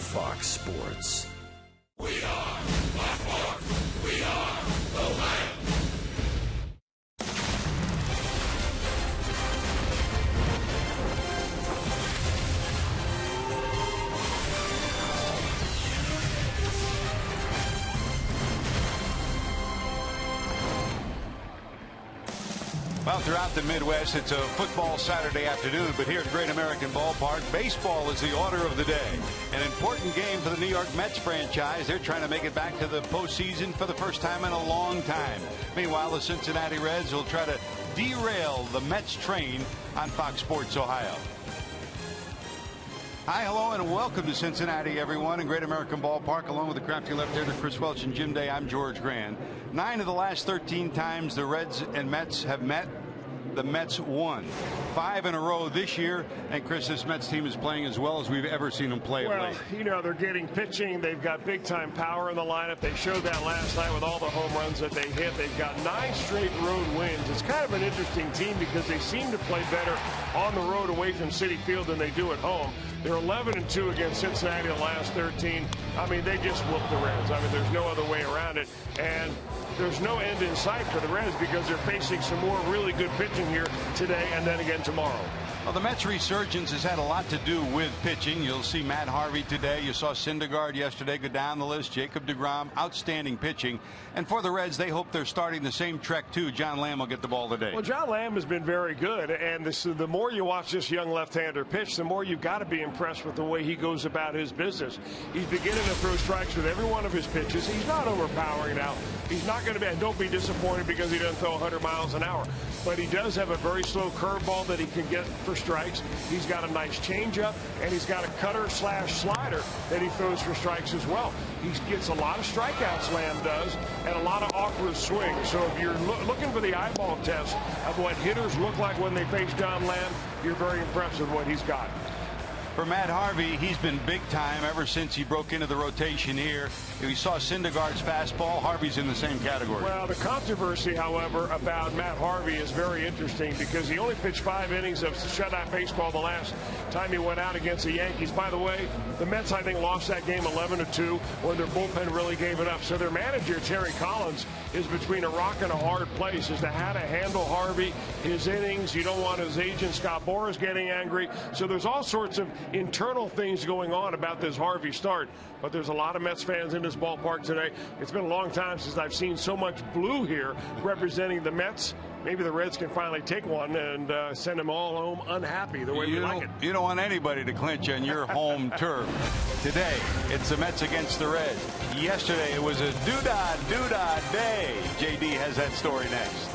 Fox Sports. We are Fox Sports. We are the land. Well, throughout the Midwest, it's a football Saturday afternoon, but here at Great American Ballpark, baseball is the order of the day. An important game for the New York Mets franchise. They're trying to make it back to the postseason for the first time in a long time. Meanwhile, the Cincinnati Reds will try to derail the Mets train on Fox Sports Ohio. Hi, hello, and welcome to Cincinnati, everyone, in Great American Ballpark, along with the crafty left-hander Chris Welch and Jim Day. I'm George Grand. 9 of the last 13 times the Reds and Mets have met, the Mets won. 5 in a row this year, and Chris, this Mets team is playing as well as we've ever seen them play. Well, you know, they're getting pitching. They've got big-time power in the lineup. They showed that last night with all the home runs that they hit. They've got 9 straight road wins. It's kind of an interesting team because they seem to play better on the road away from Citi Field than they do at home. They're 11-2 against Cincinnati in the last 13. I mean, they just whooped the Reds. I mean, there's no other way around it. And there's no end in sight for the Reds because they're facing some more really good pitching here today and then again tomorrow. Well, the Mets resurgence has had a lot to do with pitching. You'll see Matt Harvey today. You saw Syndergaard yesterday. Go down the list. Jacob deGrom, outstanding pitching. And for the Reds, they hope they're starting the same trek, too. John Lamb will get the ball today. Well, John Lamb has been very good. And the more you watch this young left-hander pitch, the more you've got to be impressed with the way he goes about his business. He's beginning to throw strikes with every one of his pitches. He's not overpowering now. He's not going to be, and don't be disappointed because he doesn't throw 100 miles an hour. But he does have a very slow curveball that he can get for strikes. He's got a nice changeup, and he's got a cutter/slider that he throws for strikes as well. He gets a lot of strikeouts, Lamb does, and a lot of awkward swings. So if you're looking for the eyeball test of what hitters look like when they face John Lamb, you're very impressed with what he's got. For Matt Harvey, he's been big time ever since he broke into the rotation here. If you saw Syndergaard's fastball, Harvey's in the same category. Well, the controversy, however, about Matt Harvey is very interesting because he only pitched 5 innings of shutout baseball the last time he went out against the Yankees. By the way, the Mets, I think, lost that game 11-2 when their bullpen really gave it up. So their manager, Terry Collins, is between a rock and a hard place as to how to handle Harvey, his innings. You don't want his agent, Scott Boras, getting angry. So there's all sorts of internal things going on about this Harvey start. But there's a lot of Mets fans in this ballpark today. It's been a long time since I've seen so much blue here representing the Mets. Maybe the Reds can finally take one and send them all home unhappy the way we like it. You don't want anybody to clinch on your home turf. Today, it's the Mets against the Reds. Yesterday, it was a doo-dah day. JD has that story next.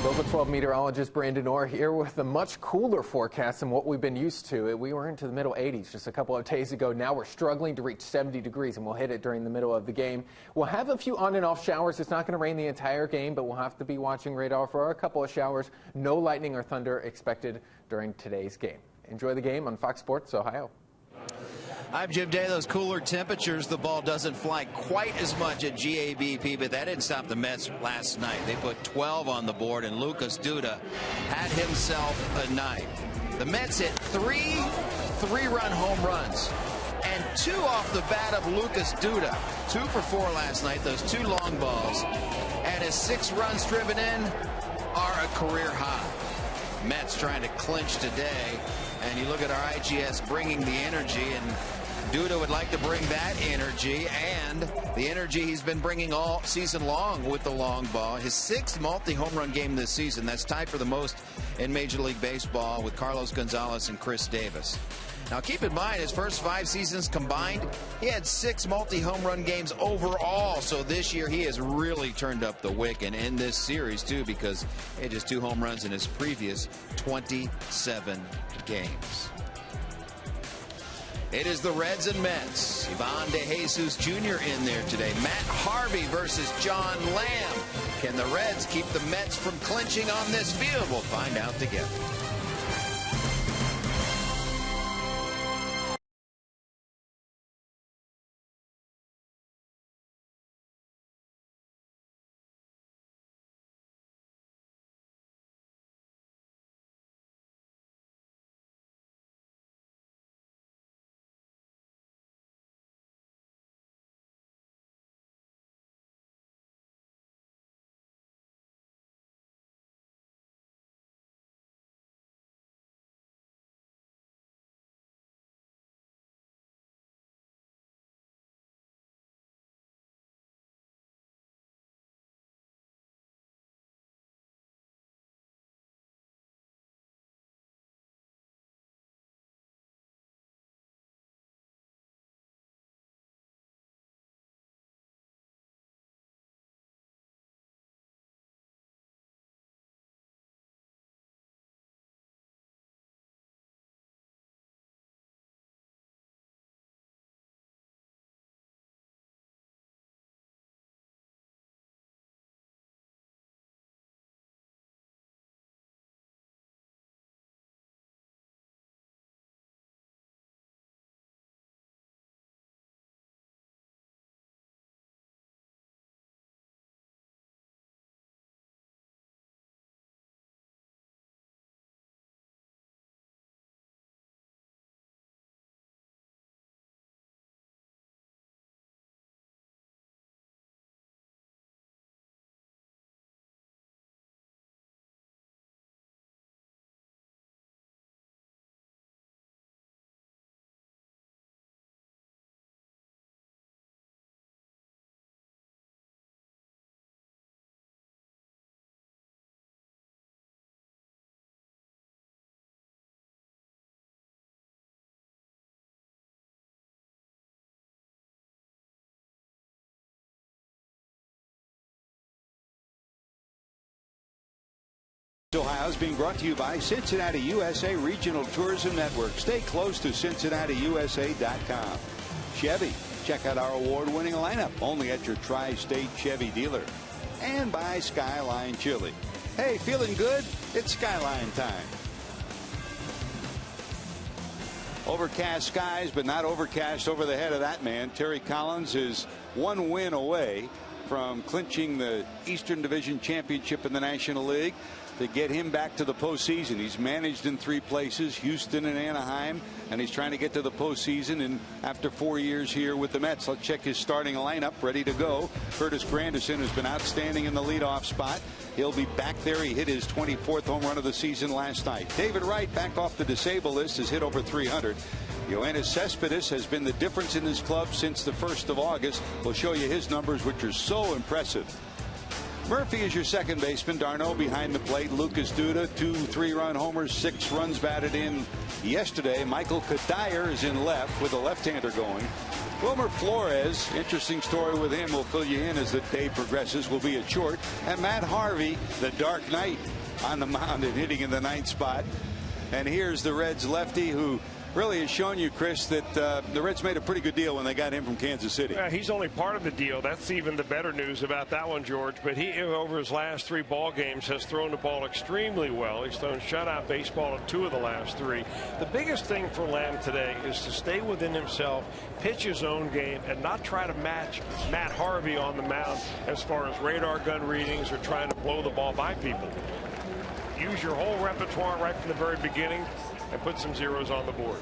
Local 12 meteorologist Brandon Orr here with a much cooler forecast than what we've been used to. We were into the middle 80s just a couple of days ago. Now we're struggling to reach 70 degrees, and we'll hit it during the middle of the game. We'll have a few on and off showers. It's not going to rain the entire game, but we'll have to be watching radar for a couple of showers. No lightning or thunder expected during today's game. Enjoy the game on Fox Sports Ohio. I'm Jim Day. Those cooler temperatures, the ball doesn't fly quite as much at GABP, but that didn't stop the Mets last night. They put 12 on the board, and Lucas Duda had himself a night. The Mets hit three-run home runs, and 2 off the bat of Lucas Duda. 2 for 4 last night, those 2 long balls, and his 6 runs driven in are a career high. Mets trying to clinch today, and you look at our IGS bringing the energy, and Duda would like to bring that energy and the energy he's been bringing all season long with the long ball. His 6th multi-home run game this season. That's tied for the most in Major League Baseball with Carlos Gonzalez and Chris Davis. Now keep in mind, his first 5 seasons combined, he had 6 multi-home run games overall. So this year he has really turned up the wick, and in this series too, because he had just 2 home runs in his previous 27 games. It is the Reds and Mets. Ivan De Jesus Jr. in there today. Matt Harvey versus John Lamb. Can the Reds keep the Mets from clinching on this field? We'll find out together. Ohio is being brought to you by Cincinnati USA Regional Tourism Network. Stay close to CincinnatiUSA.com. Chevy, check out our award-winning lineup only at your Tri-State Chevy dealer. And by Skyline Chili. Hey, feeling good? It's Skyline time. Overcast skies, but not overcast over the head of that man. Terry Collins is 1 win away from clinching the Eastern Division Championship in the National League. To get him back to the postseason. He's managed in 3 places, Houston and Anaheim, and he's trying to get to the postseason. And after 4 years here with the Mets, let's check his starting lineup, ready to go. Curtis Granderson has been outstanding in the leadoff spot. He'll be back there. He hit his 24th home run of the season last night. David Wright, back off the disabled list, has hit over 300. Yoenis Cespedes has been the difference in this club since the 1st of August. We'll show you his numbers, which are so impressive. Murphy is your second baseman. D'Arnaud behind the plate. Lucas Duda, 2 3-run homers, 6 runs batted in yesterday. Michael Kadire is in left with a left-hander going. Wilmer Flores, interesting story with him. We'll fill you in as the day progresses. Will be at short. And Matt Harvey, the Dark Knight, on the mound and hitting in the 9th spot. And here's the Reds lefty, who really has shown you, Chris, that the Reds made a pretty good deal when they got him from Kansas City. Yeah, he's only part of the deal. That's even the better news about that one, George. But he, over his last 3 ball games, has thrown the ball extremely well. He's thrown shutout baseball in 2 of the last 3. The biggest thing for Lamb today is to stay within himself, pitch his own game, and not try to match Matt Harvey on the mound as far as radar gun readings or trying to blow the ball by people. Use your whole repertoire right from the very beginning and put some zeros on the board.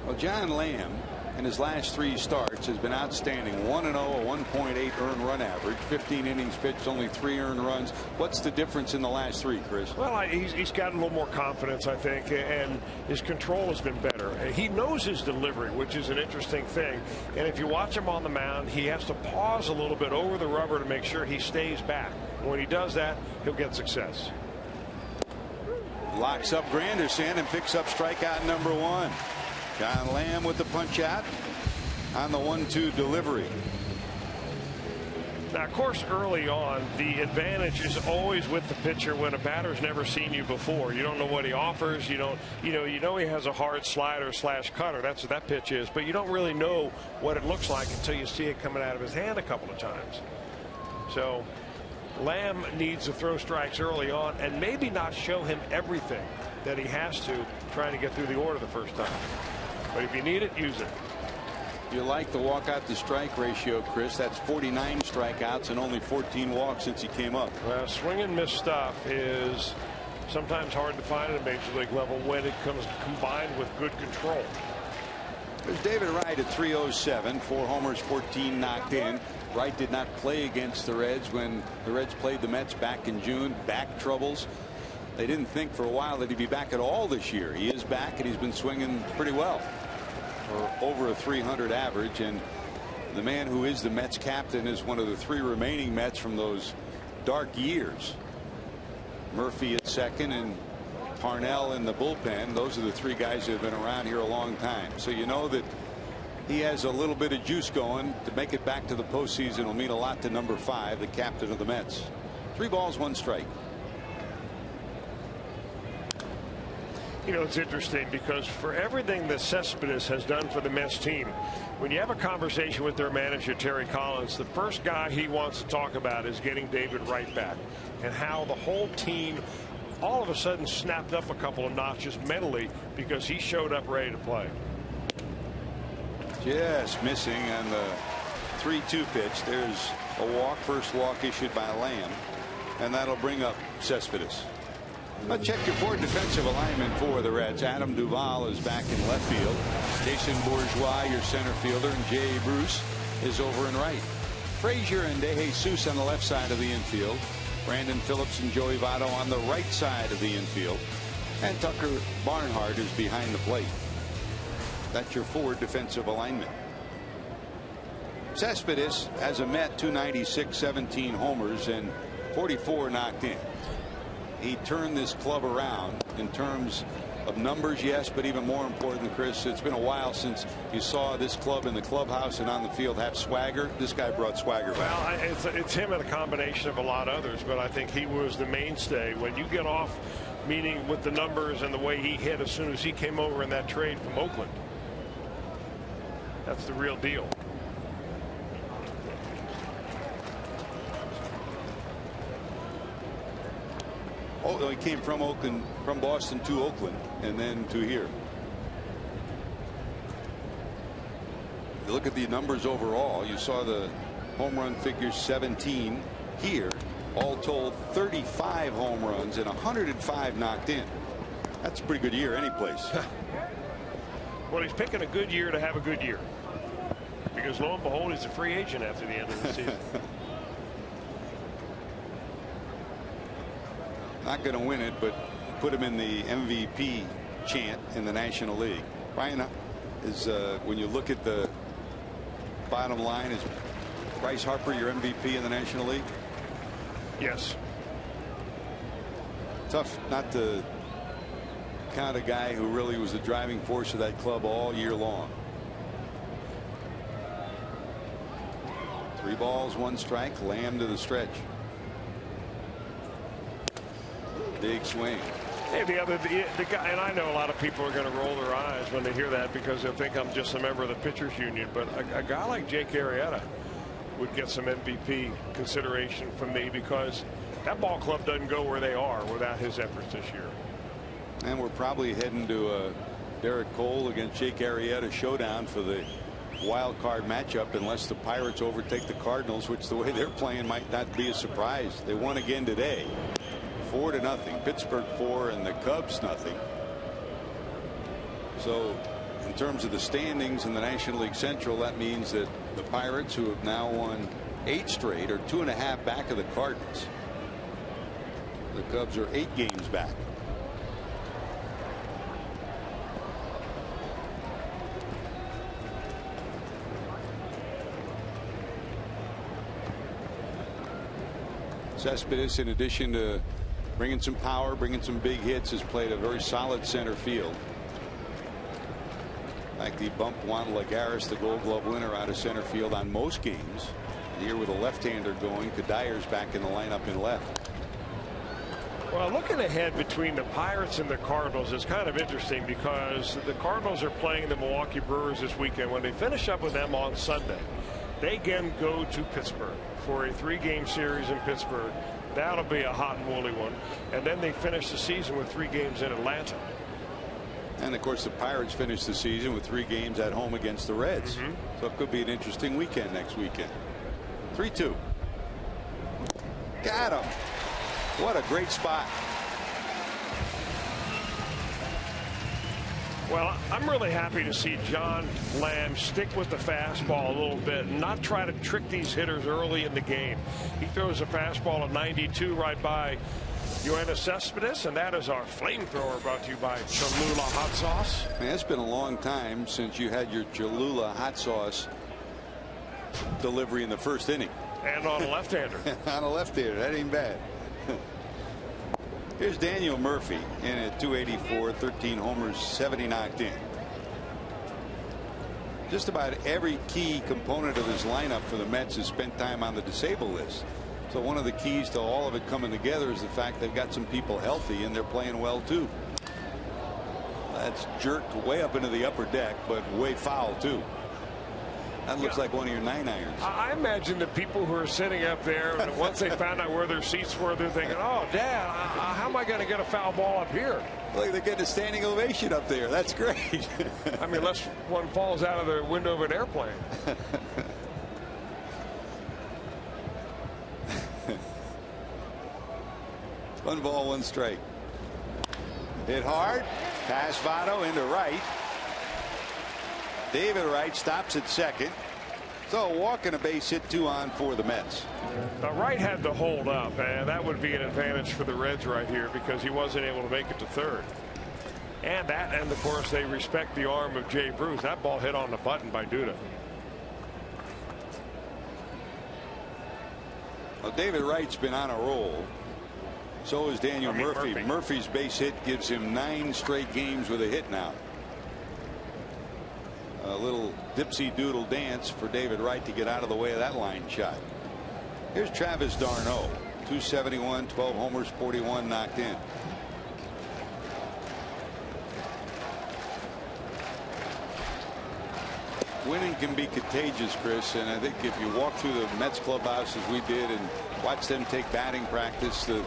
Well, John Lamb in his last 3 starts has been outstanding. 1-0, a 1.8 earned run average, 15 innings pitched, only 3 earned runs. What's the difference in the last 3, Chris? Well, he's got a little more confidence, I think, and his control has been better. He knows his delivery, which is an interesting thing. And if you watch him on the mound, he has to pause a little bit over the rubber to make sure he stays back. When he does that, he'll get success. Locks up Granderson and picks up strikeout number 1. John Lamb with the punch out on the 1-2 delivery. Now, of course, early on, the advantage is always with the pitcher when a batter's never seen you before. You don't know what he offers. You know he has a hard slider / cutter. That's what that pitch is. But you don't really know what it looks like until you see it coming out of his hand a couple of times. So Lamb needs to throw strikes early on and maybe not show him everything that he has to trying to get through the order the first time. But if you need it, use it. You like the walkout to strike ratio, Chris. That's 49 strikeouts and only 14 walks since he came up. Well, swing and miss stuff is sometimes hard to find at a major league level when it comes combined with good control. There's David Wright at 307, 4 homers, 14 knocked in. Wright did not play against the Reds when the Reds played the Mets back in June. Back troubles. They didn't think for a while that he'd be back at all this year. He is back, and he's been swinging pretty well for over a 300 average. And the man who is the Mets captain is one of the 3 remaining Mets from those dark years. Murphy at second and Parnell in the bullpen. Those are the 3 guys who have been around here a long time. So you know that he has a little bit of juice going. To make it back to the postseason will mean a lot to number 5, the captain of the Mets. 3 balls, 1 strike. You know, it's interesting because for everything that Cespedes has done for the Mets team, when you have a conversation with their manager, Terry Collins, the first guy he wants to talk about is getting David Wright back and how the whole team all of a sudden snapped up a couple of notches mentally because he showed up ready to play. Just missing on the 3-2 pitch. There's a walk, first walk issued by Lamb, and that'll bring up Cespedes. Now check your 4 defensive alignment for the Reds. Adam Duvall is back in left field. Jason Bourgeois, your center fielder, and Jay Bruce is over in right. Frazier and DeJesus on the left side of the infield. Brandon Phillips and Joey Votto on the right side of the infield. And Tucker Barnhart is behind the plate. That's your 4 defensive alignment. Cespedes as a Met, 296, 17 homers, and 44 knocked in. He turned this club around in terms of numbers, yes, but even more important, Chris, it's been a while since you saw this club in the clubhouse and on the field have swagger. This guy brought swagger back. Well, it's him and a combination of a lot of others, but I think he was the mainstay. When you get off, meaning with the numbers and the way he hit as soon as he came over in that trade from Oakland, that's the real deal. Oh, he came from Oakland, from Boston to Oakland, and then to here. You look at the numbers overall. You saw the home run figures, 17 here. All told, 35 home runs and 105 knocked in. That's a pretty good year any place. Well, he's picking a good year to have a good year, because lo and behold, he's a free agent after the end of the season. Not going to win it, but put him in the MVP chant in the National League. Ryan, is when you look at the bottom line, is Bryce Harper your MVP in the National League? Yes. Tough not to count a guy who really was the driving force of that club all year long. 3 balls, 1 strike. Lamb to the stretch. Big swing. Hey, the guy, and I know a lot of people are going to roll their eyes when they hear that because they'll think I'm just a member of the pitchers union. But a guy like Jake Arrieta would get some MVP consideration from me because that ball club doesn't go where they are without his efforts this year. And we're probably heading to a Derek Cole against Jake Arrieta showdown for the wild card matchup unless the Pirates overtake the Cardinals, which the way they're playing might not be a surprise. They won again today, 4-0. Pittsburgh 4 and the Cubs nothing. So in terms of the standings in the National League Central, that means that the Pirates, who have now won 8 straight, are 2.5 back of the Cardinals. The Cubs are 8 games back. Cespedes, in addition to bringing some power, bringing some big hits, has played a very solid center field. In fact, he bumped Juan Lagares, the Gold Glove winner, out of center field on most games. And here with a left-hander going, Kadyr's back in the lineup in left. Well, looking ahead between the Pirates and the Cardinals is kind of interesting because the Cardinals are playing the Milwaukee Brewers this weekend. When they finish up with them on Sunday, they again go to Pittsburgh for a 3-game series in Pittsburgh. That'll be a hot and woolly one. And then they finish the season with 3 games in Atlanta. And of course the Pirates finish the season with 3 games at home against the Reds. So it could be an interesting weekend next weekend. 3-2. Got him. What a great spot. Well, I'm really happy to see John Lamb stick with the fastball a little bit and not try to trick these hitters early in the game. He throws a fastball at 92 right by Yoenis Cespedes, and that is our flamethrower, brought to you by Cholula Hot Sauce. Man, it's been a long time since you had your Cholula Hot Sauce delivery in the first inning. And on a left-hander. On a left-hander. That ain't bad. Here's Daniel Murphy in at 284, 13 homers, 70 knocked in. Just about every key component of his lineup for the Mets has spent time on the disabled list. So one of the keys to all of it coming together is the fact they've got some people healthy and they're playing well too. That's jerked way up into the upper deck, but way foul too. That looks like one of your 9-irons. I imagine the people who are sitting up there, and once they found out where their seats were, they're thinking, oh, Dad, how am I going to get a foul ball up here? Look, they're getting a standing ovation up there. That's great. I mean, unless one falls out of the window of an airplane. 1 ball, 1 strike. Hit hard. Pass Votto into right. David Wright stops at second. So a walk and a base hit, 2 on for the Mets. Now Wright had to hold up, and that would be an advantage for the Reds right here because he wasn't able to make it to third. And of course they respect the arm of Jay Bruce. That ball hit on the button by Duda. Well, David Wright's been on a roll. So is Daniel Murphy. Murphy's base hit gives him 9 straight games with a hit now. A little dipsy doodle dance for David Wright to get out of the way of that line shot. Here's Travis d'Arnaud, 271, 12 homers, 41 knocked in. Winning can be contagious, Chris, and I think if you walk through the Mets clubhouse as we did and watch them take batting practice, the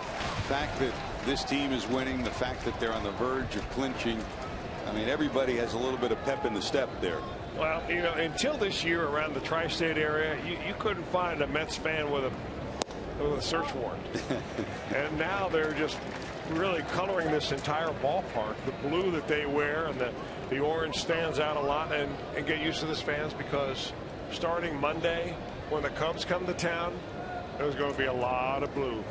fact that this team is winning, the fact that they're on the verge of clinching, I mean, everybody has a little bit of pep in the step there. Well, you know, until this year around the tri-state area, you couldn't find a Mets fan with a search warrant. And now they're just really coloring this entire ballpark. The blue that they wear and the orange stands out a lot. And get used to this, fans, because starting Monday when the Cubs come to town, there's going to be a lot of blue.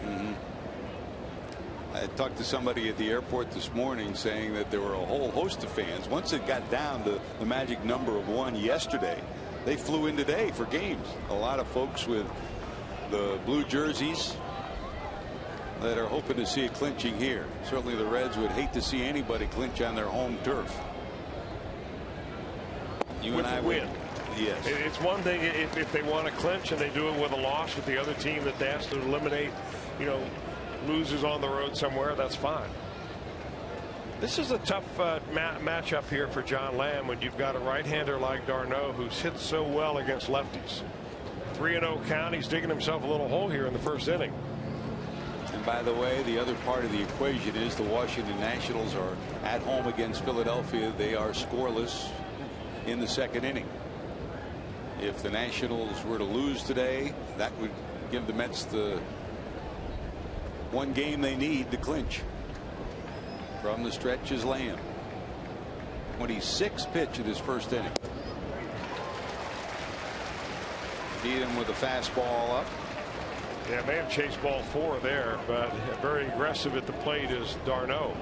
I talked to somebody at the airport this morning saying that there were a whole host of fans. Once it got down to the magic number of 1 yesterday, they flew in today for games. A lot of folks with the blue jerseys that are hoping to see a clinching here. Certainly the Reds would hate to see anybody clinch on their home turf. You and I win. Yes. It's one thing if they want to clinch and they do it with a loss with the other team that they have to eliminate, you know, loses on the road somewhere, that's fine. This is a tough matchup here for John Lamb when you've got a right-hander like d'Arnaud who's hit so well against lefties. 3-0 count. He's digging himself a little hole here in the first inning. And by the way, the other part of the equation is the Washington Nationals are at home against Philadelphia. They are scoreless in the second inning. If the Nationals were to lose today, that would give the Mets the one game they need to clinch. From the stretch is Lamb. 26th pitch of this first inning. Beat him with a fastball up. Yeah, may have chased ball 4 there, but very aggressive at the plate is d'Arnaud.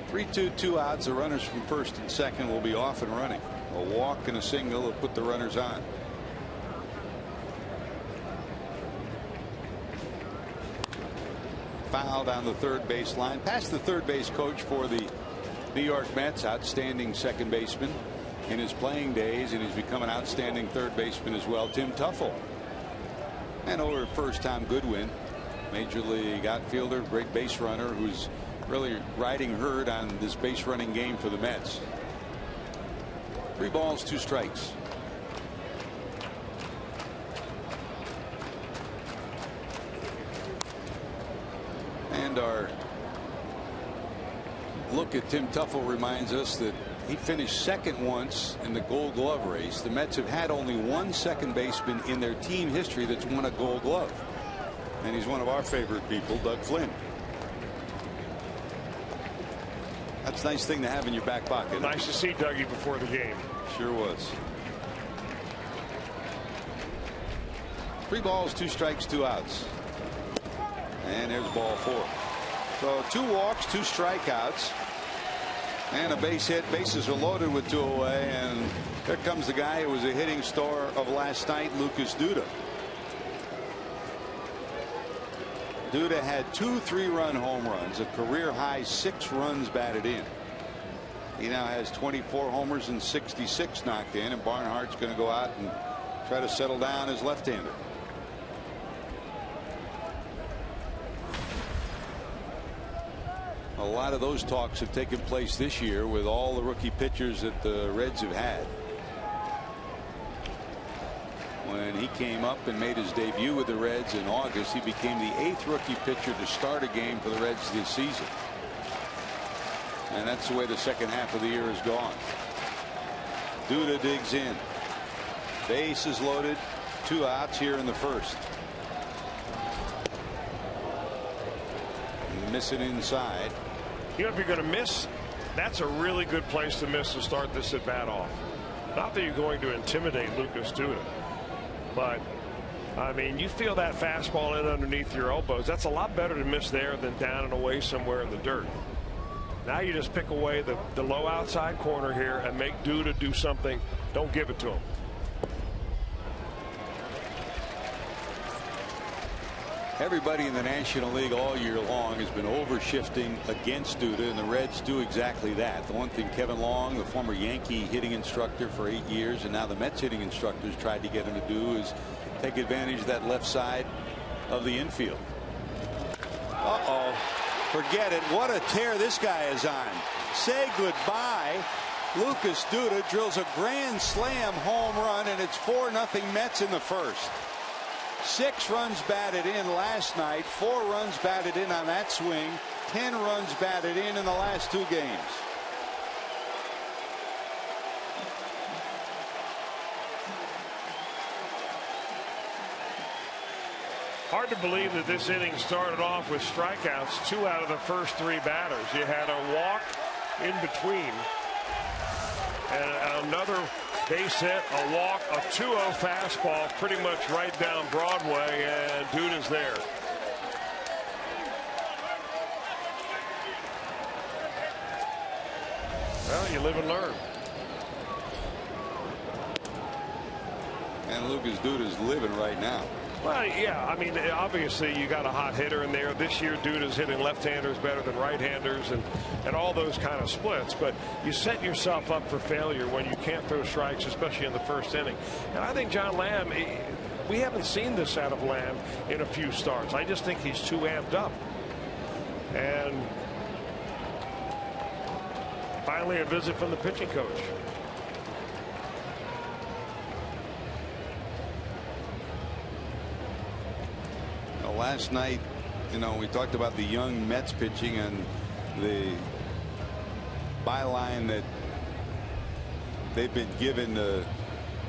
Three, 2 outs. The runners from first and second will be off and running. A walk and a single will put the runners on. Foul down the third base line. Past the third base coach for the New York Mets. Outstanding second baseman in his playing days, and he's become an outstanding third baseman as well. Tim Teufel. And over first-time Goodwin, Major League outfielder, great base runner, who's really riding herd on this base running game for the Mets. 3 balls, 2 strikes. And our look at Tim Teufel reminds us that he finished second once in the Gold Glove race. The Mets have had only one second baseman in their team history that's won a Gold Glove. And he's one of our favorite people, Doug Flynn. That's a nice thing to have in your back pocket. Nice to see Dougie before the game. Sure was. 3 balls, 2 strikes, 2 outs. And there's ball 4. So 2 walks, 2 strikeouts, and a base hit. Bases are loaded with 2 away, and there comes the guy who was a hitting star of last night, Lucas Duda. Duda had 2 3-run home runs, a career high 6 runs batted in. He now has 24 homers and 66 knocked in, and Barnhart's going to go out and try to settle down his left-hander. A lot of those talks have taken place this year with all the rookie pitchers that the Reds have had. When he came up and made his debut with the Reds in August, he became the 8th rookie pitcher to start a game for the Reds this season. And that's the way the second half of the year has gone. Duda digs in. Base is loaded. 2 outs here in the first. Missing inside. You know, if you're going to miss, that's a really good place to miss to start this at bat off. Not that you're going to intimidate Lucas Duda, but I mean, you feel that fastball in underneath your elbows. That's a lot better to miss there than down and away somewhere in the dirt. Now you just pick away the low outside corner here and make Duda do something. Don't give it to him. Everybody in the National League all year long has been overshifting against Duda, and the Reds do exactly that. The one thing Kevin Long, the former Yankee hitting instructor for 8 years, and now the Mets hitting instructors tried to get him to do is take advantage of that left side of the infield. Forget it. What a tear this guy is on. Say goodbye. Lucas Duda drills a grand slam home run, and it's 4-0 Mets in the first. 6 runs batted in last night, 4 runs batted in on that swing, 10 runs batted in the last 2 games. Hard to believe that this inning started off with strikeouts. 2 out of the first 3 batters. You had a walk in between and another base hit, a walk, a 2-0 fastball pretty much right down Broadway, and Duda's there. Well, you live and learn. And Lucas Duda's living right now. Well, yeah, I mean, obviously you got a hot hitter in there. This year Duda's hitting left-handers better than right-handers and all those kind of splits. But you set yourself up for failure when you can't throw strikes, especially in the first inning. And I think John Lamb, we haven't seen this out of Lamb in a few starts. I just think he's too amped up. And finally a visit from the pitching coach. Well, last night, we talked about the young Mets pitching and the byline that they've been given to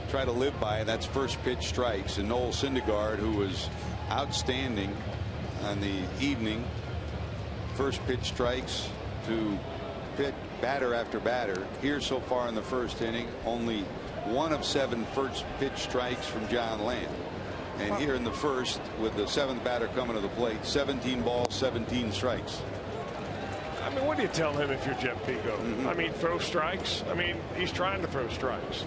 try to live by. That's first pitch strikes. And Noel Syndergaard, who was outstanding on the evening, first pitch strikes to pick batter after batter. Here so far in the first inning, only 1 of 7 first pitch strikes from John Lamb. And here in the first, with the 7th batter coming to the plate, 17 balls, 17 strikes. I mean, what do you tell him if you're Jeff Pigo? I mean, throw strikes. I mean, he's trying to throw strikes.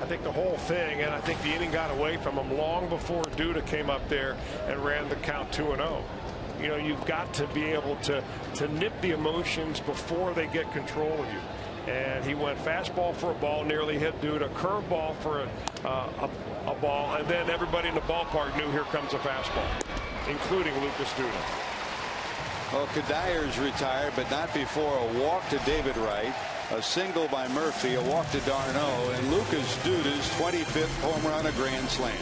I think the whole thing, and I think the inning got away from him long before Duda came up there and ran the count 2-0. You've got to be able to nip the emotions before they get control of you. And he went fastball for a ball, nearly hit Duda, curveball for a ball, and then everybody in the ballpark knew here comes a fastball, including Lucas Duda. Well, Kadyr's retired, but not before a walk to David Wright, a single by Murphy, a walk to d'Arnaud, and Lucas Duda's 25th home run, a grand slam.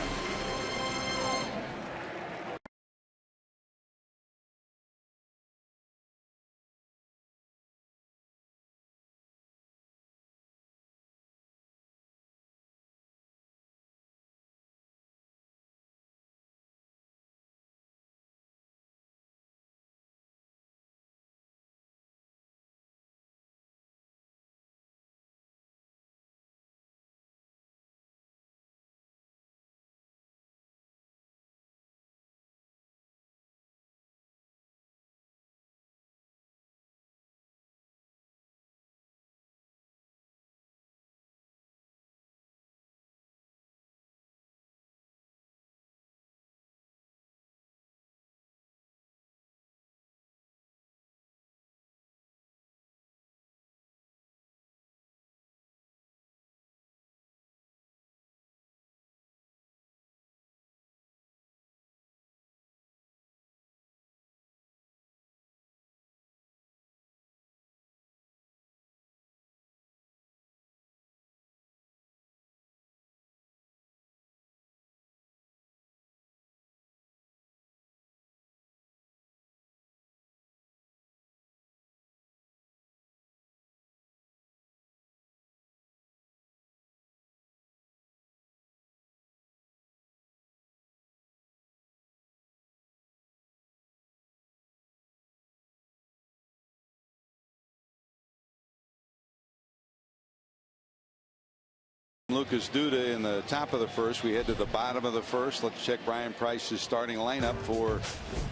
Lucas Duda in the top of the first. We head to the bottom of the first. Let's check Brian Price's starting lineup for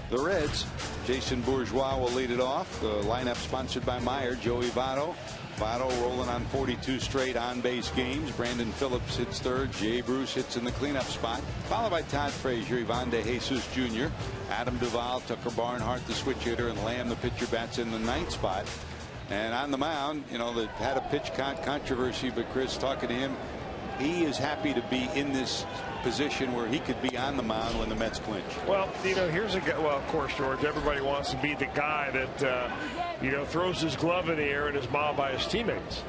the Reds. Jason Bourgeois will lead it off. The lineup sponsored by Meyer. Joey Votto. Votto rolling on 42 straight on-base games. Brandon Phillips hits third. Jay Bruce hits in the cleanup spot, followed by Todd Frazier, Ivan De Jesus Jr., Adam Duvall, Tucker Barnhart, the switch hitter, and Lamb, the pitcher, bats in the ninth spot. And on the mound, they had a pitch count controversy, but Chris, talking to him, he is happy to be in this position where he could be on the mound when the Mets clinch. Well, here's a guy. Well, of course, George, everybody wants to be the guy that throws his glove in the air and is mobbed by his teammates.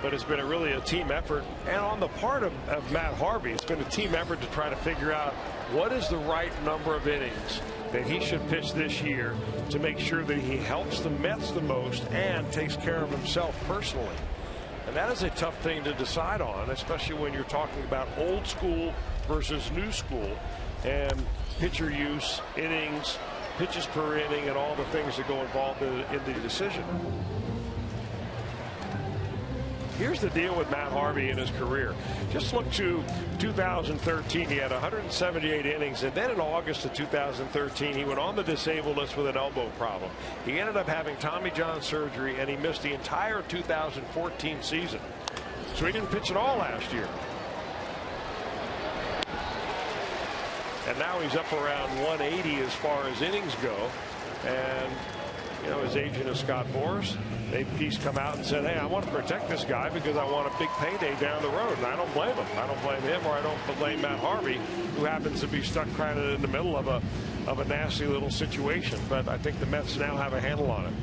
But it's been really a team effort, and on the part of Matt Harvey, it's been a team effort to try to figure out what is the right number of innings that he should pitch this year to make sure that he helps the Mets the most and takes care of himself personally. And that is a tough thing to decide on, especially when you're talking about old school versus new school and pitcher use, innings, pitches per inning, and all the things that go involved in the decision. Here's the deal with Matt Harvey in his career. Just look to 2013. He had 178 innings, and then in August of 2013, he went on the disabled list with an elbow problem. He ended up having Tommy John surgery, and he missed the entire 2014 season. So he didn't pitch at all last year. And now he's up around 180 as far as innings go. And his agent is Scott Boras. He's come out and said, hey, I want to protect this guy because I want a big payday down the road. And I don't blame him. I don't blame him, or I don't blame Matt Harvey, who happens to be stuck kind of in the middle of a nasty little situation. But I think the Mets now have a handle on it.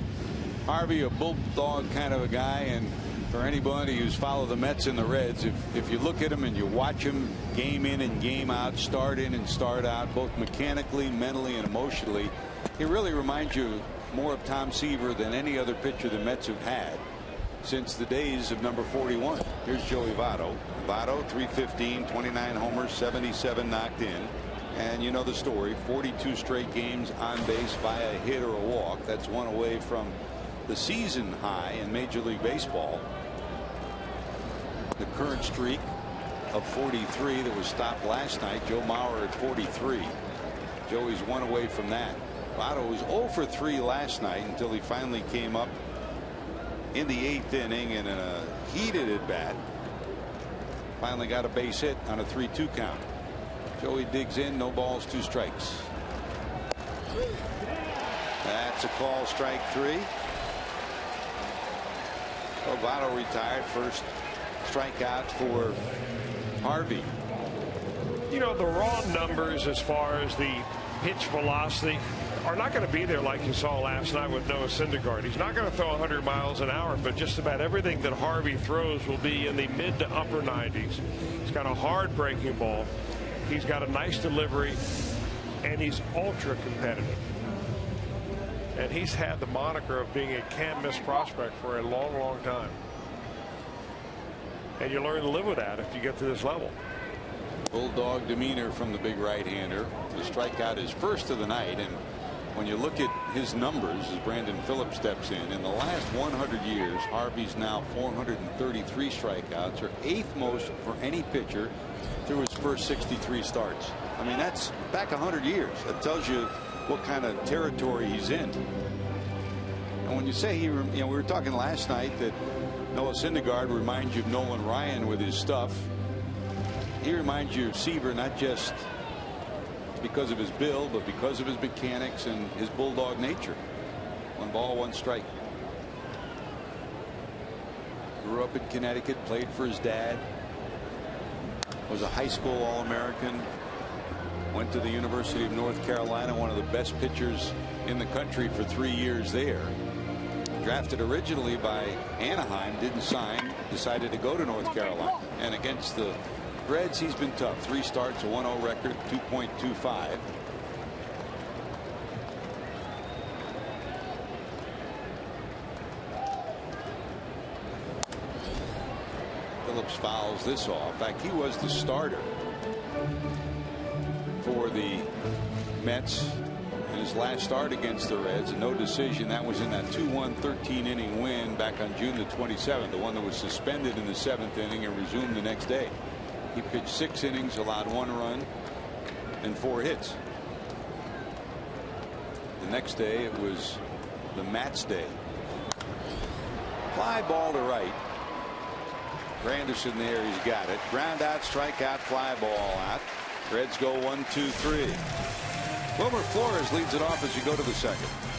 Harvey, a bulldog kind of a guy, and for anybody who's followed the Mets and the Reds, if you look at him and you watch him game in and game out, start in and start out, both mechanically, mentally, and emotionally, he really reminds you more of Tom Seaver than any other pitcher the Mets have had since the days of number 41. Here's Joey Votto. Votto, 315, 29 homers, 77 knocked in. And you know the story, 42 straight games on base by a hit or a walk. That's one away from the season high in Major League Baseball. The current streak of 43 that was stopped last night. Joe Mauer at 43. Joey's one away from that. Votto was 0 for 3 last night until he finally came up in the 8th inning in a heated at bat. Finally got a base hit on a 3-2 count. Joey digs in, no balls, 2 strikes. That's a call, strike 3. So Votto retired, first strikeout for Harvey. The raw numbers as far as the pitch velocity are not going to be there like you saw last night with Noah Syndergaard. He's not going to throw 100 miles an hour, but just about everything that Harvey throws will be in the mid to upper 90s. He's got a hard breaking ball. He's got a nice delivery, and he's ultra competitive. And he's had the moniker of being a can't miss prospect for a long, long time. And you learn to live with that if you get to this level. Bulldog demeanor from the big right-hander. The strikeout is first of the night, and when you look at his numbers as Brandon Phillips steps in the last 100 years, Harvey's now 433 strikeouts, or 8th most for any pitcher through his first 63 starts. I mean, that's back 100 years. That tells you what kind of territory he's in. And when you say we were talking last night that Noah Syndergaard reminds you of Nolan Ryan with his stuff. He reminds you of Seaver, not just because of his build, but because of his mechanics and his bulldog nature. 1 ball, 1 strike. Grew up in Connecticut, played for his dad, was a high school All-American, went to the University of North Carolina, one of the best pitchers in the country for 3 years there. Drafted originally by Anaheim, didn't sign, decided to go to North Carolina, and against the Reds he's been tough. 3 starts, a 1-0 record, 2.25. Phillips fouls this off. In fact, he was the starter for the Mets in his last start against the Reds. A no decision. That was in that 2-1 13-inning win back on June the 27th, the one that was suspended in the 7th inning and resumed the next day. He pitched 6 innings, allowed 1 run and 4 hits. The next day it was the Mats day. Fly ball to right. Granderson there, he's got it. Ground out, strikeout, fly ball out. Reds go 1-2-3. Wilmer Flores leads it off as you go to the 2nd.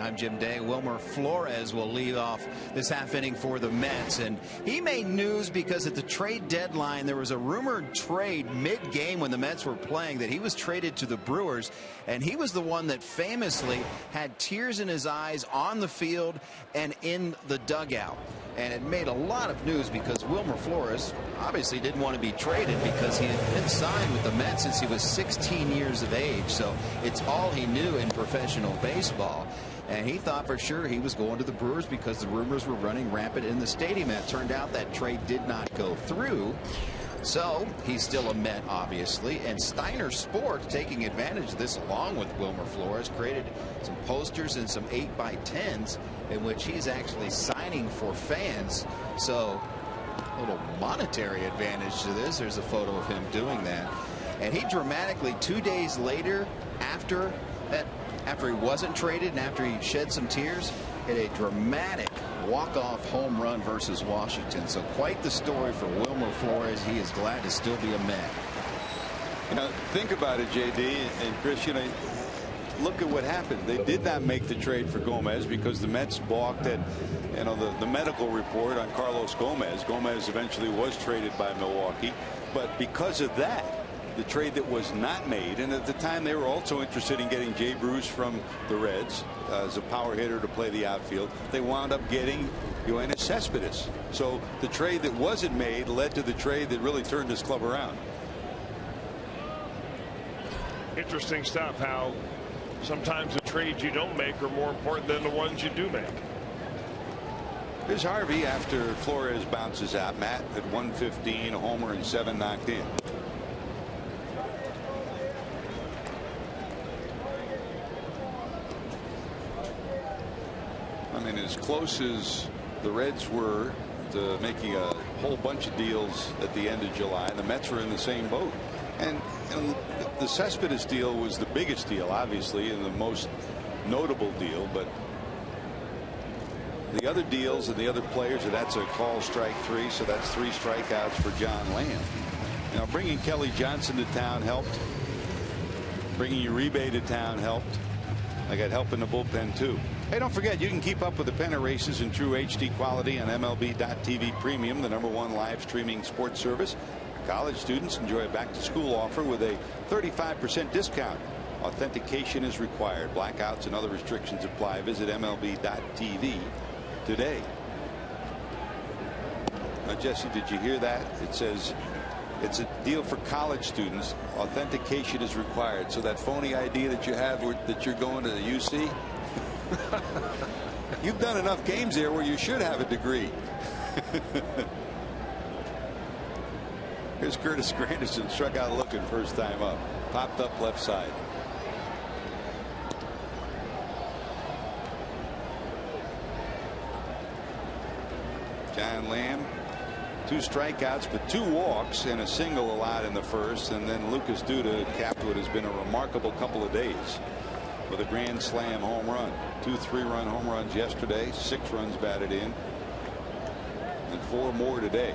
I'm Jim Day. Wilmer Flores will lead off this half inning for the Mets, and he made news because at the trade deadline there was a rumored trade mid-game when the Mets were playing that he was traded to the Brewers, and he was the one that famously had tears in his eyes on the field and in the dugout. And it made a lot of news because Wilmer Flores obviously didn't want to be traded because he had been signed with the Mets since he was 16 years of age. So it's all he knew in professional baseball. And he thought for sure he was going to the Brewers because the rumors were running rampant in the stadium. And it turned out that trade did not go through. So he's still a Met, obviously, and Steiner Sports, taking advantage of this along with Wilmer Flores, created some posters and some 8x10s in which he's actually signing for fans. So a little monetary advantage to this. There's a photo of him doing that. And he dramatically, 2 days later, after he wasn't traded and after he shed some tears, hit a dramatic walk-off home run versus Washington. So quite the story for Wilmer Flores. He is glad to still be a Met. You know, think about it, JD and Chris. You know, look at what happened. They did not make the trade for Gomez because the Mets balked at, you know, the medical report on Carlos Gomez. Gomez eventually was traded by Milwaukee, but because of that, the trade that was not made, and at the time they were also interested in getting Jay Bruce from the Reds as a power hitter to play the outfield. They wound up getting Yoenis Cespedes. So the trade that wasn't made led to the trade that really turned this club around. Interesting stuff, how sometimes the trades you don't make are more important than the ones you do make. Here's Harvey after Flores bounces out. Matt at 115, a homer and 7 knocked in. I mean, as close as the Reds were to making a whole bunch of deals at the end of July, the Mets were in the same boat. And the Cespedes deal was the biggest deal, obviously, and the most notable deal. But the other deals and the other players, and that's a call strike 3, so that's 3 strikeouts for John Lamb. Now, bringing Kelly Johnson to town helped. Bringing Uribe to town helped. I got help in the bullpen, too. Hey, don't forget, you can keep up with the pennant races in true HD quality on MLB.TV Premium, the #1 live streaming sports service. College students enjoy a back-to-school offer with a 35% discount. Authentication is required. Blackouts and other restrictions apply. Visit MLB.TV today. Now, Jesse, did you hear that? It says it's a deal for college students. Authentication is required. So that phony ID that you have that you're going to the UC, you've done enough games there where you should have a degree. Here's Curtis Granderson, struck out looking first time up. Popped up left side. John Lamb, 2 strikeouts, but 2 walks and a single allowed in the first. And then Lucas Duda capped what has been a remarkable couple of days with a grand slam home run. 2 3-run home runs yesterday, 6 runs batted in, and 4 more today.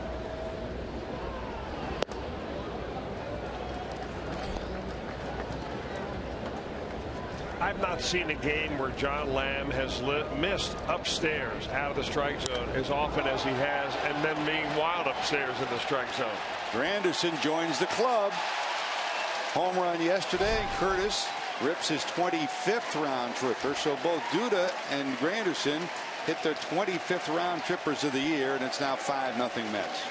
I've not seen a game where John Lamb has missed upstairs out of the strike zone as often as he has, and then being wild upstairs in the strike zone. Granderson joins the club. Home run yesterday. Curtis rips his 25th round tripper. So both Duda and Granderson hit their 25th round trippers of the year, and it's now 5-0 Mets.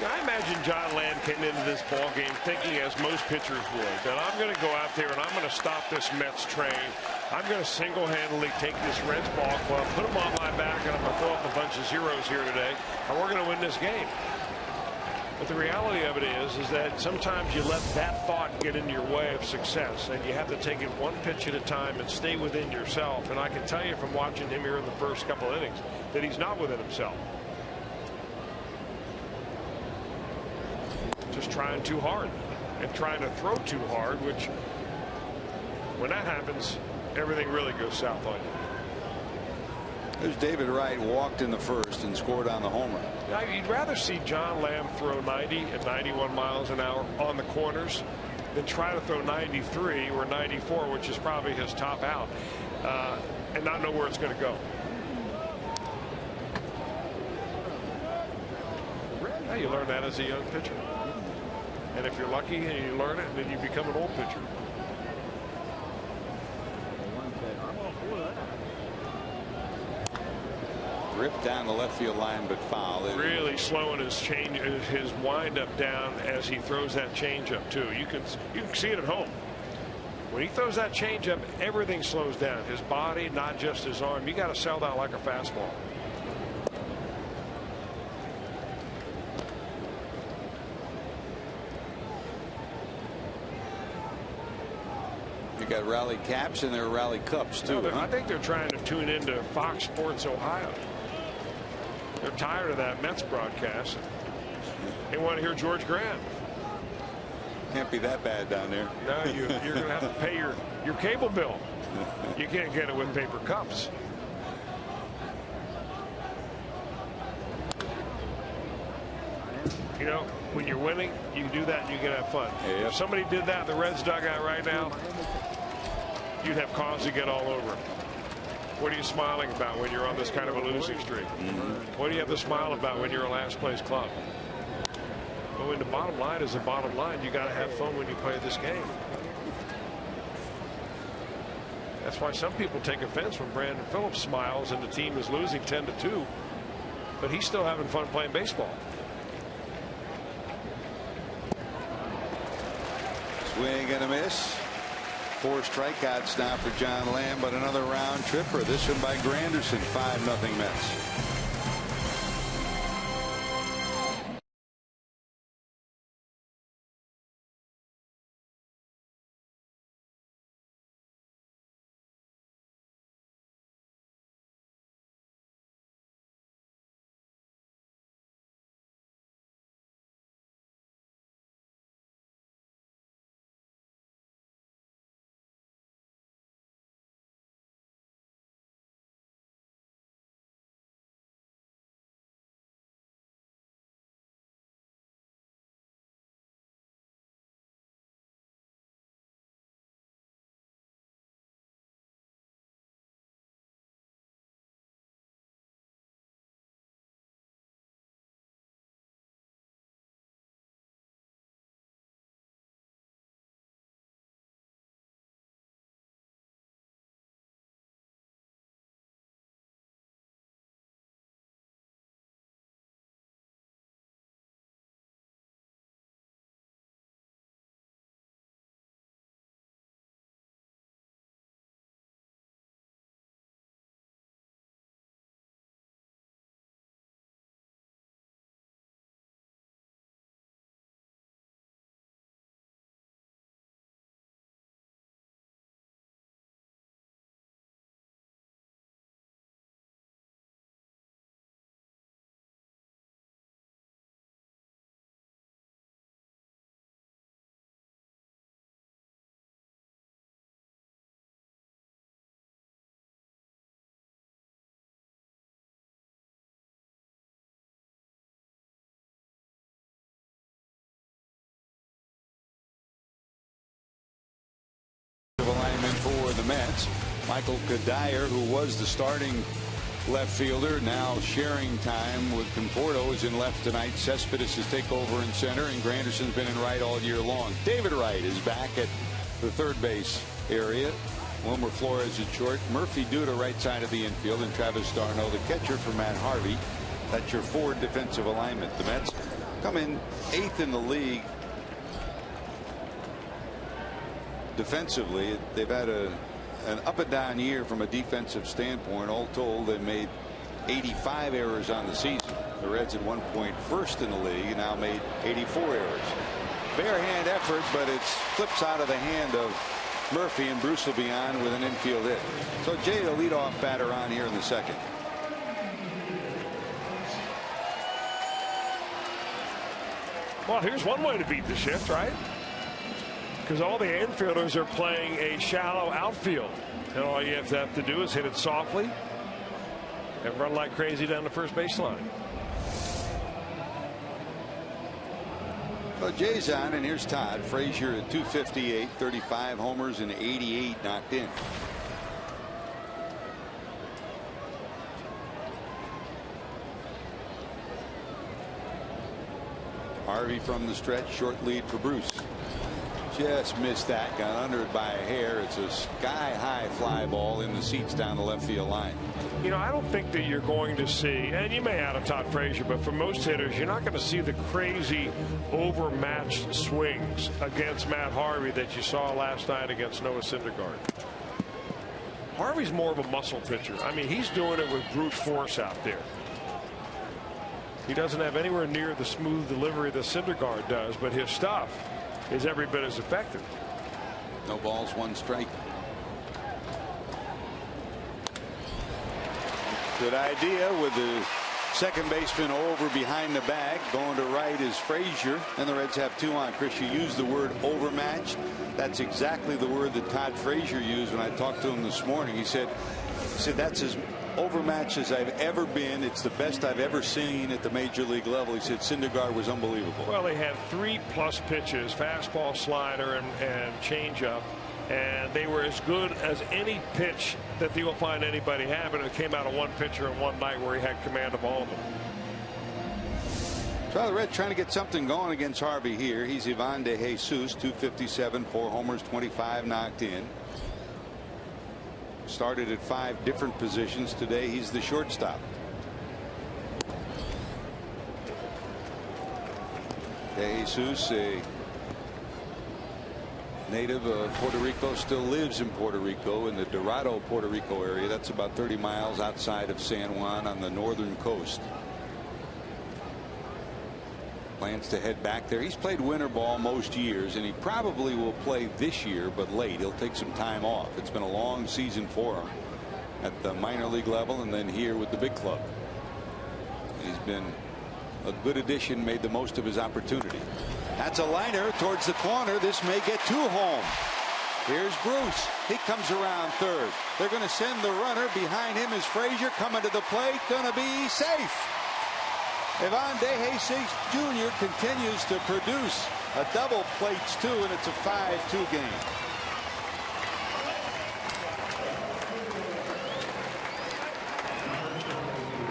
I imagine John Lamb came into this ball game thinking, as most pitchers would, that I'm going to go out there and I'm going to stop this Mets train. I'm going to single-handedly take this Reds ball club, put them on my back, and I'm going to throw up a bunch of zeros here today, and we're going to win this game. But the reality of it is that sometimes you let that thought get into your way of success, and you have to take it one pitch at a time and stay within yourself. And I can tell you from watching him here in the first couple innings that he's not within himself. Just trying too hard and trying to throw too hard, which when that happens, everything really goes south on you. There's David Wright, walked in the first and scored on the homer. You'd rather see John Lamb throw 90 at 91 miles an hour on the corners than try to throw 93 or 94, which is probably his top out, and not know where it's going to go. Now you learn that as a young pitcher. And if you're lucky and you learn it, then you become an old pitcher. Ripped down the left field line, but foul. Really slowing his windup down as he throws that changeup too. You can see it at home. When he throws that changeup, everything slows down. His body, not just his arm. You got to sell that like a fastball. You got rally caps and there are rally cups too. No, I think they're trying to tune into Fox Sports Ohio. They're tired of that Mets broadcast. They want to hear George Graham. Can't be that bad down there. No, you're going to have to pay your cable bill. You can't get it with paper cups. You know, when you're winning, you do that and you can have fun. Yep. If somebody did that in the Reds dugout right now, you'd have cause to get all over. What are you smiling about when you're on this kind of a losing streak? What do you have to smile about when you're a last place club? Well, when the bottom line is the bottom line, you got to have fun when you play this game. That's why some people take offense when Brandon Phillips smiles and the team is losing 10-2, but he's still having fun playing baseball. Swing and a miss. 4 strikeouts now for John Lamb, but another round tripper. This one by Granderson. 5-0 Mets. Alignment for the Mets. Michael Kadire, who was the starting left fielder, now sharing time with Conforto, is in left tonight. Cespedes is take over in center, and Granderson's been in right all year long. David Wright is back at the third base area. Wilmer Flores at short. Murphy Duda right side of the infield, and Travis d'Arnaud, the catcher for Matt Harvey. That's your 4 defensive alignment. The Mets come in 8th in the league defensively. They've had an up and down year from a defensive standpoint. All told, they made 85 errors on the season. The Reds at one point first in the league, and now made 84 errors. Bare hand effort, but it flips out of the hand of Murphy, and Bruce will be on with an infield hit. So Jay, the leadoff batter, on here in the second. Well, here's one way to beat the shift, right? Because all the infielders are playing a shallow outfield, and all you have to do is hit it softly and run like crazy down the first baseline. Well, Jay's on, and here's Todd Frazier at 258, 35 homers and 88 knocked in. Harvey from the stretch, short lead for Bruce. Just missed that, got under it by a hair. It's a sky-high fly ball in the seats down the left field line. You know, I don't think that you're going to see, and you may out of Todd Frazier, but for most hitters, you're not going to see the crazy overmatched swings against Matt Harvey that you saw last night against Noah Syndergaard. Harvey's more of a muscle pitcher. I mean, he's doing it with brute force out there. He doesn't have anywhere near the smooth delivery that Syndergaard does, but his stuff is every bit as effective. No balls, one strike. Good idea with the second baseman over behind the bag. Going to right is Frazier, and the Reds have two on. Chris, you used the word overmatched. That's exactly the word that Todd Frazier used when I talked to him this morning. He said that's as overmatched as I've ever been. It's the best I've ever seen at the major league level. He said Syndergaard was unbelievable. Well, they had 3+ pitches, fastball, slider, and changeup, and they were as good as any pitch that you'll find anybody having. It came out of one pitcher in one night where he had command of all of them. So the Reds trying to get something going against Harvey here. He's Ivan De Jesus, 257, 4 homers, 25 knocked in. Started at 5 different positions today. He's the shortstop. De Jesus, a native of Puerto Rico, still lives in Puerto Rico in the Dorado, Puerto Rico area. That's about 30 miles outside of San Juan on the northern coast. Plans to head back there. He's played winter ball most years, and he probably will play this year, but late. He'll take some time off. It's been a long season for him at the minor league level and then here with the big club. He's been a good addition, made the most of his opportunity. That's a liner towards the corner. This may get to home. Here's Bruce. He comes around third. They're going to send the runner. Behind him is Frazier coming to the plate. Going to be safe. Ivan De Jesus Jr. continues to produce a double plates too, and it's a 5-2 game.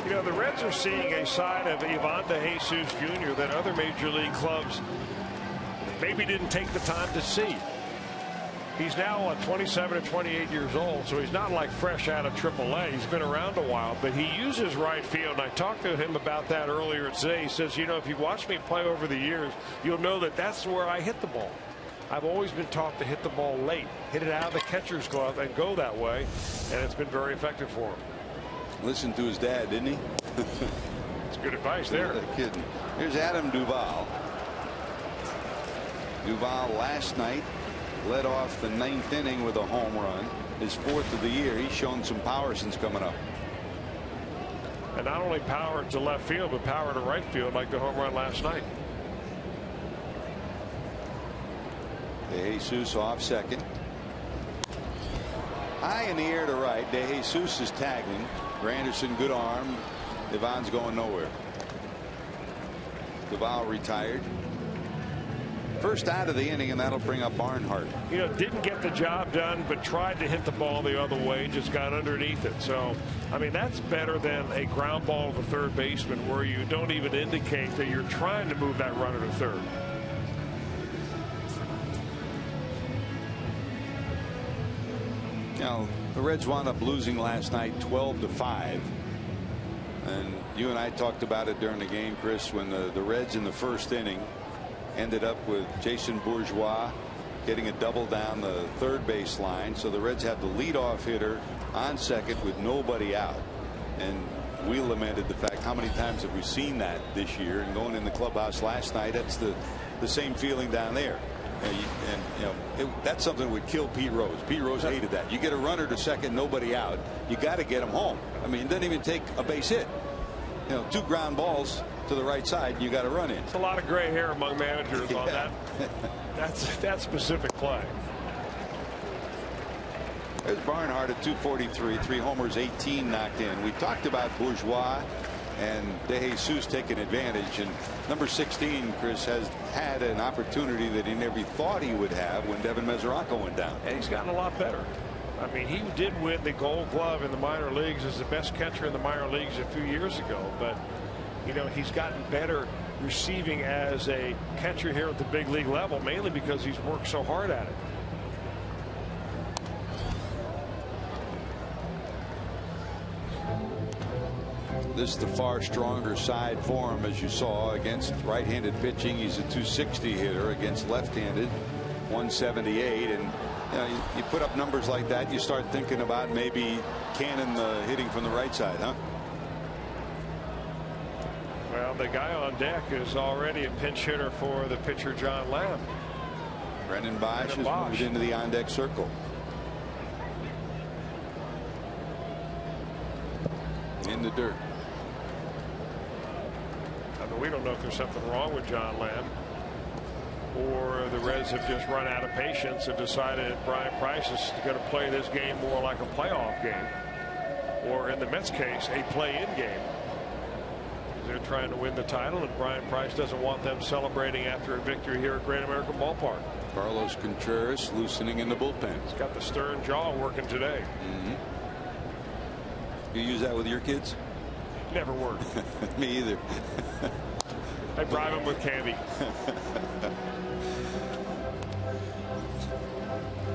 You know, the Reds are seeing a side of Ivan De Jesus Jr. that other major league clubs maybe didn't take the time to see. He's now 27 or 28 years old, so he's not like fresh out of AAA. He's been around a while, but he uses right field, and I talked to him about that earlier today. He says, you know, if you watch me play over the years, you'll know that that's where I hit the ball. I've always been taught to hit the ball late, hit it out of the catcher's glove and go that way, and it's been very effective for him. Listened to his dad, didn't he? It's good advice there. No kidding. Here's Adam Duvall. Duvall last night led off the 9th inning with a home run, his 4th of the year. He's shown some power since coming up. And not only power to left field, but power to right field, like the home run last night. De Jesus off second. High in the air to right. De Jesus is tagging. Granderson, good arm. Ivan's going nowhere. Duvall retired. First out of the inning, and that'll bring up Barnhart. You know, didn't get the job done, but tried to hit the ball the other way, just got underneath it. So, I mean, that's better than a ground ball to third baseman where you don't even indicate that you're trying to move that runner to third. Now, the Reds wound up losing last night 12-5. And you and I talked about it during the game, Chris, when the Reds in the first inning ended up with Jason Bourgeois getting a double down the third base line. So the Reds have the leadoff hitter on second with nobody out. And we lamented the fact, how many times have we seen that this year? And going in the clubhouse last night, that's the same feeling down there. And you know, that's something that would kill Pete Rose. Pete Rose hated that. You get a runner to second, nobody out. You got to get him home. I mean, it doesn't even take a base hit. You know, 2 ground balls to the right side, you got to run in. It's a lot of gray hair among managers on that. That's specific play. There's Barnhart at 243, 3 homers, 18 knocked in. We talked about Bourgeois and De Jesus taking advantage, and number 16, Chris, has had an opportunity that he never thought he would have when Devin Mesoraco went down. And he's gotten a lot better. I mean, he did win the Gold Glove in the minor leagues as the best catcher in the minor leagues a few years ago, but you know, he's gotten better receiving as a catcher here at the big league level, mainly because he's worked so hard at it. This is the far stronger side for him, as you saw. Against right-handed pitching, he's a 260 hitter. Against left-handed, 178. And you know, you put up numbers like that, you start thinking about maybe Cannon hitting from the right side, huh? Well, the guy on deck is already a pinch hitter for the pitcher John Lamb. Brendan Bosch has moved into the on-deck circle. In the dirt. I mean, we don't know if there's something wrong with John Lamb, or the Reds have just run out of patience and decided Brian Price is going to play this game more like a playoff game, or in the Mets case, a play-in game. They're trying to win the title, and Brian Price doesn't want them celebrating after a victory here at Great American Ballpark. Carlos Contreras loosening in the bullpen. He's got the stern jaw working today. You use that with your kids? Never worked. Me either. I bribe them with candy.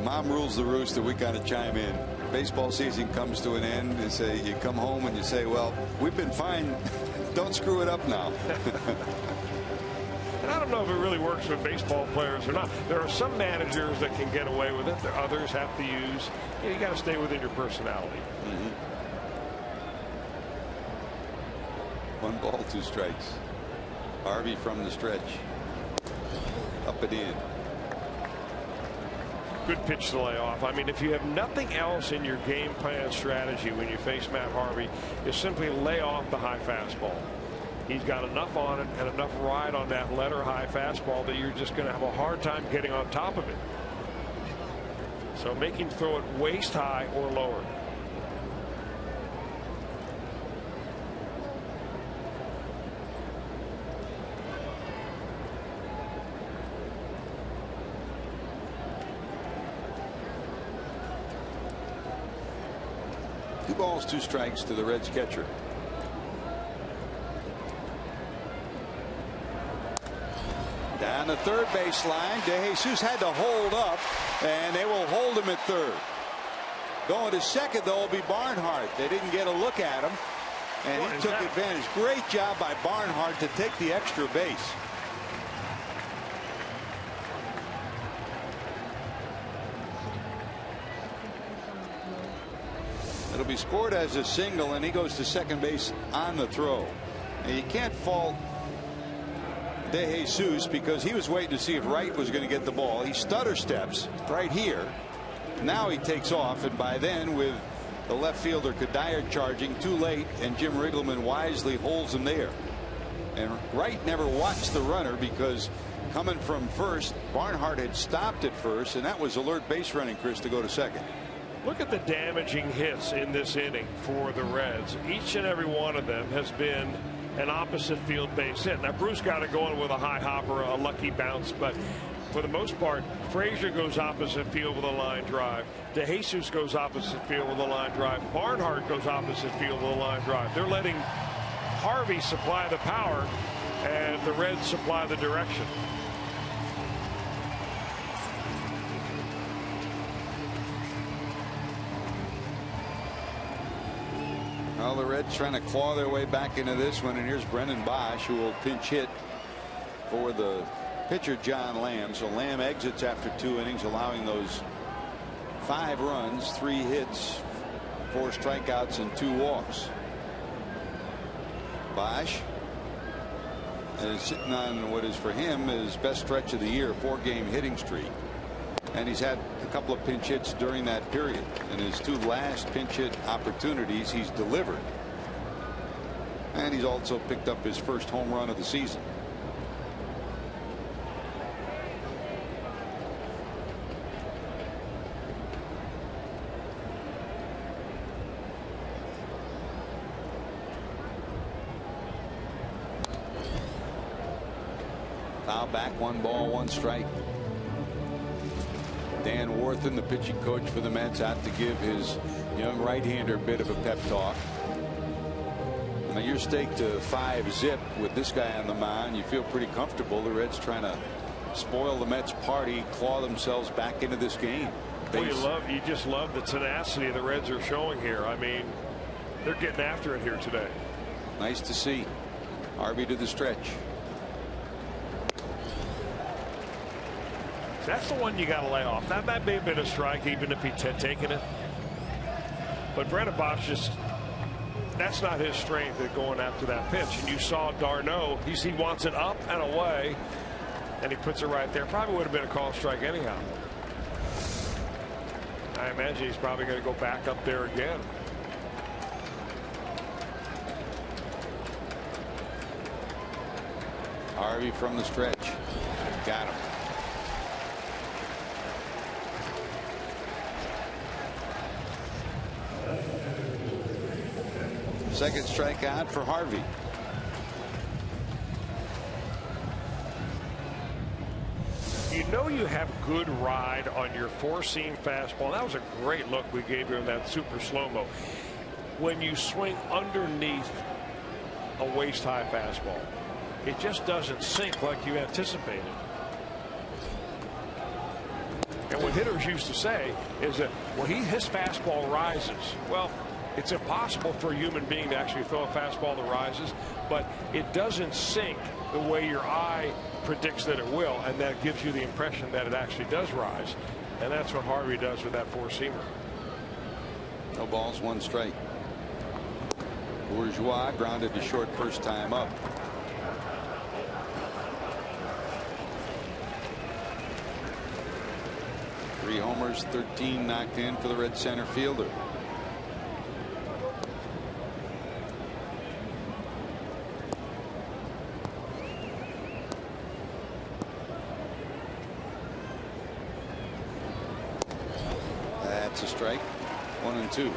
Mom rules the rooster. We kind of chime in. Baseball season comes to an end, and say you come home and you say, well, we've been fine. Don't screw it up now. And I don't know if it really works with baseball players or not. There are some managers that can get away with it. There others have to use. You got to stay within your personality. 1 ball, 2 strikes. Harvey from the stretch. Up and in. Good pitch to lay off. I mean, if you have nothing else in your game plan strategy when you face Matt Harvey, is simply lay off the high fastball. He's got enough on it and enough ride on that letter high fastball that you're just going to have a hard time getting on top of it. So make him throw it waist high or lower. Two balls, 2 strikes to the Reds catcher. Down the third base line. De Jesus had to hold up, and they will hold him at third. Going to second, though, will be Barnhart. They didn't get a look at him, and he took advantage. Great job by Barnhart to take the extra base. It'll be scored as a single, and he goes to second base on the throw. And you can't fault De Jesus because he was waiting to see if Wright was going to get the ball. He stutter steps right here. Now he takes off, and by then, with the left fielder Kadire charging, too late, and Jim Riggleman wisely holds him there. And Wright never watched the runner because coming from first, Barnhart had stopped at first, and that was alert base running, Chris, to go to second. Look at the damaging hits in this inning for the Reds. Each and every one of them has been an opposite field base hit. Now, Bruce got it going with a high hopper, a lucky bounce, but for the most part, Frazier goes opposite field with a line drive. De Jesus goes opposite field with a line drive. Barnhart goes opposite field with a line drive. They're letting Harvey supply the power, and the Reds supply the direction. Well, the Reds trying to claw their way back into this one, and here's Brendan Bosch, who will pinch hit for the pitcher John Lamb. So Lamb exits after 2 innings, allowing those 5 runs, 3 hits, 4 strikeouts, and 2 walks. Bosch is sitting on what is for him his best stretch of the year, 4-game hitting streak. And he's had a couple of pinch hits during that period. And his 2 last pinch hit opportunities, he's delivered. And he's also picked up his first home run of the season. Foul back, 1 ball, 1 strike. Dan Warthen, the pitching coach for the Mets, out to give his young right-hander a bit of a pep talk. Now you're staked to 5-zip with this guy on the mound. You feel pretty comfortable. The Reds trying to spoil the Mets party, claw themselves back into this game. Well, you just love the tenacity the Reds are showing here. I mean, they're getting after it here today. Nice to see. Harvey to the stretch. That's the one you got to lay off. That may have been a strike even if he had taken it. But Brennan Bosch just, that's not his strength at going after that pitch. And you saw Darno, he wants it up and away, and he puts it right there. Probably would have been a call strike anyhow. I imagine he's probably going to go back up there again. Harvey from the stretch. Got him. Second strikeout for Harvey. You know you have good ride on your 4-seam fastball. That was a great look we gave you in that super slow-mo. When you swing underneath a waist-high fastball, it just doesn't sink like you anticipated. And what hitters used to say is that, well, his fastball rises. Well, it's impossible for a human being to actually throw a fastball that rises, but it doesn't sink the way your eye predicts that it will, and that gives you the impression that it actually does rise. And that's what Harvey does with that 4-seamer. No balls, 1 strike. Bourgeois grounded to short first time up. Three homers, 13 knocked in for the Red center fielder. That's a strike. 1-2.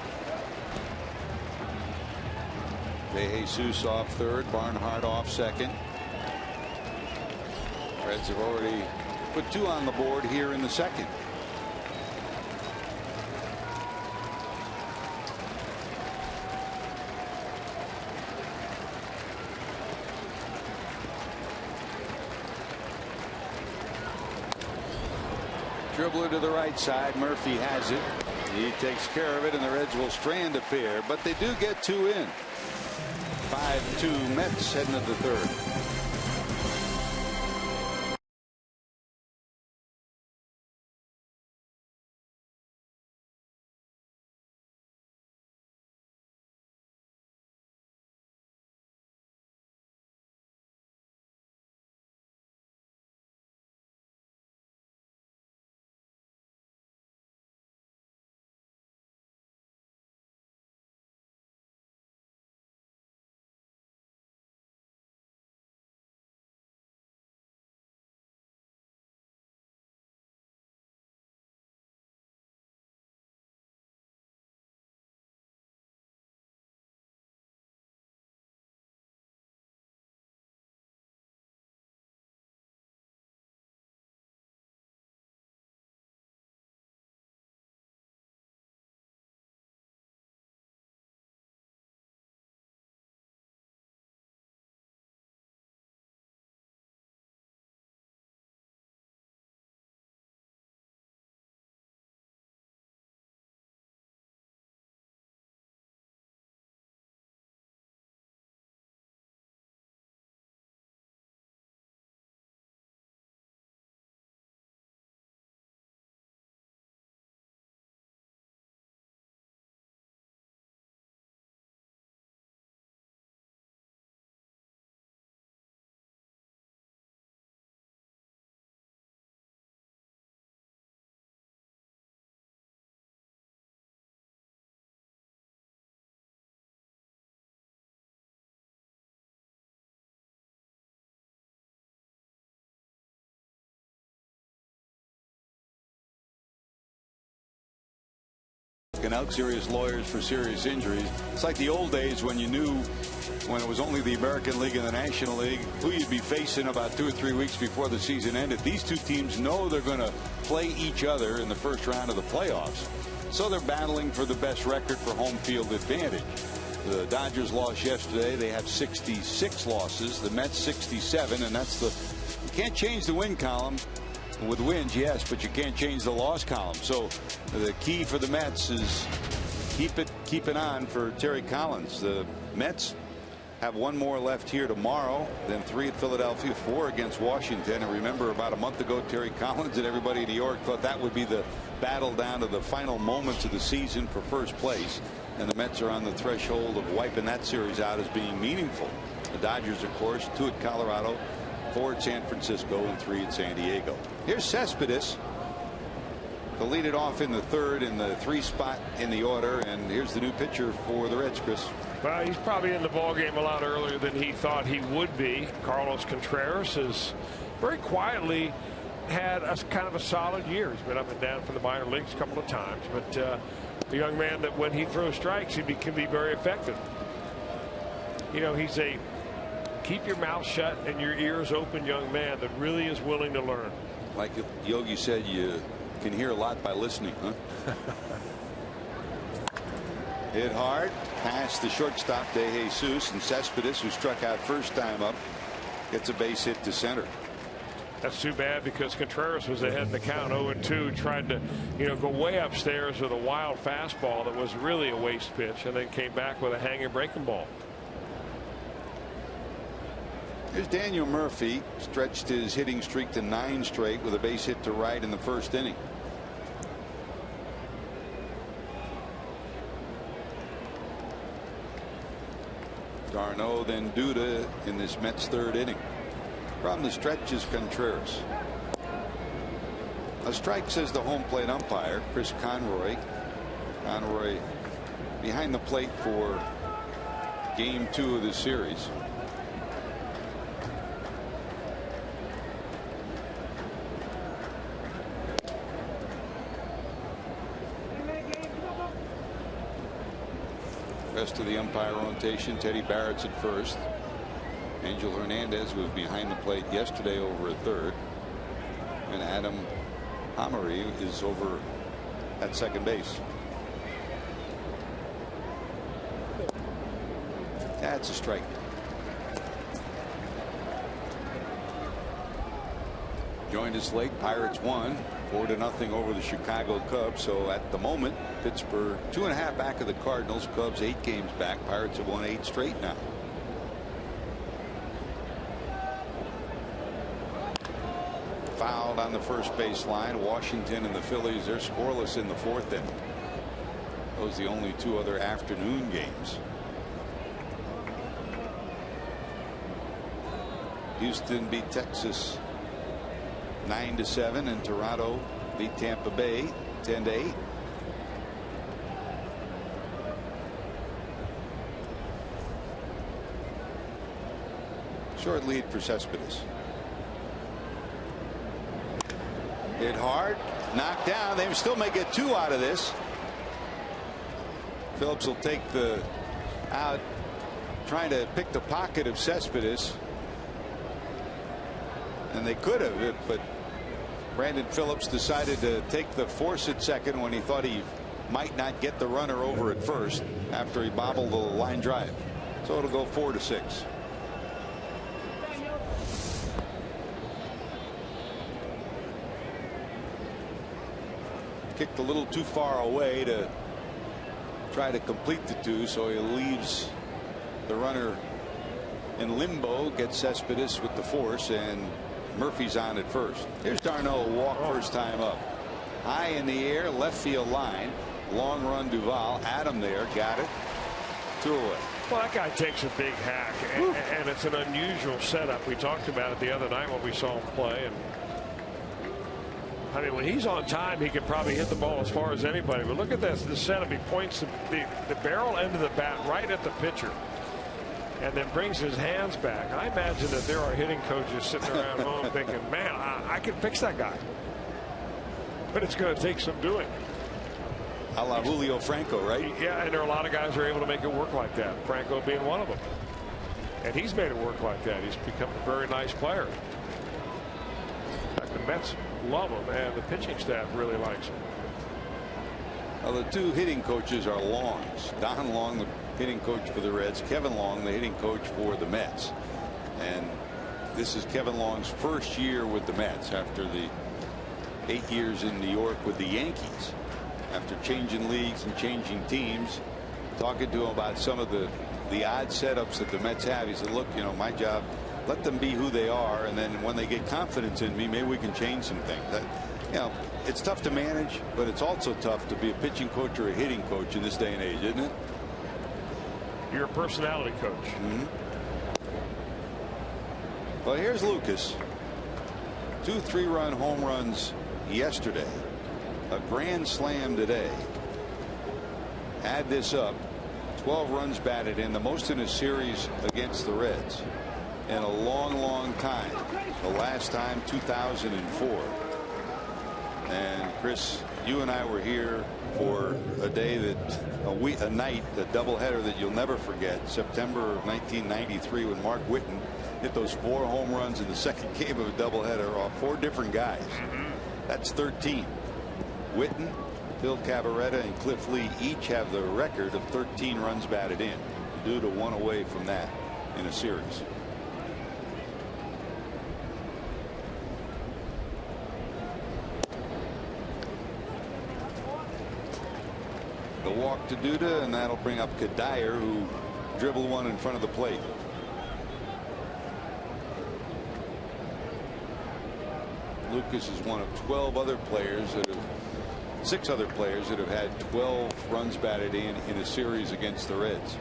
De Jesus off third, Barnhart off second. Reds have already put 2 on the board here in the second. Dribbler to the right side. Murphy has it. He takes care of it, and the Reds will strand a pair, but they do get 2 in. 5-2 Mets heading to the third. Out serious lawyers for serious injuries. It's like the old days when you knew when it was only the American League and the National League, who you'd be facing about 2 or 3 weeks before the season ended. These two teams know they're going to play each other in the first round of the playoffs. So they're battling for the best record for home field advantage. The Dodgers lost yesterday. They have 66 losses. The Mets 67, and that's you can't change the win column. With wins, yes, but you can't change the loss column. So the key for the Mets is keep it on for Terry Collins. The Mets have 1 more left here tomorrow, then 3 at Philadelphia, 4 against Washington. And remember, about a month ago, Terry Collins and everybody in New York thought that would be the battle down to the final moments of the season for first place. And the Mets are on the threshold of wiping that series out as being meaningful. The Dodgers, of course, 2 at Colorado, 4 at San Francisco, and 3 at San Diego. Here's Cespedes to lead it off in the 3rd in the 3 spot in the order. And here's the new pitcher for the Reds, Chris. Well, he's probably in the ballgame a lot earlier than he thought he would be. Carlos Contreras has very quietly had kind of a solid year. He's been up and down for the minor leagues a couple of times, but the young man that when he throws strikes, he can be very effective. You know, he's a keep your mouth shut and your ears open young man that really is willing to learn. Like Yogi said, you can hear a lot by listening, huh? Hit hard past the shortstop De Jesus, and Cespedes, who struck out first time up, gets a base hit to center. That's too bad because Contreras was ahead in the count 0-2, tried to go way upstairs with a wild fastball that was really a waste pitch, and then came back with a hanging breaking ball. Here's Daniel Murphy, stretched his hitting streak to 9 straight with a base hit to right in the 1st inning. Darno, then Duda in this Mets 3rd inning. From the stretch is Contreras. A strike, says the home plate umpire, Chris Conroy. Conroy behind the plate for game 2 of the series. Rest of the umpire rotation, Teddy Barrett's at first. Angel Hernandez was behind the plate yesterday over at 3rd. And Adam Hamari is over at second base. That's a strike. Joined us late. Pirates won 4-0 over the Chicago Cubs. So at the moment, Pittsburgh 2.5 back of the Cardinals. Cubs 8 games back. Pirates have won 8 straight now. Fouled on the first base line. Washington and the Phillies, they're scoreless in the 4th inning. Those are the only 2 other afternoon games. Houston beat Texas 9-7, and Toronto beat Tampa Bay 10-8. Short lead for Cespedes. Hit hard, knocked down. They still may get 2 out of this. Phillips will take the out, trying to pick the pocket of Cespedes. And they could have, but Brandon Phillips decided to take the force at second when he thought he might not get the runner over at first after he bobbled the line drive. So it'll go 4-6. Kicked a little too far away to try to complete the 2, so he leaves the runner in limbo, gets Cespedes with the force, and Murphy's on at first. Here's Darno, walk first time up. High in the air, left field line. Long run Duvall. Adam there, got it. 2 away. Well, that guy takes a big hack, and it's an unusual setup. We talked about it the other night when we saw him play. And I mean, when he's on time, he can probably hit the ball as far as anybody. But look at this, the setup. He points the barrel end of the bat right at the pitcher, and then brings his hands back. I imagine that there are hitting coaches sitting around home thinking, man, I can fix that guy. But it's going to take some doing. A la Julio Franco, right? Yeah, and there are a lot of guys who are able to make it work like that. Franco being one of them. And he's made it work like that. He's become a very nice player. In fact, the Mets love him, and the pitching staff really likes him. Well, the two hitting coaches are Longs. Don Long, the hitting coach for the Reds, Kevin Long, the hitting coach for the Mets. And this is Kevin Long's first year with the Mets after the 8 years in New York with the Yankees. After changing leagues and changing teams, talking to him about some of the odd setups that the Mets have, he said, look, you know, my job, let them be who they are, and then when they get confidence in me, maybe we can change some things. That, you know, it's tough to manage, but it's also tough to be a pitching coach or a hitting coach in this day and age, isn't it? You're a personality coach. Mm-hmm. Well, here's Lucas. 2 3-run home runs yesterday, a grand slam today. Add this up, 12 runs batted in, the most in a series against the Reds in a long time. The last time 2004. And Chris, you and I were here for a day a night, a doubleheader that you'll never forget. September of 1993, when Mark Whitten hit those 4 home runs in the second game of a doubleheader off 4 different guys. That's 13. Whitten, Bill Cavaretta, and Cliff Lee each have the record of 13 runs batted in. Due to 1 away from that in a series. The walk to Duda, and that'll bring up Kadire, who dribbled one in front of the plate. Lucas is one of 12 other players that have 6 other players that have had 12 runs batted in a series against the Reds.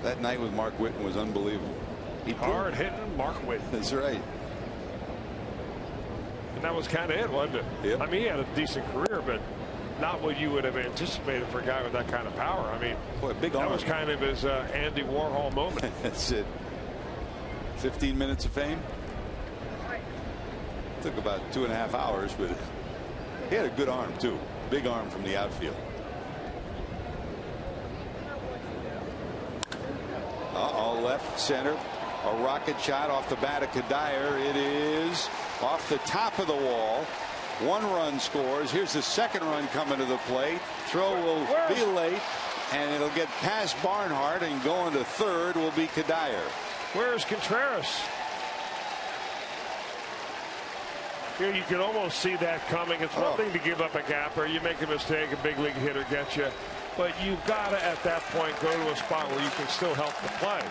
That night with Mark Whitten was unbelievable. Hard hitting Mark Whitten. That's right. And that was kind of it, wasn't it? Yep. I mean, he had a decent career, but not what you would have anticipated for a guy with that kind of power. I mean, boy, big that arm. was kind of his Andy Warhol moment. That's it. 15 minutes of fame. Took about 2.5 hours, but he had a good arm too. Big arm from the outfield. Left center, a rocket shot off the bat of Kadire. It is off the top of the wall. 1 run scores. Here's the 2nd run coming to the plate. Throw will be late, and it'll get past Barnhart, and going to 3rd will be Kadire. Where's Contreras? Here you can almost see that coming. It's one thing to give up a gapper. You make a mistake, a big league hitter gets you. But you've got to, at that point, go to a spot where you can still help the play.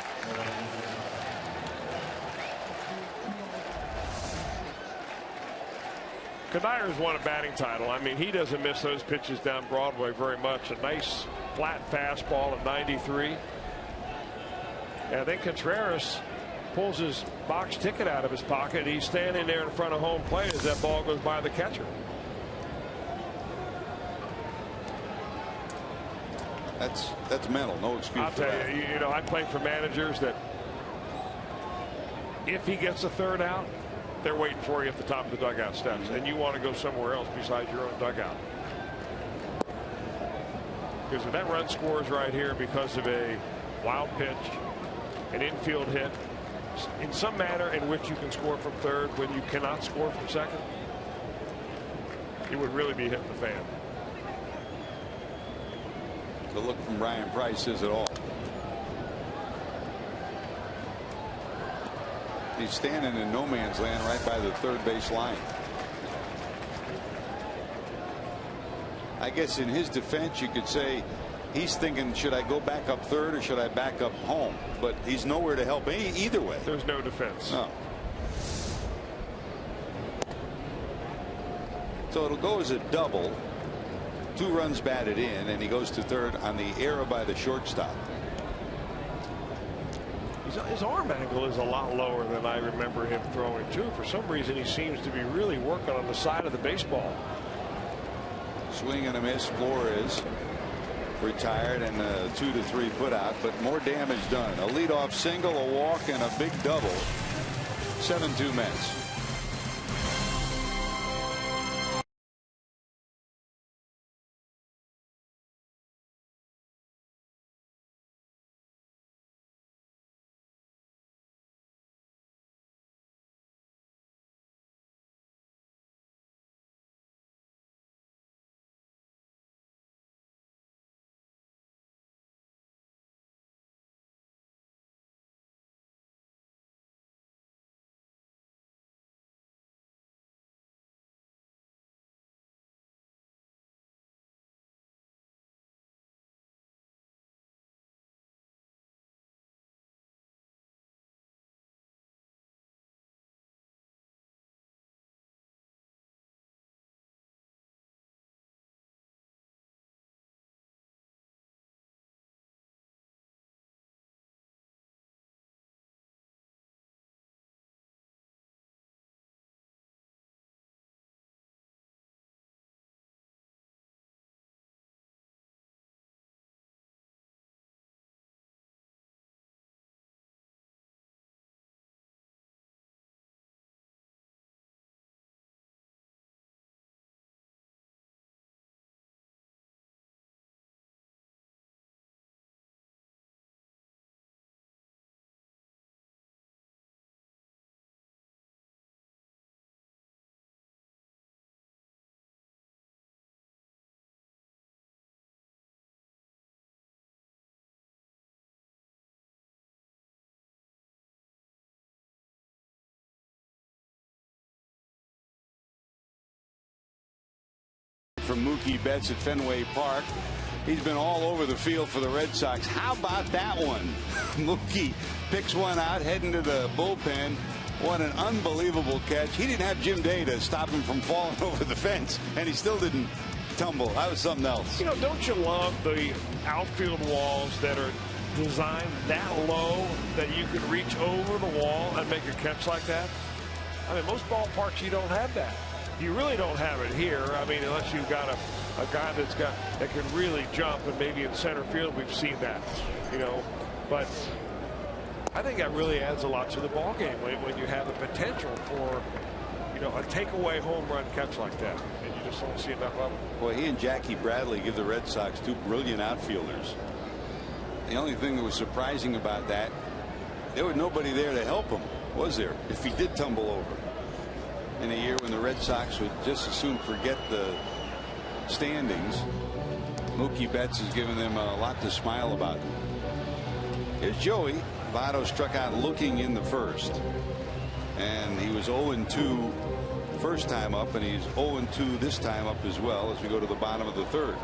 Kadire's won a batting title. I mean, he doesn't miss those pitches down Broadway very much. A nice flat fastball at 93. And then Contreras pulls his box ticket out of his pocket. He's standing there in front of home plate as that ball goes by the catcher. That's mental. No excuse. I'll tell you, you know, I play for managers that if he gets a 3rd out, they're waiting for you at the top of the dugout steps, and you want to go somewhere else besides your own dugout. Because if that run scores right here because of a wild pitch, an infield hit, in some manner in which you can score from 3rd when you cannot score from 2nd, it would really be hitting the fan. The look from Ryan Price says it all. He's standing in no man's land right by the 3rd base line. I guess in his defense, you could say he's thinking, should I go back up 3rd or should I back up home? But he's nowhere to help either way. There's no defense. No. So it'll go as a double. 2 runs batted in, and he goes to 3rd on the error by the shortstop. His arm angle is a lot lower than I remember him throwing too. For some reason, he seems to be really working on the side of the baseball. Swing and a miss. Flores retired, and a 2-3 put out, but more damage done. A leadoff single, a walk, and a big double. 7-2 Mets. from Mookie Betts at Fenway Park. He's been all over the field for the Red Sox. How about that one? Mookie picks one out, heading to the bullpen. What an unbelievable catch. He didn't have Jim Day to stop him from falling over the fence, and he still didn't tumble. That was something else. You know, don't you love the outfield walls that are designed that low that you can reach over the wall and make a catch like that? I mean, most ballparks you don't have that. You really don't have it here. I mean, unless you've got a guy that can really jump, and maybe in center field we've seen that, you know. But I think that really adds a lot to the ball game when you have the potential for, you know, a takeaway home run catch like that, and you just don't see enough of them. Boy, he and Jackie Bradley give the Red Sox two brilliant outfielders. The only thing that was surprising about that, there was nobody there to help him, was there? If he did tumble over. In a year when the Red Sox would just as soon forget the standings, Mookie Betts has given them a lot to smile about. Here's Joey. Votto struck out looking in the first, and he was 0-2 first time up, and he's 0-2 this time up as well as we go to the bottom of the third.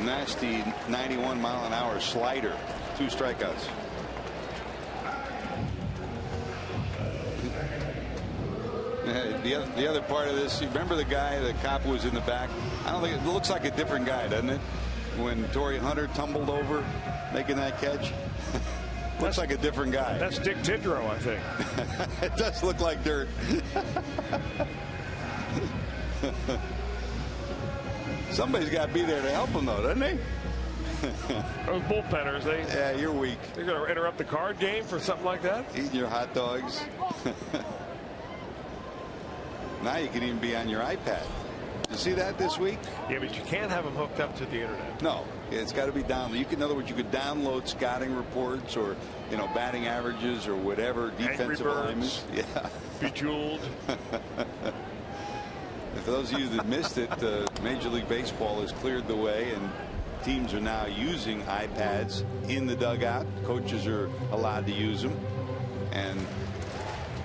Nasty 91-mile-an-hour slider. 2 strikeouts. The other part of this, you remember the guy, the cop who was in the back? I don't think it looks like a different guy, doesn't it? When Torrey Hunter tumbled over making that catch. Looks like a different guy. That's Dick Tidrow, I think. It does look like dirt. Somebody's got to be there to help him, though, doesn't he? Those bullpenners, yeah, you're weak. They're going to interrupt the card game for something like that? Eating your hot dogs. Now you can even be on your iPad. Did you see that this week? Yeah, but you can't have them hooked up to the internet. No, it's got to be downloaded. You can, in other words, you could download scouting reports or, you know, batting averages or whatever, defensive alignments. Yeah. Bejeweled. For those of you that missed it, Major League Baseball has cleared the way, and teams are now using iPads in the dugout. Coaches are allowed to use them, and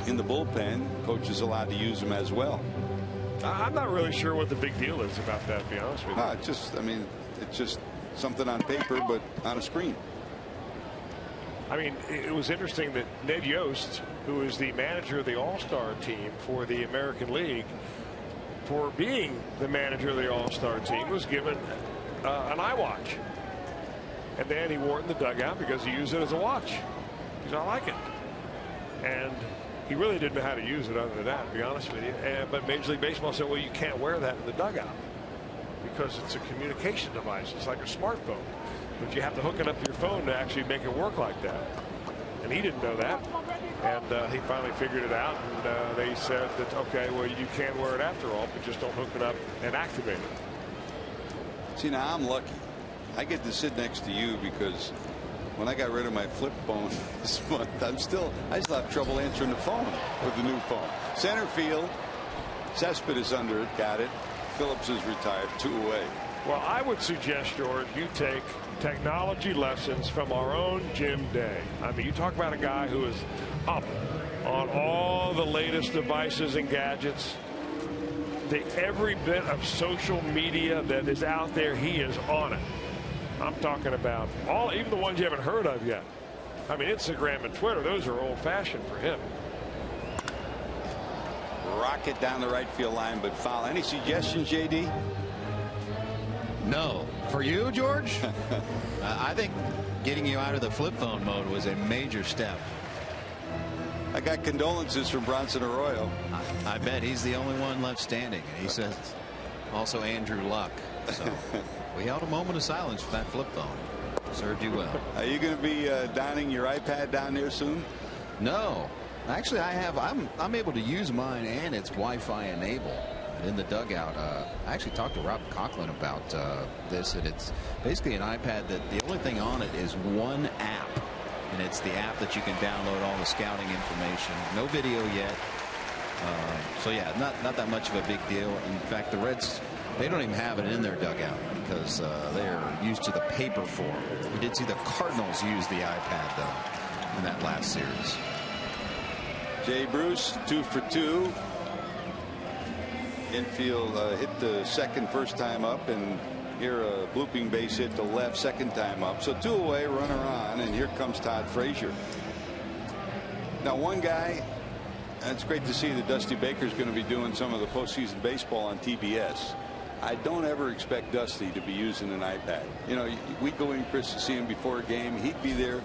in the bullpen, coaches are allowed to use them as well. I'm not really sure what the big deal is about that, to be honest with you. No, it's just something on paper, but on a screen. I mean, it was interesting that Ned Yost, who is the manager of the All-Star team for the American League, for being the manager of the All-Star team, was given an iWatch. And then he wore it in the dugout because he used it as a watch. He said, I like it. And he really didn't know how to use it other than that, to be honest with you. But Major League Baseball said, well, you can't wear that in the dugout because it's a communication device. It's like a smartphone. But you have to hook it up to your phone to actually make it work like that. And he didn't know that. And he finally figured it out. And they said that, okay, well, you can wear it after all, but just don't hook it up and activate it. See, now I'm lucky. I get to sit next to you because when I got rid of my flip phone this month, I still have trouble answering the phone with the new phone. Center field, Cespedes under it, got it. Phillips is retired, 2 away. Well, I would suggest, George, you take technology lessons from our own Jim Day. I mean, you talk about a guy who is up on all the latest devices and gadgets. Every bit of social media that is out there, he is on it. I'm talking about even the ones you haven't heard of yet. I mean, Instagram and Twitter, those are old-fashioned for him. Rocket down the right field line, but foul. Any suggestions, JD? No. For you, George? I think getting you out of the flip phone mode was a major step. I got condolences from Bronson Arroyo. I bet he's the only one left standing. And he says also Andrew Luck. So we held a moment of silence for that flip phone. Served you well. Are you going to be donning your iPad down there soon? No. Actually, I'm able to use mine, and it's Wi-Fi enabled in the dugout. I actually talked to Rob Conklin about this, and it's basically an iPad that the only thing on it is one app, and it's the app that you can download all the scouting information. No video yet. So yeah, not that much of a big deal. In fact, the Reds, they don't even have it in their dugout. because they are used to the paper form. We did see the Cardinals use the iPad, though, in that last series. Jay Bruce, 2 for 2. Infield hit the second first time up, and here a blooping base hit to left second time up. So 2 away, runner on, and here comes Todd Frazier. Now one guy, and it's great to see that Dusty Baker's going to be doing some of the postseason baseball on TBS. I don't ever expect Dusty to be using an iPad. You know, we go in, Chris, to see him before a game. He'd be there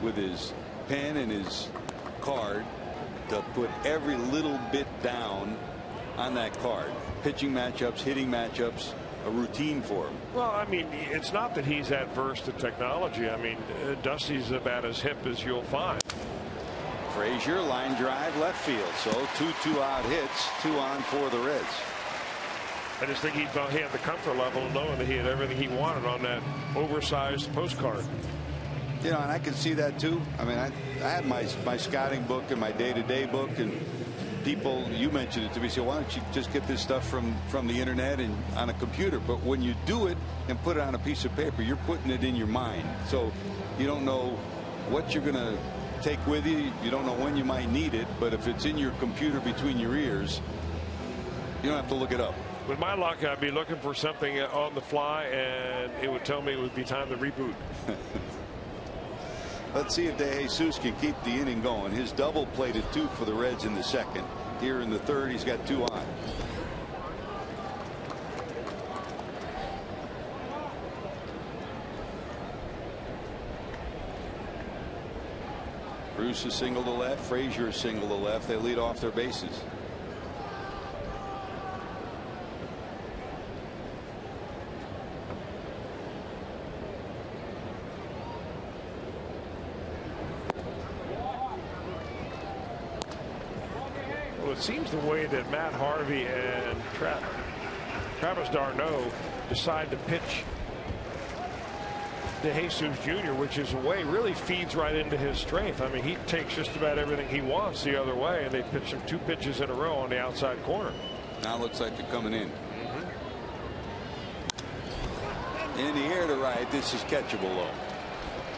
with his pen and his card to put every little bit down on that card. Pitching matchups, hitting matchups, a routine for him. Well, I mean, it's not that he's adverse to technology. I mean, Dusty's about as hip as you'll find. Frazier, line drive, left field. So 2 out hits, 2 on for the Reds. I just think he thought he had the comfort level of knowing that he had everything he wanted on that oversized postcard. You know, and I can see that too. I mean, I have my scouting book and my day-to-day book, and people, you mentioned it to me, say, why don't you just get this stuff from the internet and on a computer? But when you do it and put it on a piece of paper, you're putting it in your mind. So you don't know what you're going to take with you. You don't know when you might need it. But if it's in your computer between your ears, you don't have to look it up. With my luck, I'd be looking for something on the fly, and it would tell me it would be time to reboot. Let's see if De Jesus can keep the inning going. His double plated 2 for the Reds in the second. Here in the third, he's got 2 on. Bruce is single to left. Frazier is single to left. They lead off their bases. It seems the way that Matt Harvey and Travis d'Arnaud decide to pitch De Jesus Jr., which is a way really feeds right into his strength. I mean, he takes just about everything he wants the other way, and they pitch him 2 pitches in a row on the outside corner. Now looks like they're coming in. In the air to right. This is catchable low.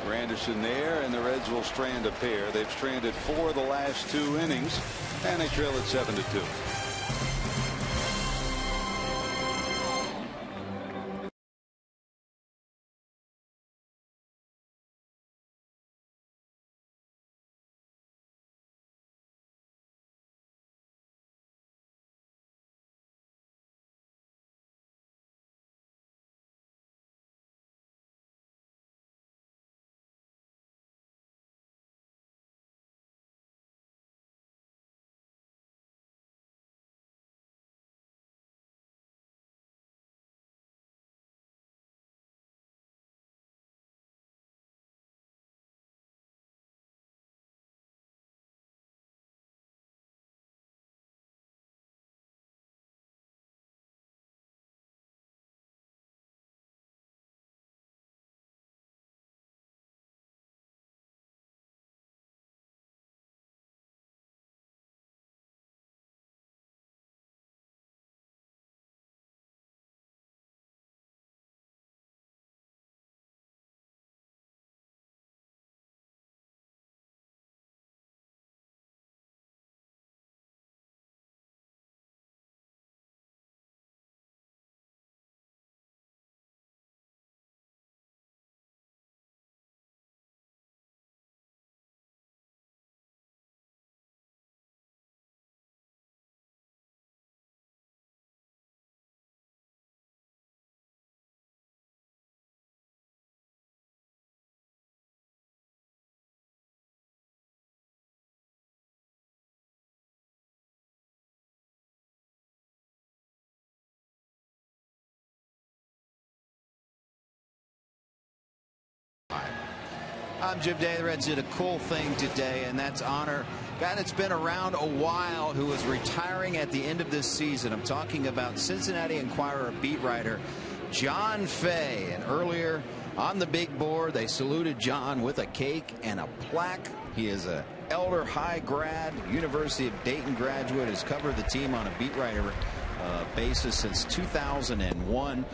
Granderson there, and the Reds will strand a pair. They've stranded 4 of the last 2 innings, and they trail at 7-2. I'm Jim Day. The Reds did a cool thing today, and that's honor a guy that's been around a while who is retiring at the end of this season. I'm talking about Cincinnati Enquirer beat writer John Fay. And earlier on the big board, they saluted John with a cake and a plaque. He is a Elder High grad, University of Dayton graduate, has covered the team on a beat writer basis since 2001.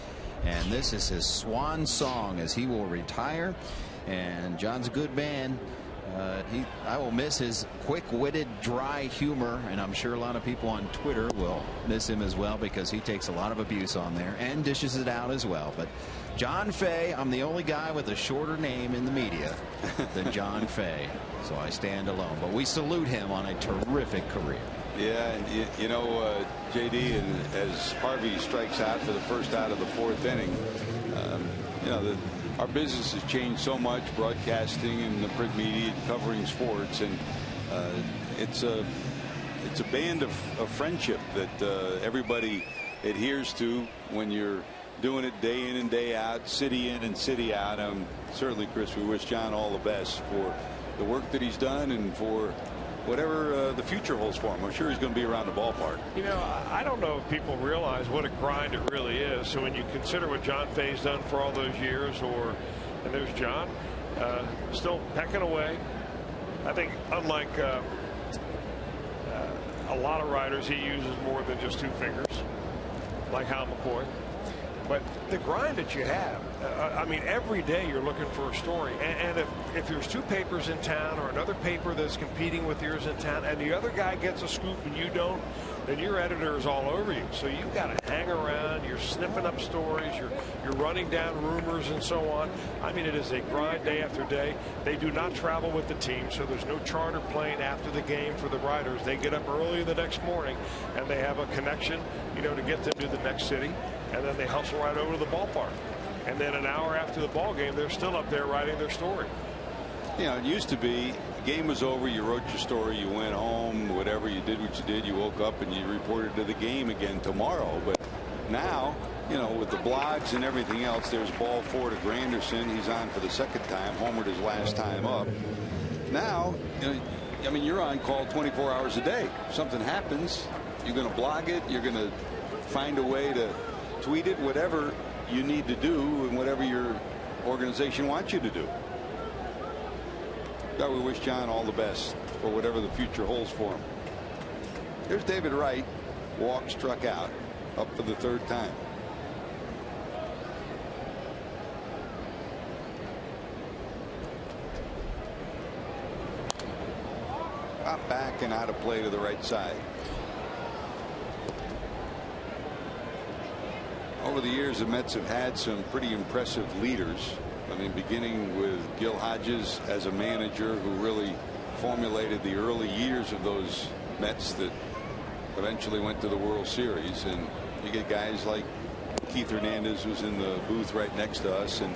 And this is his swan song as he will retire. And John's a good man. I will miss his quick-witted, dry humor, and I'm sure a lot of people on Twitter will miss him as well because he takes a lot of abuse on there and dishes it out as well. But John Fay, I'm the only guy with a shorter name in the media than John Fay, so I stand alone. But we salute him on a terrific career. Yeah, you know, JD, and as Harvey strikes out for the first out of the 4th inning, you know, our business has changed so much, broadcasting and the print media, covering sports, and it's a band of friendship that everybody adheres to when you're doing it day in and day out, city in and city out. Certainly, Chris, we wish John all the best for the work that he's done and for whatever the future holds for him. I'm sure he's going to be around the ballpark. You know, I don't know if people realize what a grind it really is. So when you consider what John Fay's done for all those years, and there's John still pecking away. I think unlike a lot of riders, he uses more than just 2 fingers, like Hal McCoy. But the grind that you have, I mean, every day you're looking for a story. And if there's 2 papers in town or another paper that's competing with yours in town and the other guy gets a scoop and you don't, then your editor is all over you. So you've got to hang around. You're sniffing up stories. You're running down rumors and so on. I mean, it is a grind day after day. They do not travel with the team, so there's no charter plane after the game for the riders. They get up early the next morning and they have a connection, you know, to get them to the next city. And then they hustle right over to the ballpark. And then an hour after the ball game, they're still up there writing their story. You know, it used to be the game was over, you wrote your story, you went home, whatever, you did what you did, you woke up and you reported to the game again tomorrow. But now, you know, with the blogs and everything else, there's ball 4 to Granderson. He's on for the 2nd time, homered his last time up. Now, you know, I mean, you're on call 24 hours a day. If something happens, you're going to blog it, you're going to find a way to tweet it, whatever you need to do and whatever your organization wants you to do. God, we wish John all the best for whatever the future holds for him. Here's David Wright, walk, struck out, up for the 3rd time. Out back and out of play to the right side. Over the years, the Mets have had some pretty impressive leaders. I mean, beginning with Gil Hodges as a manager who really formulated the early years of those Mets that eventually went to the World Series. And you get guys like Keith Hernandez, who's in the booth right next to us. And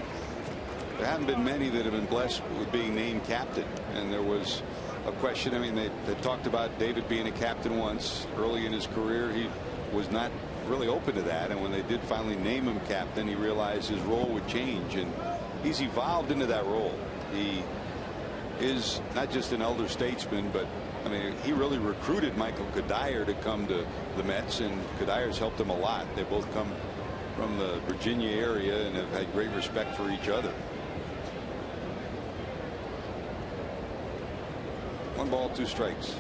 there haven't been many that have been blessed with being named captain. And there was a question. I mean, they talked about David being a captain once early in his career. He was not really open to that, and when they did finally name him captain, he realized his role would change, and he's evolved into that role. He is not just an elder statesman, but I mean, he really recruited Michael Cuddyer to come to the Mets, and Cuddier's helped him a lot. They both come from the Virginia area and have had great respect for each other. 1 ball, 2 strikes.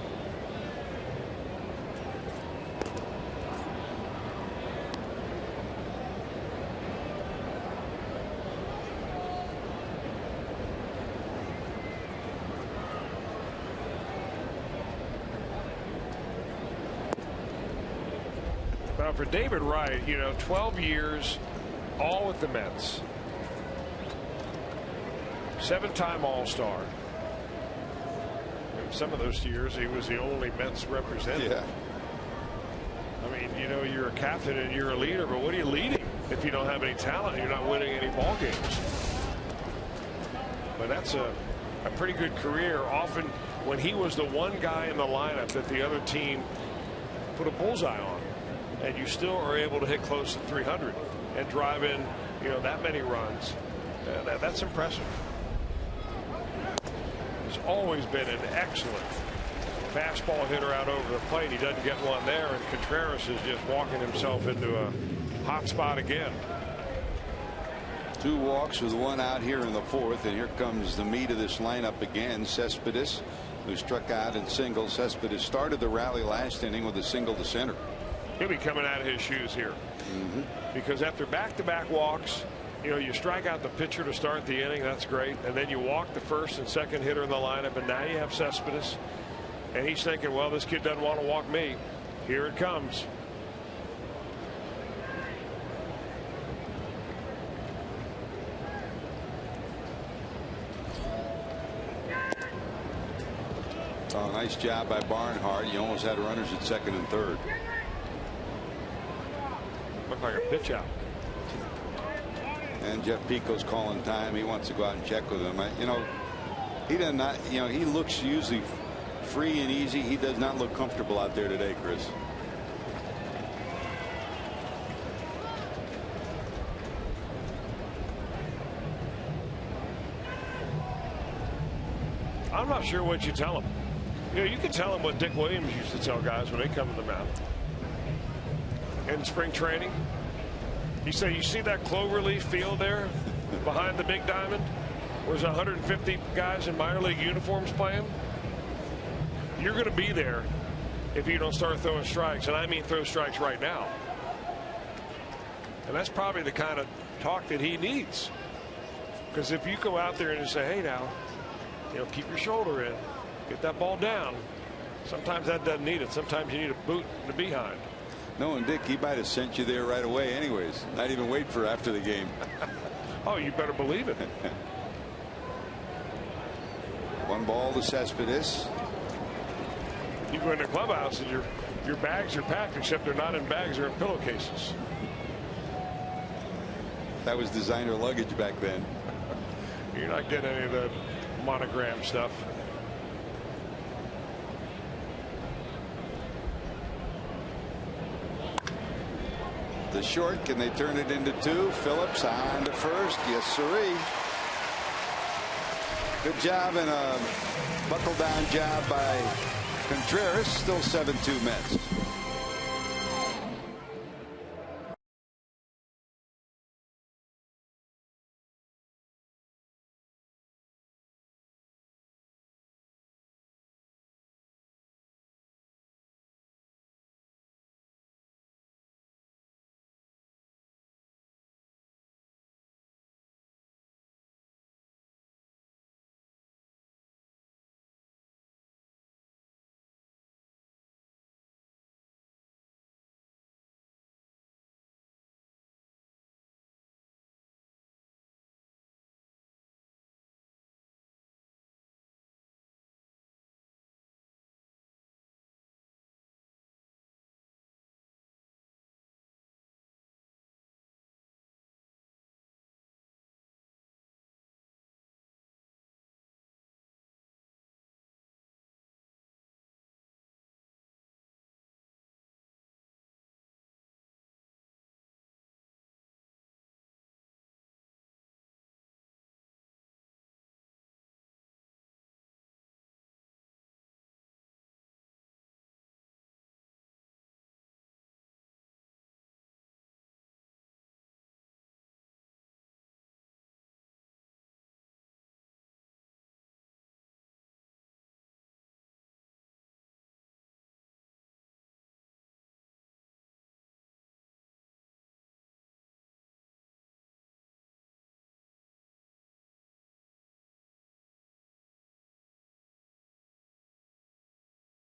For David Wright, you know, 12 years, all with the Mets. 7-time All-Star. Some of those years, he was the only Mets representative. Yeah. I mean, you know, you're a captain and you're a leader, but what are you leading if you don't have any talent? You're not winning any ball games. But that's a pretty good career. Often, when he was the one guy in the lineup that the other team put a bullseye on, and you still are able to hit close to 300 and drive in, you know, that many runs. That's impressive. He's always been an excellent fastball hitter out over the plate. He doesn't get one there, and Contreras is just walking himself into a hot spot again. 2 walks with 1 out here in the 4th, and here comes the meat of this lineup again. Cespedes, who struck out in singles. Cespedes started the rally last inning with a single to center. He'll be coming out of his shoes here. Because after back-to-back walks, you know, you strike out the pitcher to start the inning. That's great. And then you walk the first and second hitter in the lineup. And now you have Cespedes. And he's thinking, well, this kid doesn't want to walk me. Here it comes. Oh, nice job by Barnhart. You almost had runners at second and third. Looked like a pitch out. And Jeff Pico's calling time. He wants to go out and check with him. You know, he does not. You know, he looks usually free and easy. He does not look comfortable out there today, Chris. I'm not sure what you tell him. You know, you can tell him what Dick Williams used to tell guys when they come to the mound. In spring training, he said, you see that cloverleaf field there behind the big diamond? Where's 150 guys in minor league uniforms playing? You're going to be there if you don't start throwing strikes. And I mean throw strikes right now. And that's probably the kind of talk that he needs. Because if you go out there and just say, hey, now, you know, keep your shoulder in, get that ball down. Sometimes that doesn't need it. Sometimes you need a boot in the behind. No, and Dick, he might have sent you there right away anyways. Not even wait for after the game. Oh, you better believe it. One ball to Cespedes. You go in the clubhouse and your bags are packed, except they're not in bags, they're in pillowcases. That was designer luggage back then. You're not getting any of the monogram stuff. The short, can they turn it into two? Phillips on to first. Yes, sirree. Good job and a buckle down job by Contreras. Still 7-2 Mets.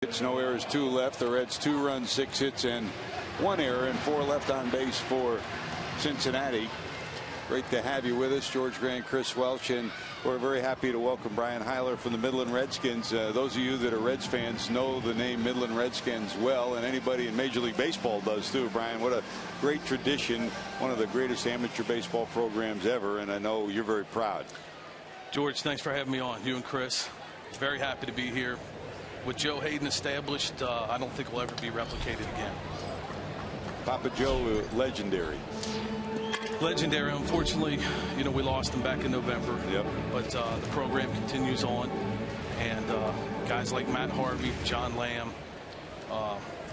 It's no errors, 2 left. The Reds 2 runs, 6 hits, and 1 error, and 4 left on base for Cincinnati. Great to have you with us, George Grant, Chris Welch, and we're very happy to welcome Brian Heiler from the Midland Redskins. Those of you that are Reds fans know the name Midland Redskins well, and anybody in Major League Baseball does too. Brian, what a great tradition, one of the greatest amateur baseball programs ever, and I know you're very proud. George, thanks for having me on, you and Chris. Very happy to be here. With Joe Hayden established, I don't think will ever be replicated again. Papa Joe, legendary. Legendary. Unfortunately, you know, we lost him back in November. Yep. But the program continues on, and guys like Matt Harvey, John Lamb,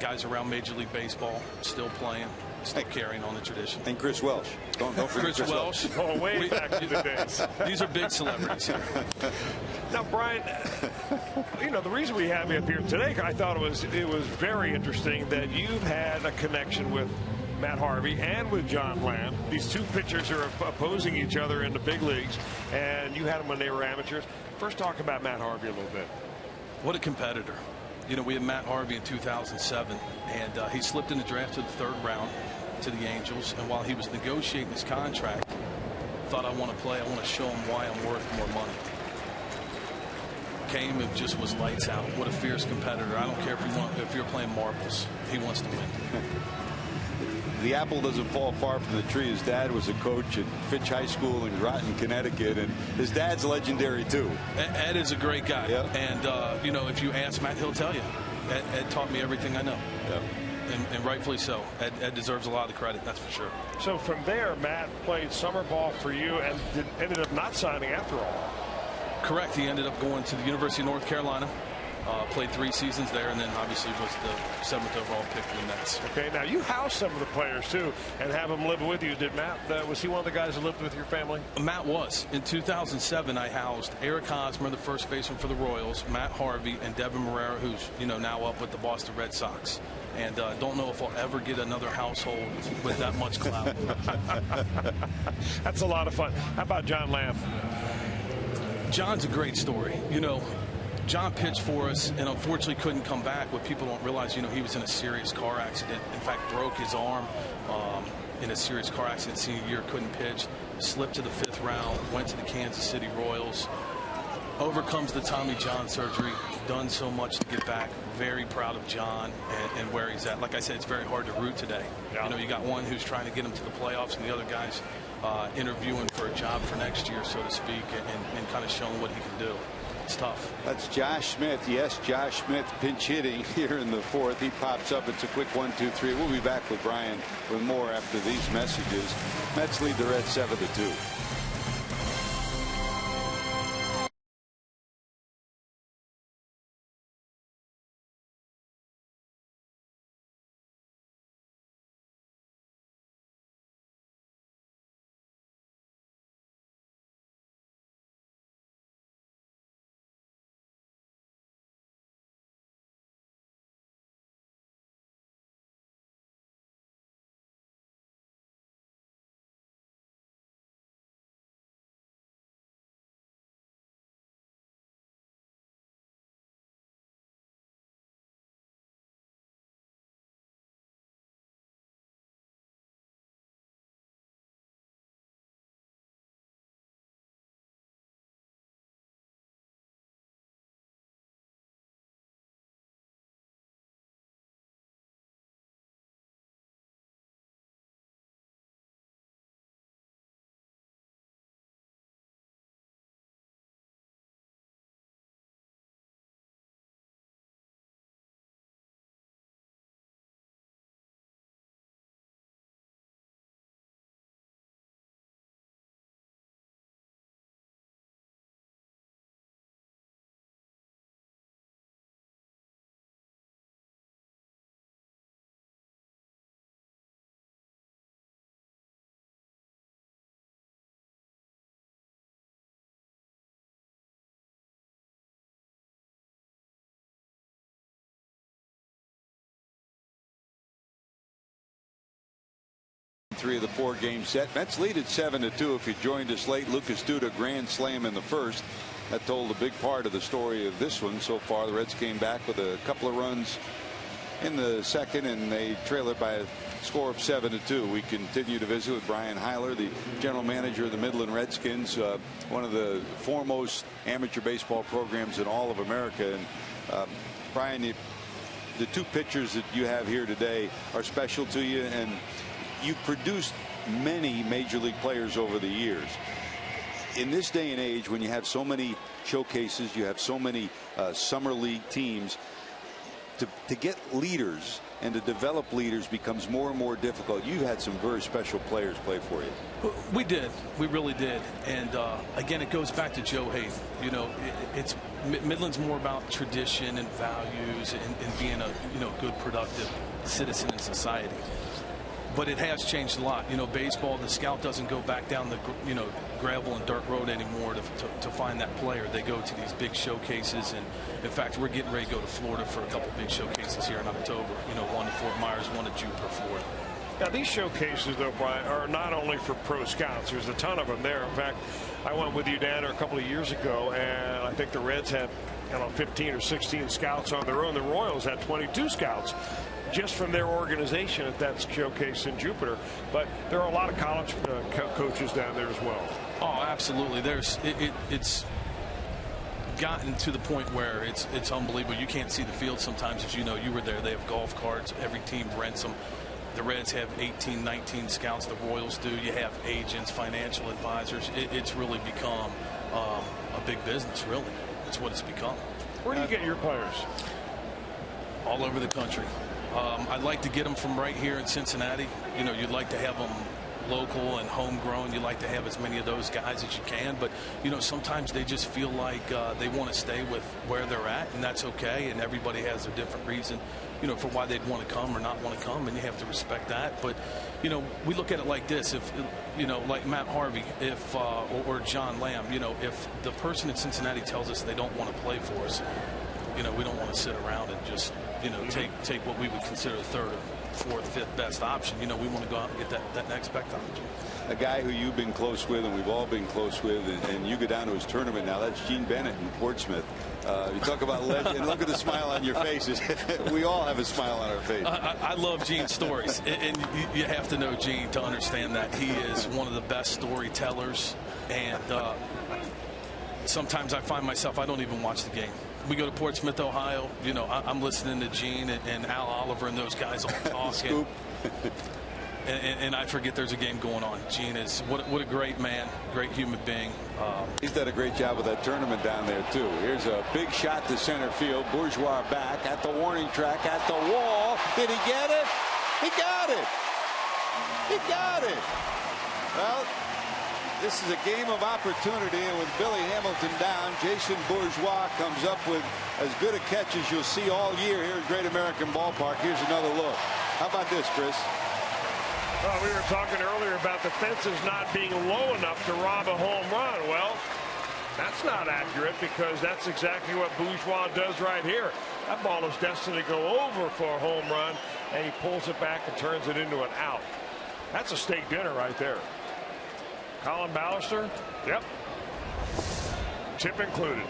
guys around Major League Baseball still playing, still carrying on the tradition. And Chris Welsh. Don't forget Chris Welsh. Oh, way back in the days. These are big celebrities here. Now, Brian, you know, the reason we have you up here today, I thought it was very interesting that you've had a connection with Matt Harvey and with John Lamb. These two pitchers are opposing each other in the big leagues, and you had them when they were amateurs. First, talk about Matt Harvey a little bit. What a competitor. You know, we had Matt Harvey in 2007, and he slipped in the draft to the 3rd round to the Angels, and while he was negotiating his contract, thought, I want to play, I want to show him why I'm worth more money. Came and just was lights out. What a fierce competitor. I don't care if you're playing marbles. He wants to win. The apple doesn't fall far from the tree. His dad was a coach at Fitch High School in Groton, Connecticut, and his dad's legendary too. Ed is a great guy. Yep. And you know, if you ask Matt, he'll tell you. Ed taught me everything I know. Yep. And rightfully so. Ed deserves a lot of the credit, that's for sure. So from there, Matt played summer ball for you and ended up not signing after all. Correct. He ended up going to the University of North Carolina. Played 3 seasons there, and then obviously was the 7th overall pick for the Mets. Okay, now you housed some of the players too, and have them live with you. Did Matt? Was he one of the guys that lived with your family? Matt was. In 2007, I housed Eric Hosmer, the first baseman for the Royals, Matt Harvey, and Devin Marrera, who's now up with the Boston Red Sox. And don't know if I'll ever get another household with that much clout. That's a lot of fun. How about John Lamb? John's a great story. You know, John pitched for us and unfortunately couldn't come back. What people don't realize, he was in a serious car accident. In fact, broke his arm in a serious car accident senior year, couldn't pitch, slipped to the 5th round, went to the Kansas City Royals, overcomes the Tommy John surgery, done so much to get back. Very proud of John and where he's at. Like I said, it's very hard to root today. Yeah. You got one who's trying to get him to the playoffs and the other guy's interviewing for a job for next year, so to speak, and kind of showing what he can do. It's tough. That's Josh Smith. Yes, Josh Smith pinch hitting here in the 4th. He pops up. It's a quick 1-2-3. We'll be back with Brian with more after these messages. Mets lead the Reds 7-2. Three of the 4-game set. Mets lead at 7-2. If you joined us late, Lucas Duda grand slam in the 1st. That told a big part of the story of this one so far. The Reds came back with a couple of runs in the 2nd, and they trail it by a score of 7-2. We continue to visit with Brian Heiler, the general manager of the Midland Redskins, one of the foremost amateur baseball programs in all of America. And Brian, the 2 pitchers that you have here today are special to you, and you've produced many major league players over the years. In this day and age, when you have so many showcases, you have so many summer league teams, to get leaders and to develop leaders becomes more and more difficult. You've had some very special players play for you. We did. We really did. And again, it goes back to Joe Hayden. It's Midland's more about tradition and values and being a good, productive citizen in society. But it has changed a lot. Baseball, the scout doesn't go back down the gravel and dirt road anymore to find that player. They go to these big showcases, and in fact, we're getting ready to go to Florida for a couple big showcases here in October. One to Fort Myers, one to Jupiter, Florida. Now, these showcases, though, Brian, are not only for pro scouts. There's a ton of them there. In fact, I went with you down there a couple of years ago, and I think the Reds had 15 or 16 scouts on their own. The Royals had 22 scouts just from their organization at that showcase in Jupiter. But there are a lot of college coaches down there as well. Oh, absolutely. It's gotten to the point where it's unbelievable. You can't see the field sometimes. As you know, you were there. They have golf carts. Every team rents them. The Reds have 18, 19 scouts. The Royals do. You have agents, financial advisors. It's really become a big business, really. It's what it's become. Where do you get your players? All over the country. I'd like to get them from right here in Cincinnati. You'd like to have them local and homegrown. You like to have as many of those guys as you can, but sometimes they just feel like they want to stay with where they're at, and that's okay. And everybody has a different reason, for why they'd want to come or not want to come, and you have to respect that. But we look at it like this: if like Matt Harvey, or John Lamb, if the person in Cincinnati tells us they don't want to play for us, we don't want to sit around and just take what we would consider the third or fourth, fifth best option. We want to go out and get that next best option. A guy who you've been close with and we've all been close with, and you go down to his tournament now, that's Gene Bennett in Portsmouth. You talk about legend, and look at the smile on your faces. We all have a smile on our face. I love Gene's stories, and you have to know Gene to understand that. He is one of the best storytellers, and sometimes I find myself, I don't even watch the game. We go to Portsmouth, Ohio. I'm listening to Gene and Al Oliver and those guys all talking. and I forget there's a game going on. Gene is what a great man, great human being. He's done a great job with that tournament down there too. Here's a big shot to center field. Bourgeois back at the warning track, at the wall. Did he get it? He got it. He got it. Well, this is a game of opportunity, and with Billy Hamilton down, Jason Bourgeois comes up with as good a catch as you'll see all year here at Great American Ballpark. Here's another look. How about this, Chris? Well, we were talking earlier about the fences not being low enough to rob a home run. Well, that's not accurate, because that's exactly what Bourgeois does right here. That ball is destined to go over for a home run, and he pulls it back and turns it into an out. That's a steak dinner right there. Colin Ballister, yep, tip included.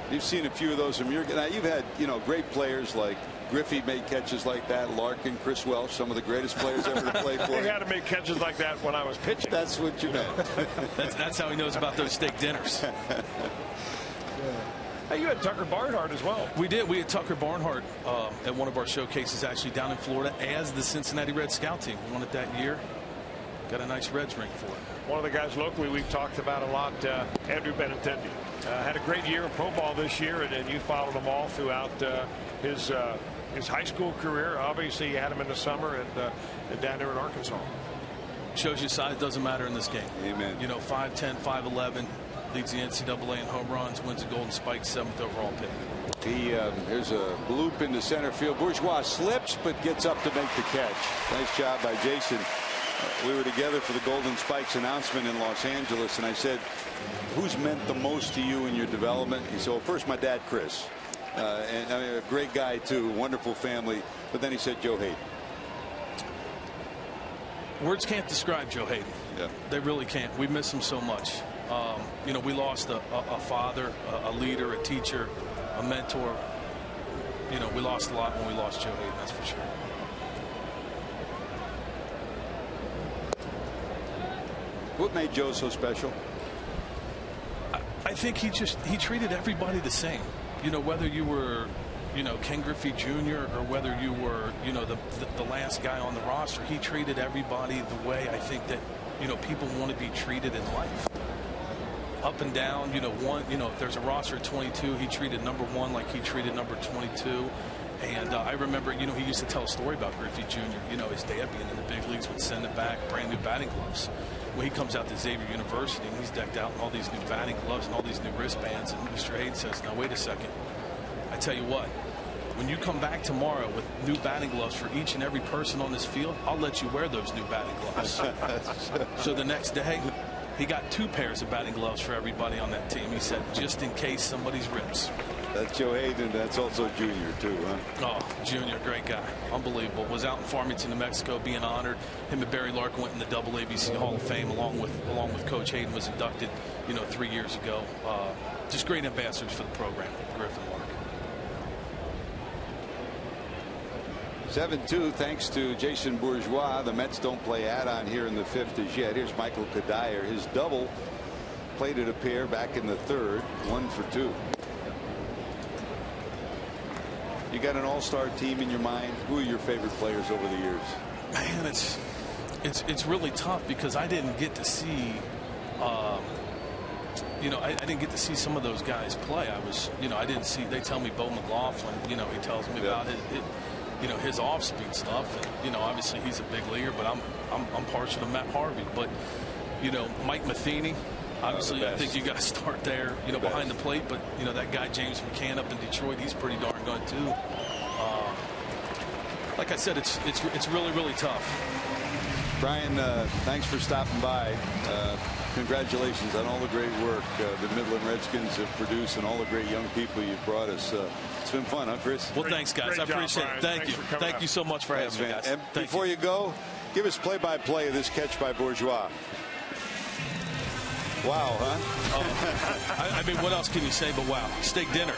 You've seen a few of those from your. Now you've had great players like Griffey made catches like that. Larkin, Chris Welch, some of the greatest players ever to play for. They had to make catches like that when I was pitching. That's what you meant. That's how he knows about those steak dinners. Hey, you had Tucker Barnhart as well. We did. We had Tucker Barnhart at one of our showcases actually down in Florida as the Cincinnati Reds scout team. We won it that year. Got a nice Reds ring for it. One of the guys locally we've talked about a lot, Andrew Benintendi. Had a great year in pro ball this year, and you followed him all throughout his high school career. Obviously, you had him in the summer and down there in Arkansas. Shows you size doesn't matter in this game. Amen. 5'10", 5'11", leads the NCAA in home runs, wins the Golden Spike, 7th overall pick. There's a loop into center field. Bourgeois slips but gets up to make the catch. Nice job by Jason. We were together for the Golden Spikes announcement in Los Angeles, and I said, who's meant the most to you in your development? He said, well, first my dad, Chris, and I mean, a great guy too, wonderful family. But then he said Joe Hayden. Words can't describe Joe Hayden. Yeah. They really can't. We miss him so much. We lost a father, a leader, a teacher, a mentor. We lost a lot when we lost Joe Hayden, that's for sure. What made Joe so special? I think he treated everybody the same. Whether you were, Ken Griffey Jr. or whether you were, the last guy on the roster, he treated everybody the way I think that, people want to be treated in life. Up and down, if there's a roster of 22, he treated number 1 like he treated number 22. And I remember, he used to tell a story about Griffey Jr. His dad being in the big leagues would send him back brand new batting gloves. when he comes out to Xavier University and he's decked out in all these new batting gloves and all these new wristbands, and Mr. Hayden says, now wait a second, I tell you what, when you come back tomorrow with new batting gloves for each and every person on this field, I'll let you wear those new batting gloves. So the next day, he got 2 pairs of batting gloves for everybody on that team. He said, just in case somebody's ribs. That's Joe Hayden. That's also Junior, too, huh? Oh, Junior, great guy. Unbelievable. Was out in Farmington, New Mexico, being honored. Him and Barry Larkin went in the ABC Hall of Fame along with Coach Hayden. Was inducted, 3 years ago. Just great ambassadors for the program, Griffin Mark. 7-2 thanks to Jason Bourgeois. The Mets don't play add-on here in the 5th as yet. Here's Michael Kadire. His double plated a pair back in the 3rd. 1 for 2. You got an all-star team in your mind? Who are your favorite players over the years? Man, it's really tough because I didn't get to see I didn't get to see some of those guys play. I didn't see. They tell me Bo McLaughlin, he tells me about his off-speed stuff, and obviously he's a big leaguer, but I'm partial to Matt Harvey. But Mike Matheny, obviously I think you got to start there, behind the plate. But that guy James McCann up in Detroit, he's pretty darn good too. Like I said, it's really, really tough. Brian, thanks for stopping by. Congratulations on all the great work the Midland Redskins have produced and all the great young people you've brought us. It's been fun, huh, Chris? Well, thanks, guys. I appreciate it. Thank you. Thank you so much for having me, guys. And before you go, give us play-by-play of this catch by Bourgeois. Wow, huh? I mean, what else can you say but wow? Steak dinner.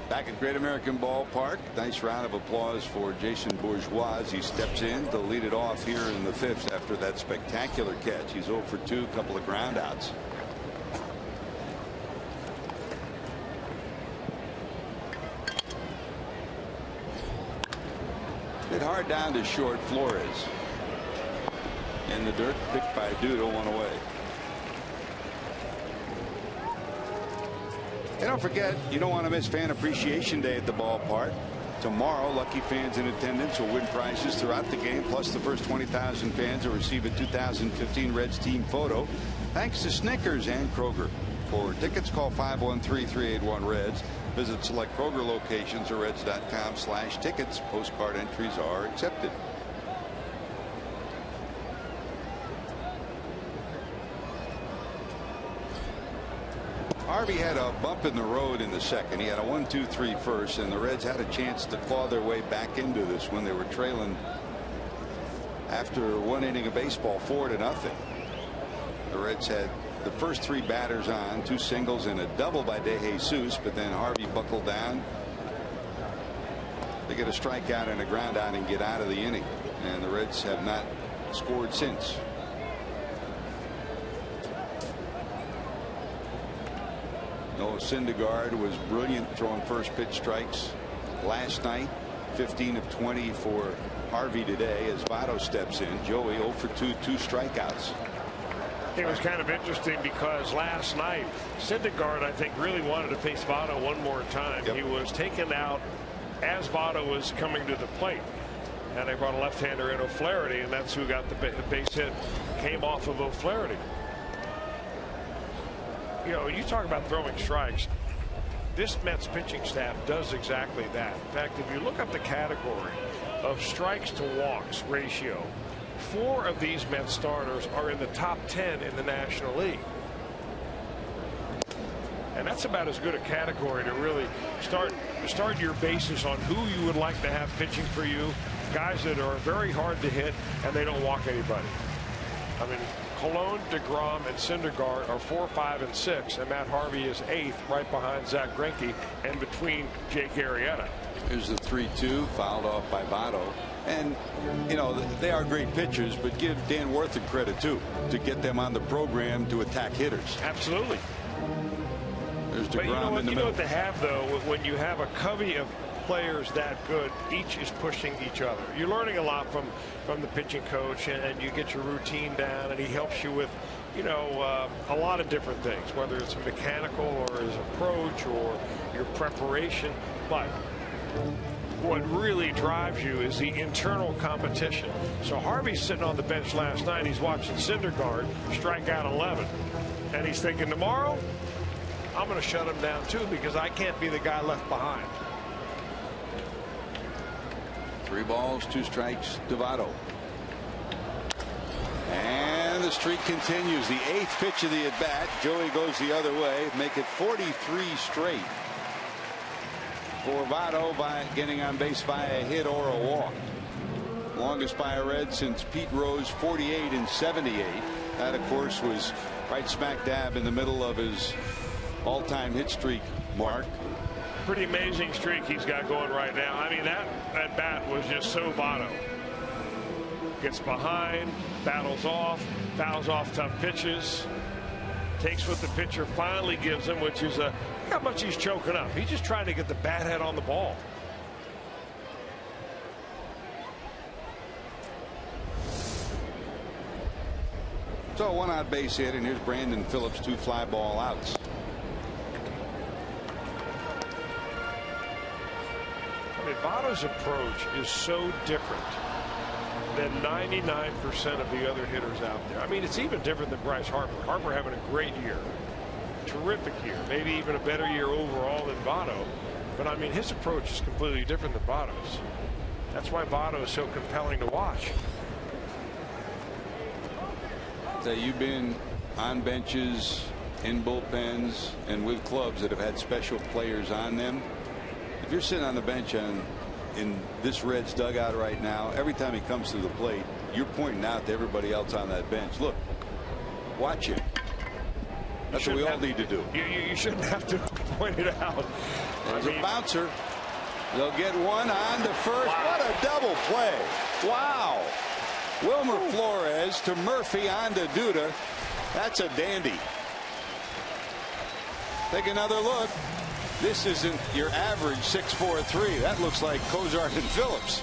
Back at Great American Ballpark, nice round of applause for Jason Bourgeois as he steps in to lead it off here in the 5th after that spectacular catch. He's 0 for 2, a couple of ground outs. Hit hard down to short. Flores in the dirt, picked by Duda, 1 away. And don't forget, you don't want to miss Fan Appreciation Day at the ballpark. Tomorrow, lucky fans in attendance will win prizes throughout the game, plus the first 20,000 fans will receive a 2015 Reds team photo, thanks to Snickers and Kroger. For tickets, call 513-381-REDS. Visit select Kroger locations or reds.com/tickets. Postcard entries are accepted. Harvey had a bump in the road in the 2nd. He had a 1-2-3 first, and the Reds had a chance to claw their way back into this when they were trailing after 1 inning of baseball, 4-0. The Reds had the first 3 batters on, 2 singles and a double by De Jesus, but then Harvey buckled down. They get a strikeout and a ground out and get out of the inning, and the Reds have not scored since. Noah Syndergaard was brilliant throwing first pitch strikes last night. 15 of 20 for Harvey today as Votto steps in. Joey 0 for 2, 2 strikeouts. It was kind of interesting because last night Syndergaard, I think, really wanted to face Votto one more time. He was taken out as Votto was coming to the plate, and they brought a left-hander in, O'Flaherty, and that's who got the base hit. Came off of O'Flaherty. You know, you talk about throwing strikes. This Mets pitching staff does exactly that. In fact, if you look up the category of strikes to walks ratio, 4 of these Mets starters are in the top 10 in the National League. And that's about as good a category to really start your basis on who you would like to have pitching for you. Guys that are very hard to hit and they don't walk anybody. I mean, Colon, DeGrom, and Syndergaard are 4, 5, and 6, and Matt Harvey is 8th, right behind Zach Greinke and between Jake Arrieta. Here's the 3-2 fouled off by Votto. And you know, they are great pitchers, but give Dan Worthing credit too to get them on the program to attack hitters. Absolutely. There's But DeGrom in the you know middle. what they have, though, when you have a covey of players that good, each is pushing each other. You're learning a lot from the pitching coach, and you get your routine down, and he helps you with, you know, a lot of different things, whether it's mechanical or his approach or your preparation. But what really drives you is the internal competition. So Harvey's sitting on the bench last night. He's watching Syndergaard strike out 11, and he's thinking, tomorrow I'm going to shut him down too, because I can't be the guy left behind. 3 balls, 2 strikes to Votto. And the streak continues. The 8th pitch of the at-bat. Joey goes the other way. Make it 43 straight for Votto by getting on base by a hit or a walk. Longest by a Red since Pete Rose 48 and 78. That, of course, was right smack dab in the middle of his all-time hit streak mark. Pretty amazing streak he's got going right now. I mean, that bat was just so Votto. Gets behind, battles off, fouls off tough pitches, takes what the pitcher finally gives him, which is look how much he's choking up. He's just trying to get the bat head on the ball. So 1 out base hit, and here's Brandon Phillips, 2 fly ball outs. I mean, Votto's approach is so different than 99% of the other hitters out there. I mean, it's even different than Bryce Harper. Harper having a great year, terrific year, maybe even a better year overall than Votto. But I mean, his approach is completely different than Votto's. That's why Votto is so compelling to watch. So you've been on benches, in bullpens, and with clubs that have had special players on them. If you're sitting on the bench in this Reds dugout right now, every time he comes to the plate, you're pointing out to everybody else on that bench, look, watch him. That's what we all need to do. You shouldn't have to point it out. There's a bouncer. They'll get one on to first. Wow. What a double play. Wow. Wilmer Flores to Murphy on to Duda. That's a dandy. Take another look. This isn't your average 6-4-3. That looks like Cozart and Phillips.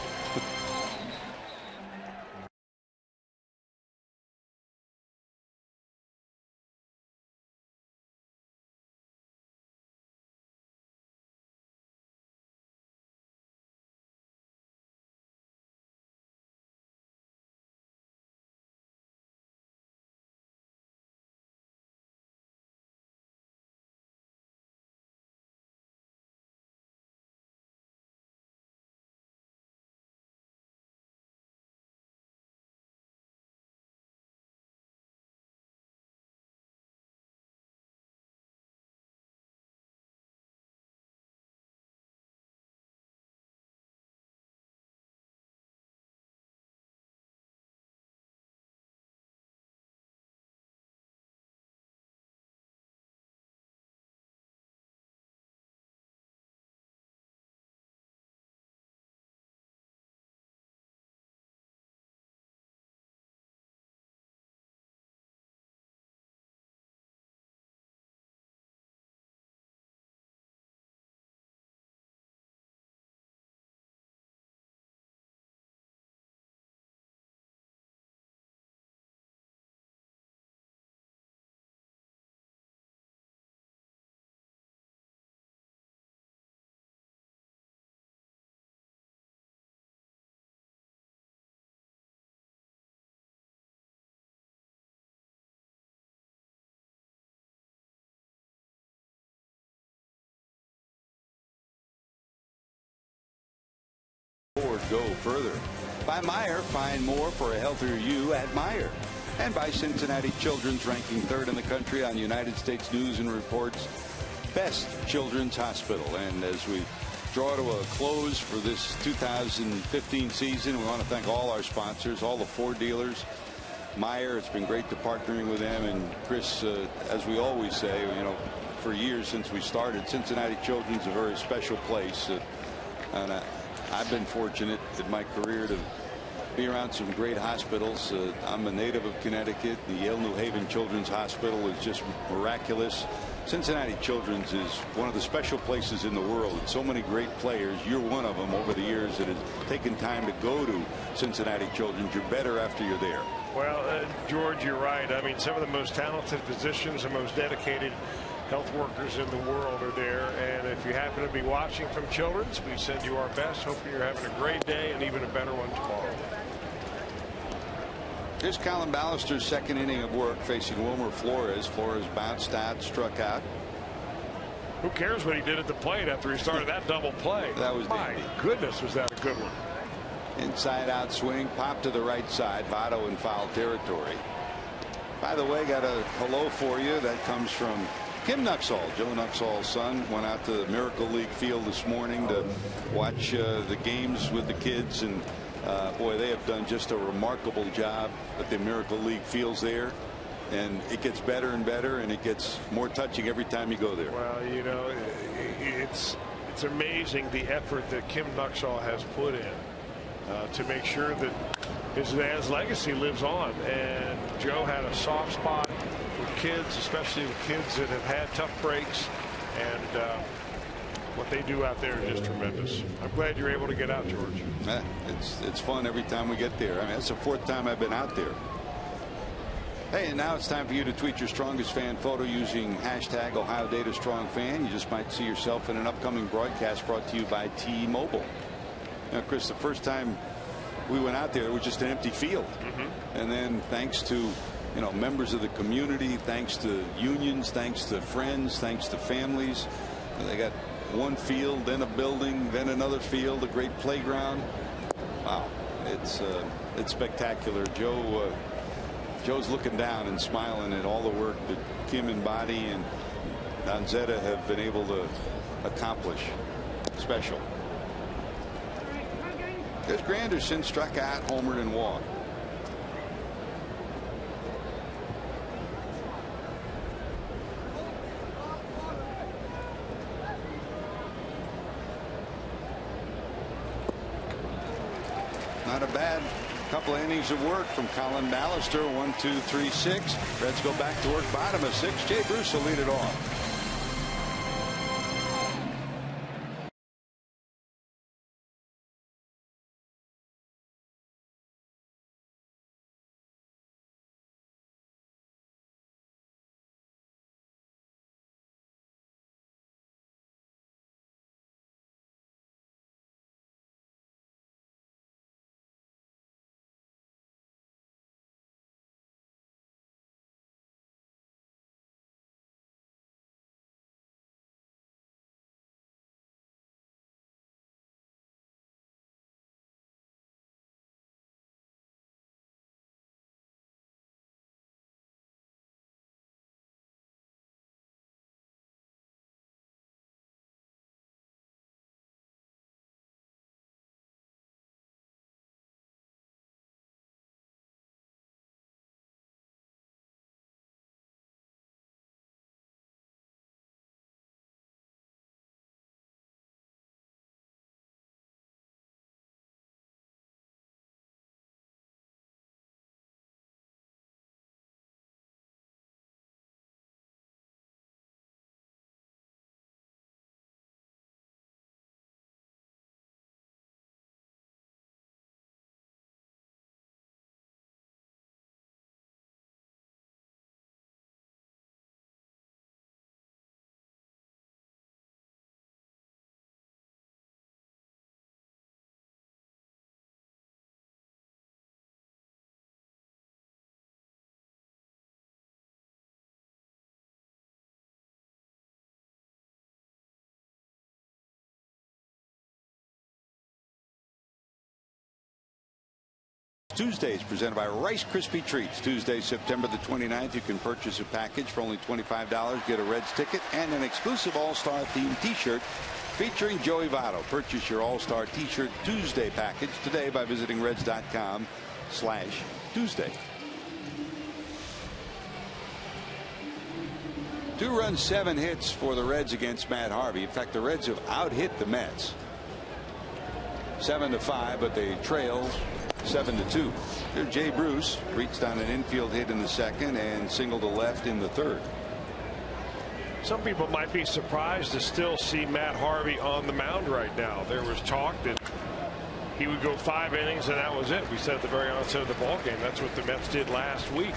go further. By Meijer, find more for a healthier you at Meijer. And by Cincinnati Children's, ranking 3rd in the country on United States News and Report's Best Children's Hospital. And as we draw to a close for this 2015 season, we want to thank all our sponsors, all the Ford dealers. Meijer, it's been great to partnering with them. And Chris, as we always say, you know, for years since we started, Cincinnati Children's a very special place. And I've been fortunate in my career to be around some great hospitals. I'm a native of Connecticut. The Yale New Haven Children's Hospital is just miraculous. Cincinnati Children's is one of the special places in the world. And so many great players. You're one of them over the years that has taken time to go to Cincinnati Children's. You're better after you're there. Well, George, you're right. I mean, some of the most talented physicians and most dedicated health workers in the world are there. And if you happen to be watching from Children's, we send you our best. Hopefully you're having a great day and even a better one tomorrow. Here's Colin Ballister's second inning of work facing Wilmer Flores. Flores bounced out, struck out. Who cares what he did at the plate after he started that double play? That was my dandy. goodness, was that a good one? Inside out swing, pop to the right side. Votto in foul territory. By the way, got a hello for you that comes from Kim Nuxall. Joe Nuxall's son went out to the Miracle League field this morning to watch the games with the kids, and boy, they have done just a remarkable job at the Miracle League fields there. And it gets better and better, and it gets more touching every time you go there. Well, you know, it's amazing the effort that Kim Nuxall has put in to make sure that his dad's legacy lives on. And Joe had a soft spot for kids, especially the kids that have had tough breaks, and what they do out there is just tremendous. I'm glad you're able to get out, George. It's fun every time we get there. I mean, that's the 4th time I've been out there. Hey, and now it's time for you to tweet your strongest fan photo using hashtag #OhioDataStrongFan. You just might see yourself in an upcoming broadcast brought to you by T-Mobile. Now, Chris, the first time we went out there, it was just an empty field. And then thanks to, you know, members of the community, thanks to unions, thanks to friends, thanks to families, they got one field, then a building, then another field, a great playground. Wow, it's spectacular. Joe's looking down and smiling at all the work that Kim and Body and Donzetta have been able to accomplish. Special. There's Granderson, struck out, homered, and walked. Not a bad couple of innings of work from Colin Ballister. 1, 2, 3, 6. Reds go back to work, bottom of 6. Jay Bruce will lead it off. Tuesdays presented by Rice Krispie Treats. Tuesday, September the 29th, you can purchase a package for only $25, get a Reds ticket and an exclusive All-Star themed t-shirt featuring Joey Votto. Purchase your All-Star t-shirt Tuesday package today by visiting Reds.com/Tuesday. 2 runs, 7 hits for the Reds against Matt Harvey. In fact, the Reds have out-hit the Mets 7-5, but they trail 7-2. Here, Jay Bruce reached on an infield hit in the second and singled to left in the third. Some people might be surprised to still see Matt Harvey on the mound right now. There was talk that he would go 5 innings and that was it. We said at the very onset of the ball game that's what the Mets did last week.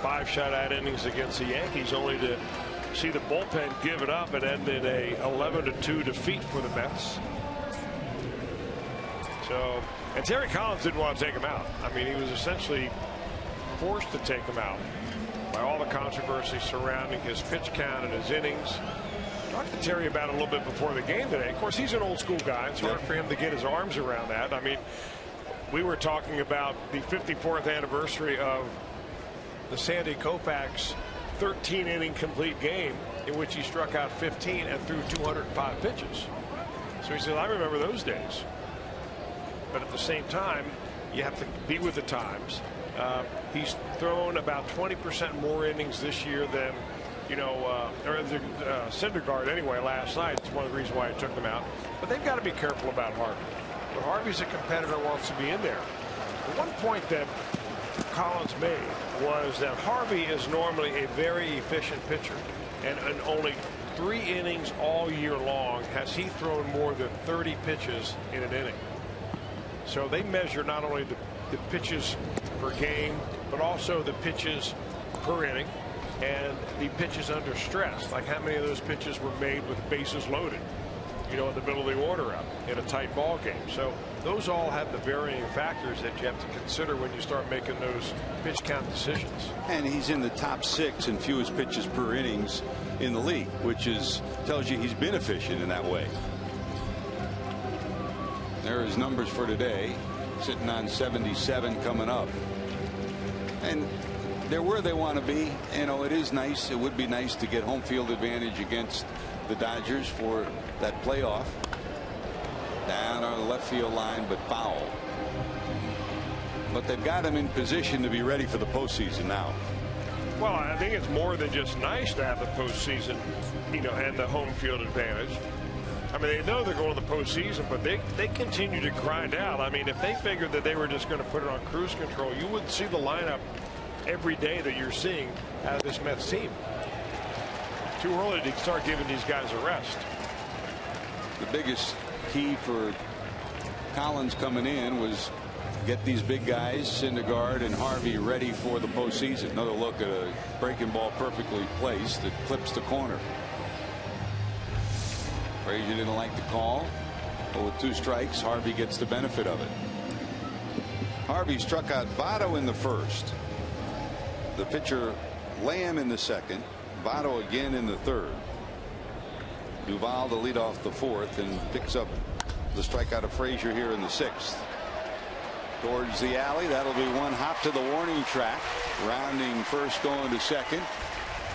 5 shutout innings against the Yankees, only to see the bullpen give it up and end in a 11-2 defeat for the Mets. So, and Terry Collins didn't want to take him out. I mean, he was essentially forced to take him out by all the controversy surrounding his pitch count and his innings. Talked to Terry about it a little bit before the game today. Of course, he's an old school guy. It's hard for him to get his arms around that. I mean, we were talking about the 54th anniversary of the Sandy Koufax 13-inning complete game in which he struck out 15 and threw 205 pitches. So he said, I remember those days. But at the same time, you have to be with the times. He's thrown about 20% more innings this year than, Syndergaard anyway last night. It's one of the reasons why I took them out. But they've got to be careful about Harvey. But Harvey's a competitor, wants to be in there. The one point that Collins made was that Harvey is normally a very efficient pitcher, and in only 3 innings all year long has he thrown more than 30 pitches in an inning. So they measure not only the pitches per game, but also the pitches per inning and the pitches under stress, like how many of those pitches were made with bases loaded, in the middle of the order up in a tight ball game. So those all have the varying factors that you have to consider when you start making those pitch count decisions. And he's in the top 6 in fewest pitches per innings in the league, which tells you he's been efficient in that way. There are his numbers for today, sitting on 77 coming up. And they're where they want to be. It is nice. It would be nice to get home field advantage against the Dodgers for that playoff. Down on the left field line, but foul. But they've got him in position to be ready for the postseason now. Well, I think it's more than just nice to have the postseason, and the home field advantage. I mean, they know they're going to the postseason, but they continue to grind out. I mean, if they figured that they were just going to put it on cruise control, you wouldn't see the lineup every day that you're seeing out of this Mets team. Too early to start giving these guys a rest. The biggest key for Collins coming in was get these big guys, Syndergaard and Harvey, ready for the postseason. Another look at a breaking ball perfectly placed that clips the corner. Frazier didn't like the call, but with 2 strikes, Harvey gets the benefit of it. Harvey struck out Votto in the first. The pitcher Lamb in the second. Votto again in the third. Duvall to lead off the fourth and picks up the strikeout of Frazier here in the sixth. Towards the alley, that'll be one hop to the warning track. Rounding first, going to second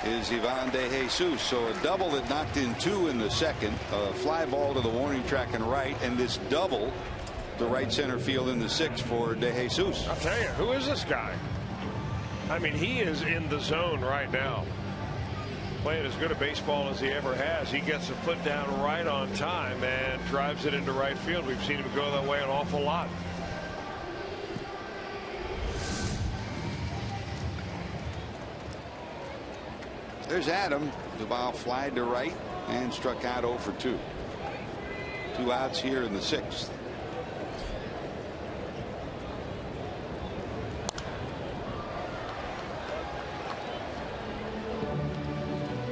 is Ivan De Jesus. So a double that knocked in 2 in the second, a fly ball to the warning track and right, and this double to right center field in the sixth for De Jesus. I'll tell you, who is this guy? I mean, he is in the zone right now, playing as good a baseball as he ever has. He gets the foot down right on time and drives it into right field. We've seen him go that way an awful lot. There's Adam. The ball flied to right and struck out 0 for 2. 2 outs here in the sixth.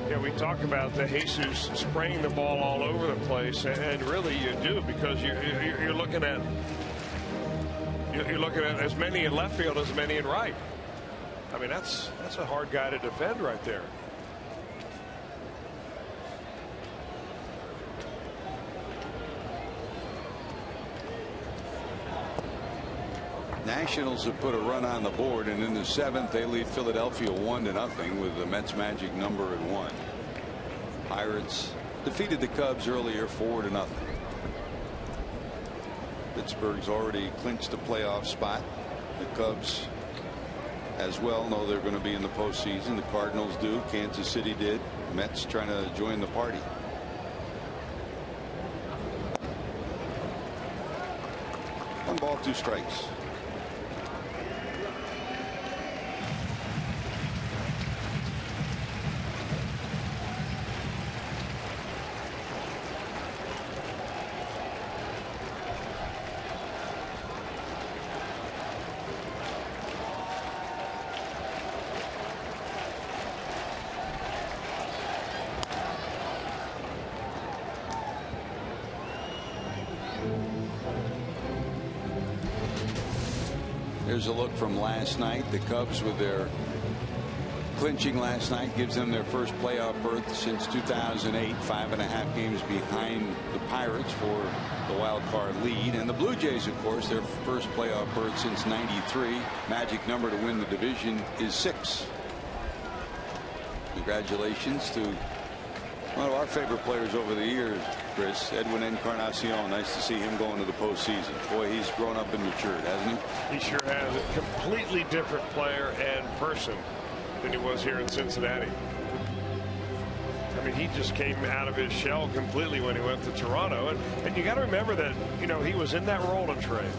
Yeah, we talk about the Jesus spraying the ball all over the place, and really you do, because you're looking at as many in left field as many in right. I mean, that's a hard guy to defend right there. Nationals have put a run on the board, and in the 7th they lead Philadelphia 1-0 with the Mets magic number at 1. Pirates defeated the Cubs earlier 4-0. Pittsburgh's already clinched the playoff spot. The Cubs as well know they're going to be in the postseason. The Cardinals do. Kansas City did. Mets trying to join the party. One ball, 2 strikes. Here's a look from last night. The Cubs, with their clinching last night, gives them their first playoff berth since 2008. 5.5 games behind the Pirates for the wild card lead. And the Blue Jays, of course, their first playoff berth since '93. Magic number to win the division is 6. Congratulations to one of our favorite players over the years, Chris, Edwin Encarnacion. Nice to see him going to the postseason. Boy, he's grown up and matured, hasn't he? He sure has. A completely different player and person than he was here in Cincinnati. I mean, he just came out of his shell completely when he went to Toronto. And you got to remember that, you know, he was in that Rolen trade.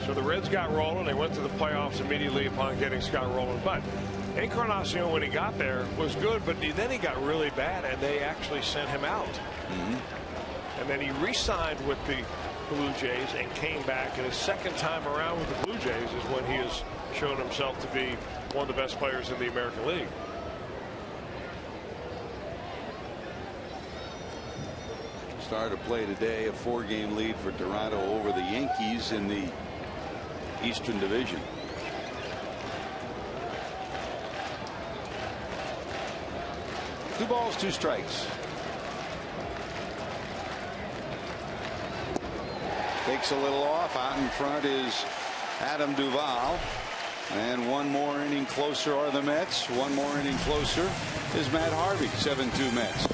So the Reds got Rolen. They went to the playoffs immediately upon getting Scott Rolen. But Encarnacion, when he got there, was good, but then he got really bad, and they actually sent him out. And then he re-signed with the Blue Jays and came back, and his second time around with the Blue Jays is when he has shown himself to be one of the best players in the American League. Started to play today, a 4-game lead for Toronto over the Yankees in the Eastern Division. Two balls, 2 strikes. Takes a little off. Out in front is Adam Duvall. And one more inning closer are the Mets. One more inning closer is Matt Harvey. 7-2 Mets.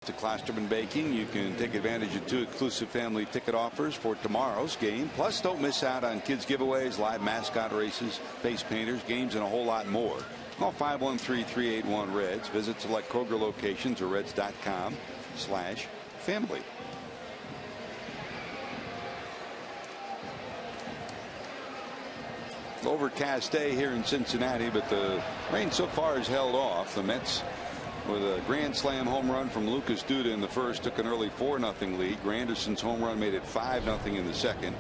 To Klosterman Baking, you can take advantage of 2 exclusive family ticket offers for tomorrow's game. Plus, don't miss out on kids giveaways, live mascot races, face painters, games, and a whole lot more. Call 513-381-REDS. Visit select Kroger locations or reds.com/family. Overcast day here in Cincinnati, but the rain so far has held off. The Mets, with a grand slam home run from Lucas Duda in the first, took an early 4-0 lead. Granderson's home run made it 5-0 in the second.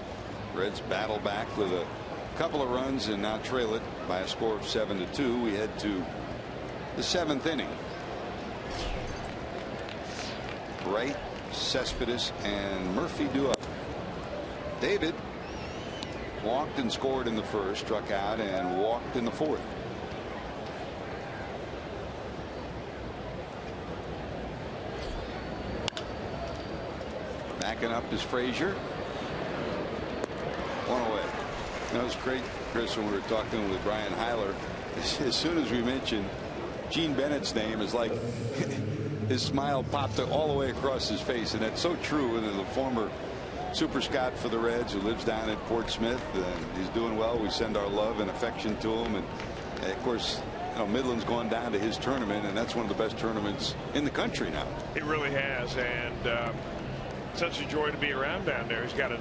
Reds battle back with a couple of runs and now trail it by a score of 7-2. We head to the 7th inning. Wright, Cespedes, and Murphy do up. David walked and scored in the first, struck out and walked in the fourth. Backing up is Frazier. One away. That was great, Chris, when we were talking with Brian Heiler. As soon as we mentioned Gene Bennett's name, is like his smile popped all the way across his face, and that's so true. And the former Super Scott for the Reds, who lives down at Portsmouth, and he's doing well. We send our love and affection to him, and of course, you know, Midland's gone down to his tournament, and that's one of the best tournaments in the country now. It really has, and such a joy to be around down there. He's got a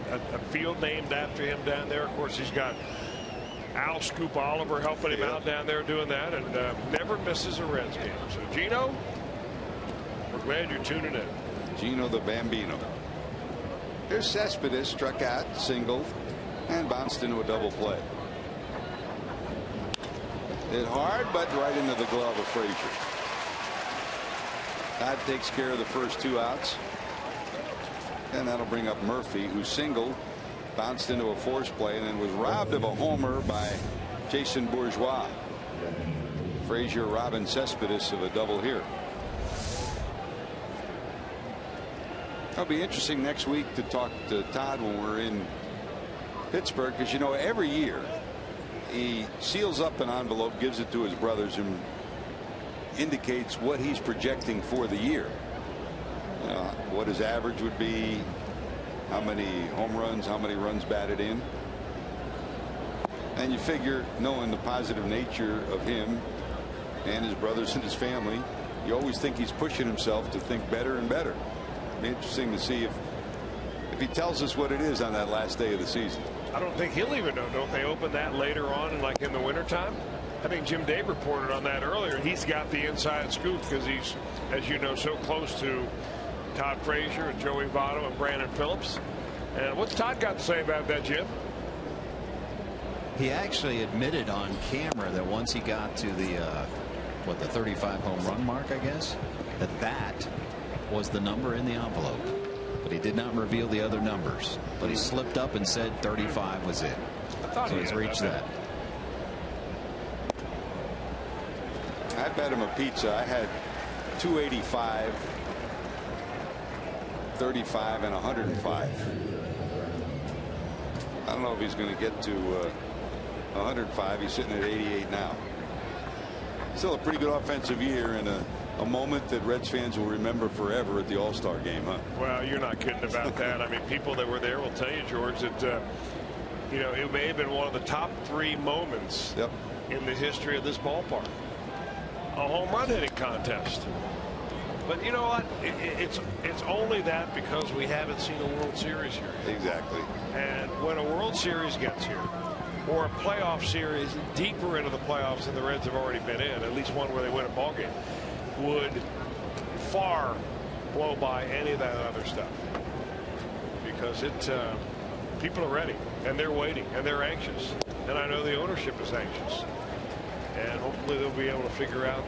field named after him down there. Of course, he's got Al Scoop Oliver helping him out down there doing that, and never misses a Reds game. So, Gino, we're glad you're tuning in. Gino the Bambino. Here's Cespedes, struck out, singled, and bounced into a double play. Hit hard, but right into the glove of Frazier. That takes care of the first 2 outs. And that'll bring up Murphy, who singled, bounced into a force play, and then was robbed of a homer by Jason Bourgeois. Frazier robbing Cespedes of a double here. It'll be interesting next week to talk to Todd when we're in Pittsburgh, because, you know, every year he seals up an envelope, gives it to his brothers, and indicates what he's projecting for the year. What his average would be, how many home runs, how many runs batted in. And you figure, knowing the positive nature of him and his brothers and his family, you always think he's pushing himself to think better and better. It'll be interesting to see if he tells us what it is on that last day of the season. I don't think he'll even know. Don't they open that later on, like in the wintertime? I think Jim Dave reported on that earlier. He's got the inside scoop because he's, as you know, so close to Todd Frazier and Joey Votto and Brandon Phillips. And what's Todd got to say about that, Jim? He actually admitted on camera that once he got to the the 35 home run mark, I guess, that was the number in the envelope. But he did not reveal the other numbers. But he slipped up and said 35 was it. So he's reached that. I bet him a pizza. I had 285, 35, and 105. I don't know if he's going to get to 105. He's sitting at 88 now. Still a pretty good offensive year, and a moment that Reds fans will remember forever at the All-Star game, huh? Well, you're not kidding about that. I mean, people that were there will tell you, George, that you know, it may have been one of the top 3 moments in the history of this ballpark. A home run hitting contest. But you know what? It's only that because we haven't seen a World Series here. Exactly. And when a World Series gets here, or a playoff series deeper into the playoffs than the Reds have already been in, at least one where they win a ball game, would far blow by any of that other stuff. Because people are ready, and they're waiting, and they're anxious. And I know the ownership is anxious. And hopefully they'll be able to figure out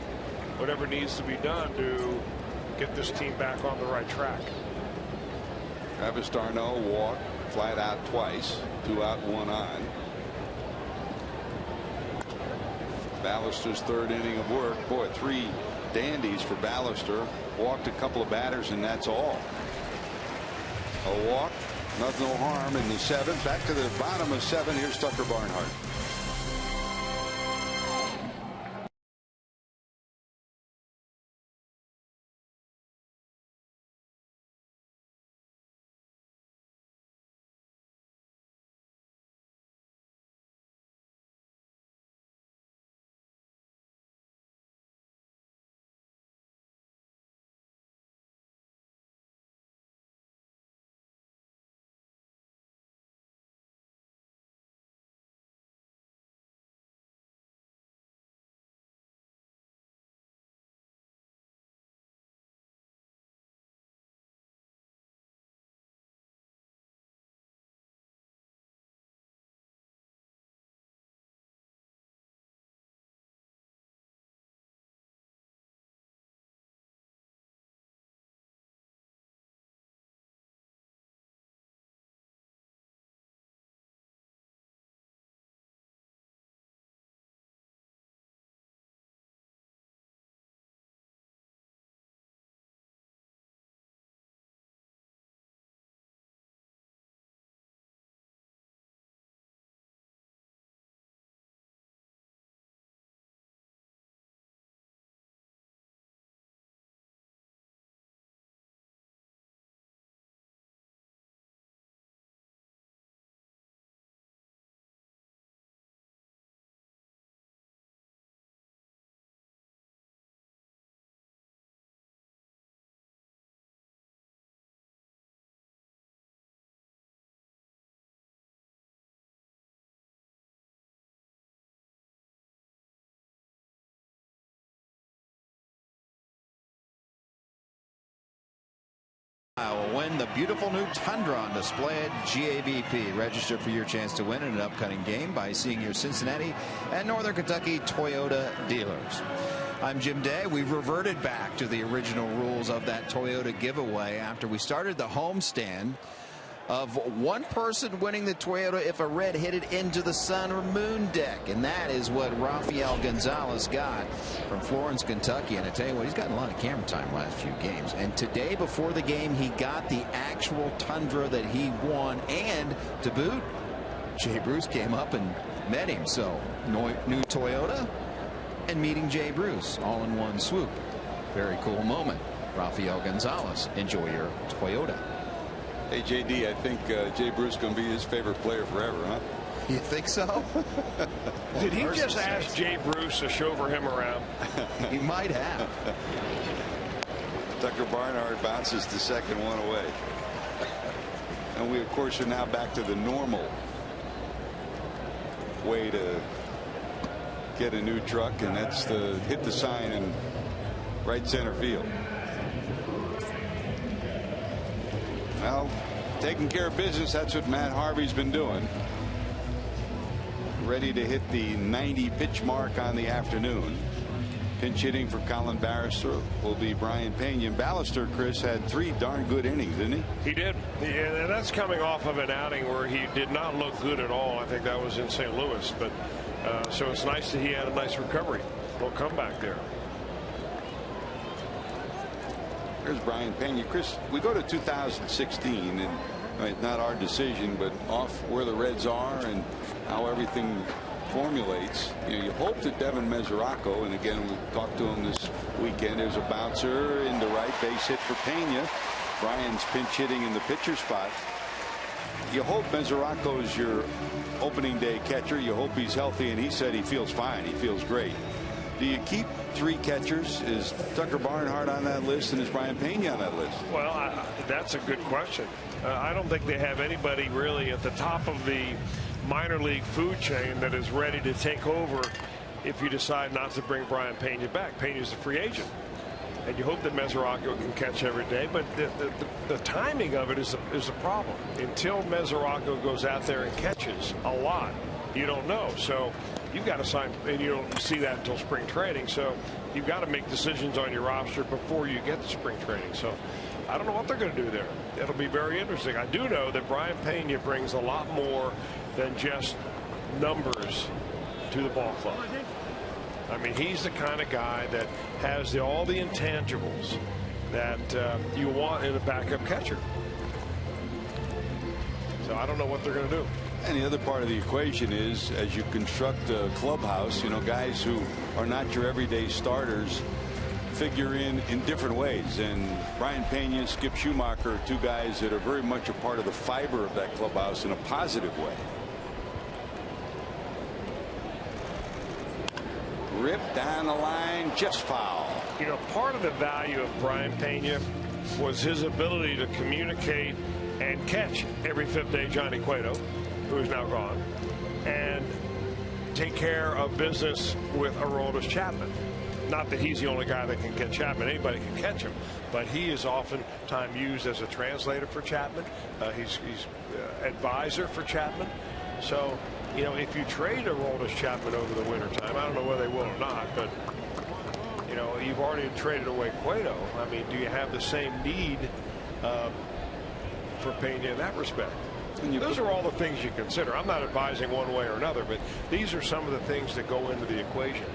whatever needs to be done to get this team back on the right track. Travis d'Arnaud walked, flat out twice, 2 out, 1 on. Ballister's 3rd inning of work. Boy, 3 dandies for Ballister. Walked a couple of batters, and that's all. A walk, no harm in the 7th. Back to the bottom of 7. Here's Tucker Barnhart. will win the beautiful new Tundra on display at GABP. Register for your chance to win in an upcoming game by seeing your Cincinnati and Northern Kentucky Toyota dealers. I'm Jim Day. We've reverted back to the original rules of that Toyota giveaway after we started the homestand of one person winning the Toyota if a red hit it into the sun or moon deck. And that is what Rafael Gonzalez got from Florence, Kentucky. And I tell you what, he's gotten a lot of camera time last few games. And today before the game, he got the actual Tundra that he won. And to boot, Jay Bruce came up and met him. So new Toyota and meeting Jay Bruce all in one swoop. Very cool moment. Rafael Gonzalez, enjoy your Toyota. Hey, JD, I think Jay Bruce is going to be his favorite player forever, huh? You think so? Did he just ask Jay Bruce to chauffeur him around? He might have. Tucker Barnhart bounces the second one away. And we, of course, are now back to the normal way to get a new truck, and that's to hit the sign in right center field. Well, taking care of business, that's what Matt Harvey's been doing. Ready to hit the 90 pitch mark on the afternoon. Pinch hitting for Colin Barrister will be Brian Pena. And Ballister, Chris, had 3 darn good innings, didn't he? He did. And that's coming off of an outing where he did not look good at all. I think that was in St. Louis. But so it's nice that he had a nice recovery. We'll come back there. Here's Brian Pena. Chris, we go to 2016, and right, not our decision, but off where the Reds are and how everything formulates. You hope that Devin Mesoraco, and again, we talked to him this weekend, there's a bouncer into right, base hit for Pena. Brian's pinch hitting in the pitcher spot. You hope Mesoraco's your opening day catcher. You hope he's healthy, and he said he feels fine. He feels great. Do you keep 3 catchers? Is Tucker Barnhart on that list, and is Brian Pena on that list? Well, that's a good question. I don't think they have anybody really at the top of the minor league food chain that is ready to take over if you decide not to bring Brian Pena back. Pena's a free agent, and you hope that Mesoraco can catch every day, but the timing of it is a problem. Until Mesoraco goes out there and catches a lot, you don't know. So you've got to sign, and you don't see that until spring training. So you've got to make decisions on your roster before you get to spring training. So I don't know what they're going to do there. It'll be very interesting. I do know that Brian Pena brings a lot more than just numbers to the ball club. I mean, he's the kind of guy that has all the intangibles that you want in a backup catcher. So I don't know what they're going to do. And the other part of the equation is, as you construct a clubhouse, you know, guys who are not your everyday starters figure in different ways. And Brian Pena, Skip Schumacher are 2 guys that are very much a part of the fiber of that clubhouse in a positive way. Ripped down the line, just foul. You know, part of the value of Brian Pena was his ability to communicate and catch every 5th day Johnny Cueto, who is now gone, and take care of business with Aroldis Chapman. Not that he's the only guy that can catch Chapman. Anybody can catch him, but he is oftentimes used as a translator for Chapman. He's advisor for Chapman. So, you know, if you trade Aroldis Chapman over the wintertime, I don't know whether they will or not, but, you know, you've already traded away Cueto. I mean, do you have the same need for Pena in that respect? Those are all the things you consider. I'm not advising one way or another, but these are some of the things that go into the equation.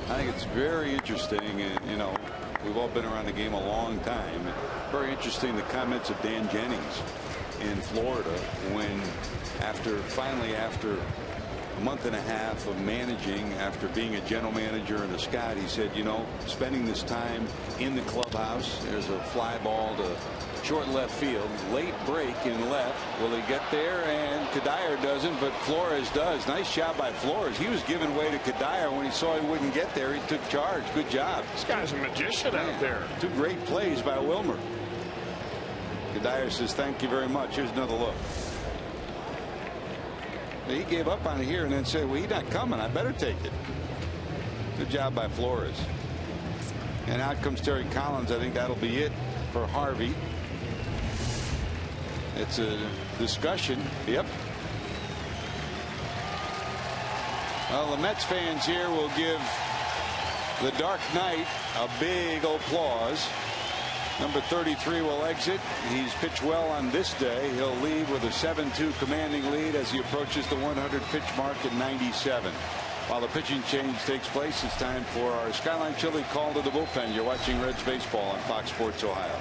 I think it's very interesting, and you know, we've all been around the game a long time. Very interesting, the comments of Dan Jennings in Florida when finally after a month and a half of managing, after being a general manager and a scout, he said, you know, spending this time in the clubhouse, there's a fly ball to short left field, late break in left. Will he get there? And Kadire doesn't, but Flores does. Nice job by Flores. He was giving way to Kadire. When he saw he wouldn't get there, he took charge. Good job. This guy's a magician out there. 2 great plays by Wilmer. Kadire says thank you very much. Here's another look. He gave up on it here and then said, well, he's not coming. I better take it. Good job by Flores. And out comes Terry Collins. I think that'll be it for Harvey. It's a discussion. Yep. Well, the Mets fans here will give the Dark Knight a big applause. Number 33 will exit. He's pitched well on this day. He'll lead with a 7-2 commanding lead as he approaches the 100 pitch mark at 97. While the pitching change takes place, it's time for our Skyline Chili call to the bullpen. You're watching Reds baseball on Fox Sports Ohio.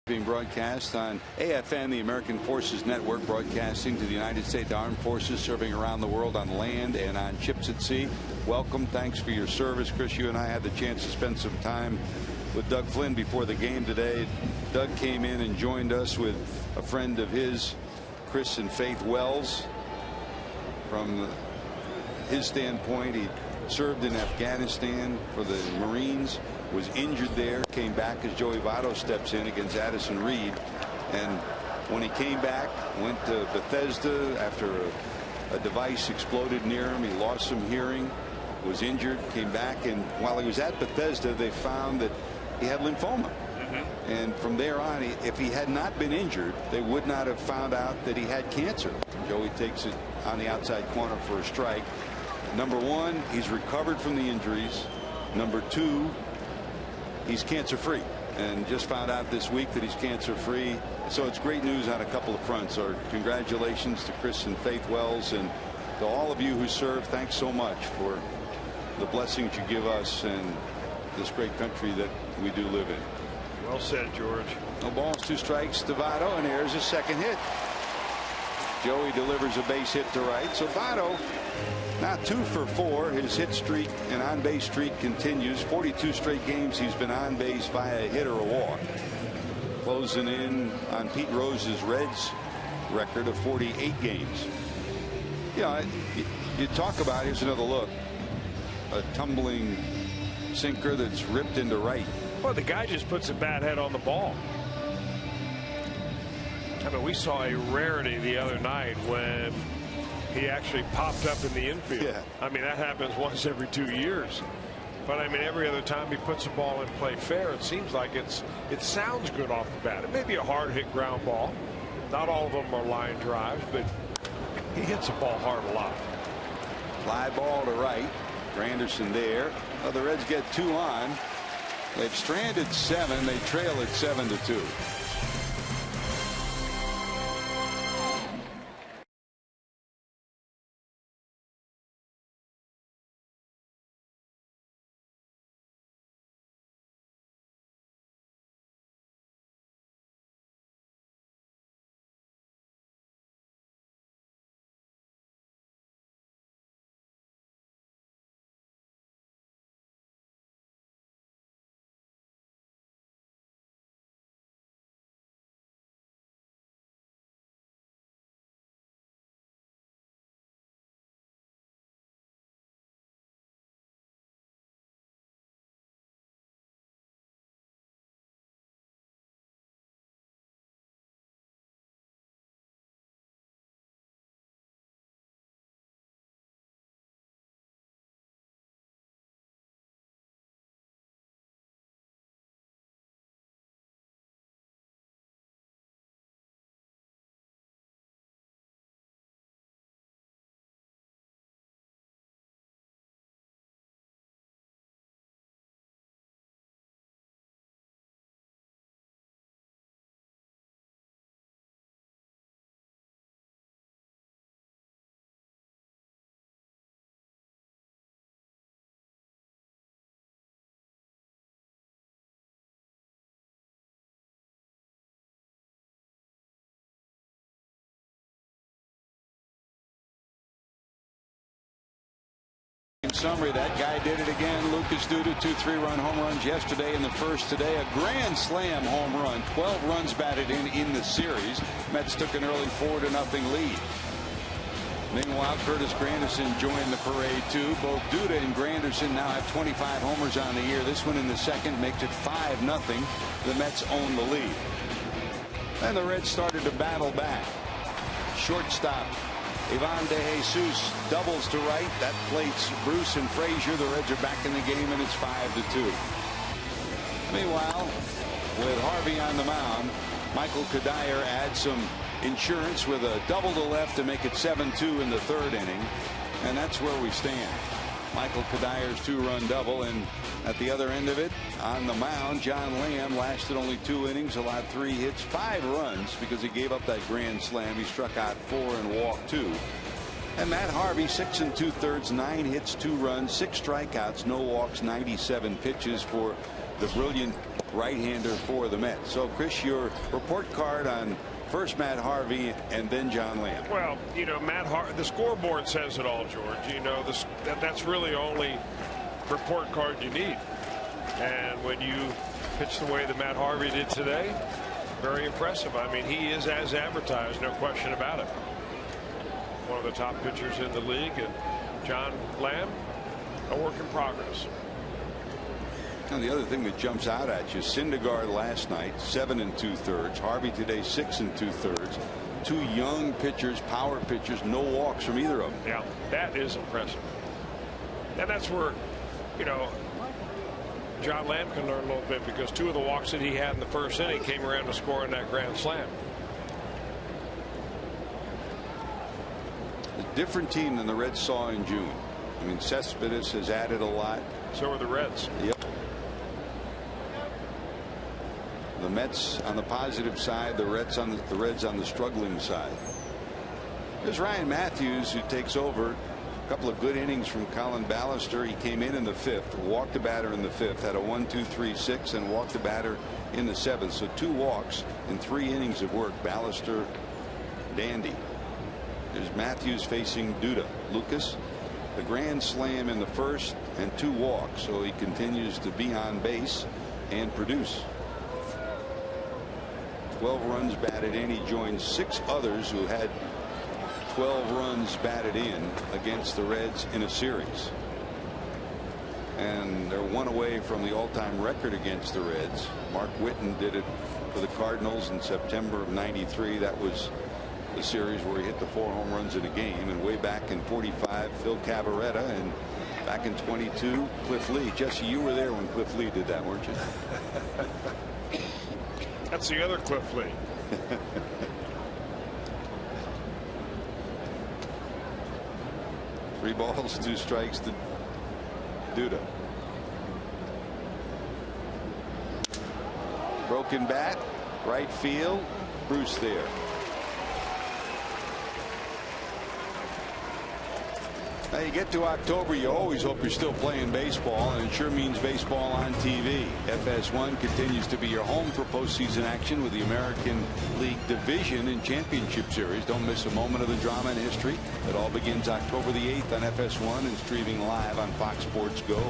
Being broadcast on AFN, the American Forces Network, broadcasting to the United States Armed Forces serving around the world on land and on ships at sea. Welcome. Thanks for your service. Chris, you and I had the chance to spend some time with Doug Flynn before the game today. Doug came in and joined us with a friend of his, Chris and Faith Wells. From his standpoint, he served in Afghanistan for the Marines, was injured there, came back as Joey Votto steps in against Addison Reed, and when he came back, went to Bethesda after a device exploded near him. He lost some hearing, was injured, came back, and while he was at Bethesda, they found that he had lymphoma. And from there on, if he had not been injured, they would not have found out that he had cancer. Joey takes it on the outside corner for a strike. Number one, he's recovered from the injuries. Number two, he's cancer free, and just found out this week that he's cancer free. So it's great news on a couple of fronts. Our congratulations to Chris and Faith Wells, and to all of you who serve. Thanks so much for the blessings you give us and this great country that we do live in. Well said, George. No balls, 2 strikes to Votto, and there's his second hit. Joey delivers a base hit to right. So Votto now 2 for 4. His hit streak and on base streak continues. 42 straight games he's been on base via a hit or a walk. Closing in on Pete Rose's Reds record of 48 games. You know, you talk about, here's another look, a tumbling sinker that's ripped into right. Well, the guy just puts a bad head on the ball. I mean, we saw a rarity the other night when he actually popped up in the infield. Yeah. I mean, that happens once every 2 years. But I mean, every other time he puts the ball in play fair, it seems like it sounds good off the bat. It may be a hard hit ground ball. Not all of them are line drives, but he hits the ball hard a lot. Fly ball to right. Granderson there. Well, the Reds get 2 on. They've stranded 7. They trail at 7-2. summary. That guy did it again. Lucas Duda, 2 3-run home runs yesterday in the first today. A grand slam home run. 12 runs batted in the series. Mets took an early 4-0 lead. Meanwhile, Curtis Granderson joined the parade too. Both Duda and Granderson now have 25 homers on the year. This one in the second makes it 5-0. The Mets own the lead. And the Reds started to battle back. Shortstop Ivan De Jesus doubles to right. That plates Bruce and Frazier. The Reds are back in the game, and it's 5-2. Meanwhile, with Harvey on the mound, Michael Cuddyer adds some insurance with a double to left to make it 7-2 in the third inning. And that's where we stand. Michael Cuddyer's 2-run double, and at the other end of it, on the mound, John Lamb lasted only 2 innings, allowed 3 hits, 5 runs because he gave up that grand slam. He struck out 4 and walked 2. And Matt Harvey, 6 2/3, 9 hits, 2 runs, 6 strikeouts, no walks, 97 pitches for the brilliant right-hander for the Mets. So, Chris, your report card on first Matt Harvey and then John Lamb. Well, you know, the scoreboard says it all, George. You know, that's really only report card you need. And when you pitch the way that Matt Harvey did today, very impressive. I mean, he is as advertised, no question about it. One of the top pitchers in the league, and John Lamb, a work in progress. And the other thing that jumps out at you, Syndergaard last night, 7 2/3. Harvey today, 6 2/3. 2 young pitchers, power pitchers, no walks from either of them. Yeah, that is impressive. And that's where, you know, John Lamb can learn a little bit, because 2 of the walks that he had in the first inning came around to scoring that grand slam. A different team than the Reds saw in June. I mean, Cespedes has added a lot. So are the Reds. Yep. The Mets on the positive side, the Reds on the struggling side. There's Ryan Matthews, who takes over. A couple of good innings from Colin Ballister. He came in the 5th, walked the batter in the 5th, had a 1-2-3-6, and walked the batter in the 7th. So 2 walks in 3 innings of work. Ballister, dandy. There's Matthews facing Duda. Lucas, the grand slam in the first and 2 walks, so he continues to be on base and produce. 12 runs batted in. He joined 6 others who had 12 runs batted in against the Reds in a series. And they're 1 away from the all-time record against the Reds. Mark Whitten did it for the Cardinals in September of '93. That was the series where he hit the 4 home runs in a game. And way back in '45, Phil Cavarretta, and back in '22, Cliff Lee. Jesse, you were there when Cliff Lee did that, weren't you? That's the other Cliff Lee. 3 balls, 2 strikes to Duda. Broken bat, right field, Bruce there. Now you get to October, you always hope you're still playing baseball, and it sure means baseball on TV. FS1 continues to be your home for postseason action with the American League Division and Championship Series. Don't miss a moment of the drama and history. It all begins October the 8th on FS1 and streaming live on Fox Sports Go.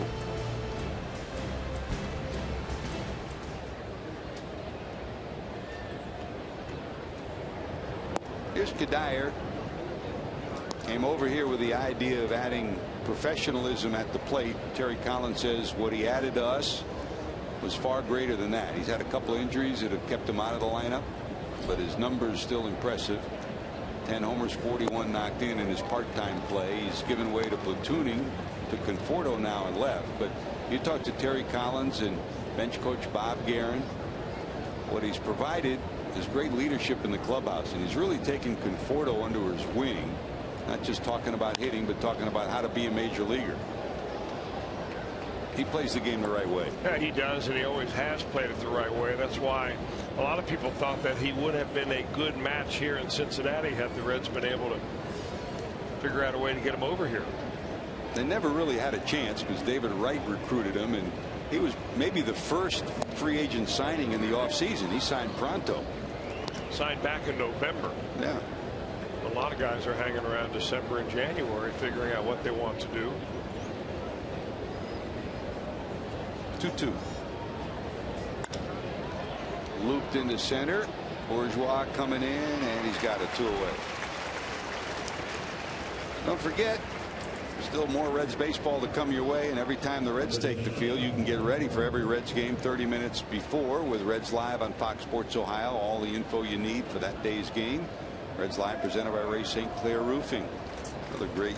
Here's Cuddyer. Came over here with the idea of adding professionalism at the plate. Terry Collins says what he added to us was far greater than that. He's had a couple of injuries that have kept him out of the lineup, but his numbers still impressive. 10 homers, 41 knocked in his part-time play. He's given way to platooning to Conforto now and left. But you talk to Terry Collins and bench coach Bob Guerin. What he's provided is great leadership in the clubhouse, and he's really taken Conforto under his wing. Not just talking about hitting, but talking about how to be a major leaguer. He plays the game the right way. Yeah, he does, and he always has played it the right way. That's why a lot of people thought that he would have been a good match here in Cincinnati had the Reds been able to figure out a way to get him over here. They never really had a chance because David Wright recruited him, and he was maybe the first free agent signing in the offseason. He signed pronto. Signed back in November. Yeah. A lot of guys are hanging around December and January figuring out what they want to do. 2-2. Looped into center. Bourgeois coming in, and he's got it 2 away. Don't forget, there's still more Reds baseball to come your way, and every time the Reds take the field, you can get ready for every Reds game 30 minutes before with Reds Live on Fox Sports Ohio. All the info you need for that day's game. Reds Live presented by Ray St. Clair Roofing. Another great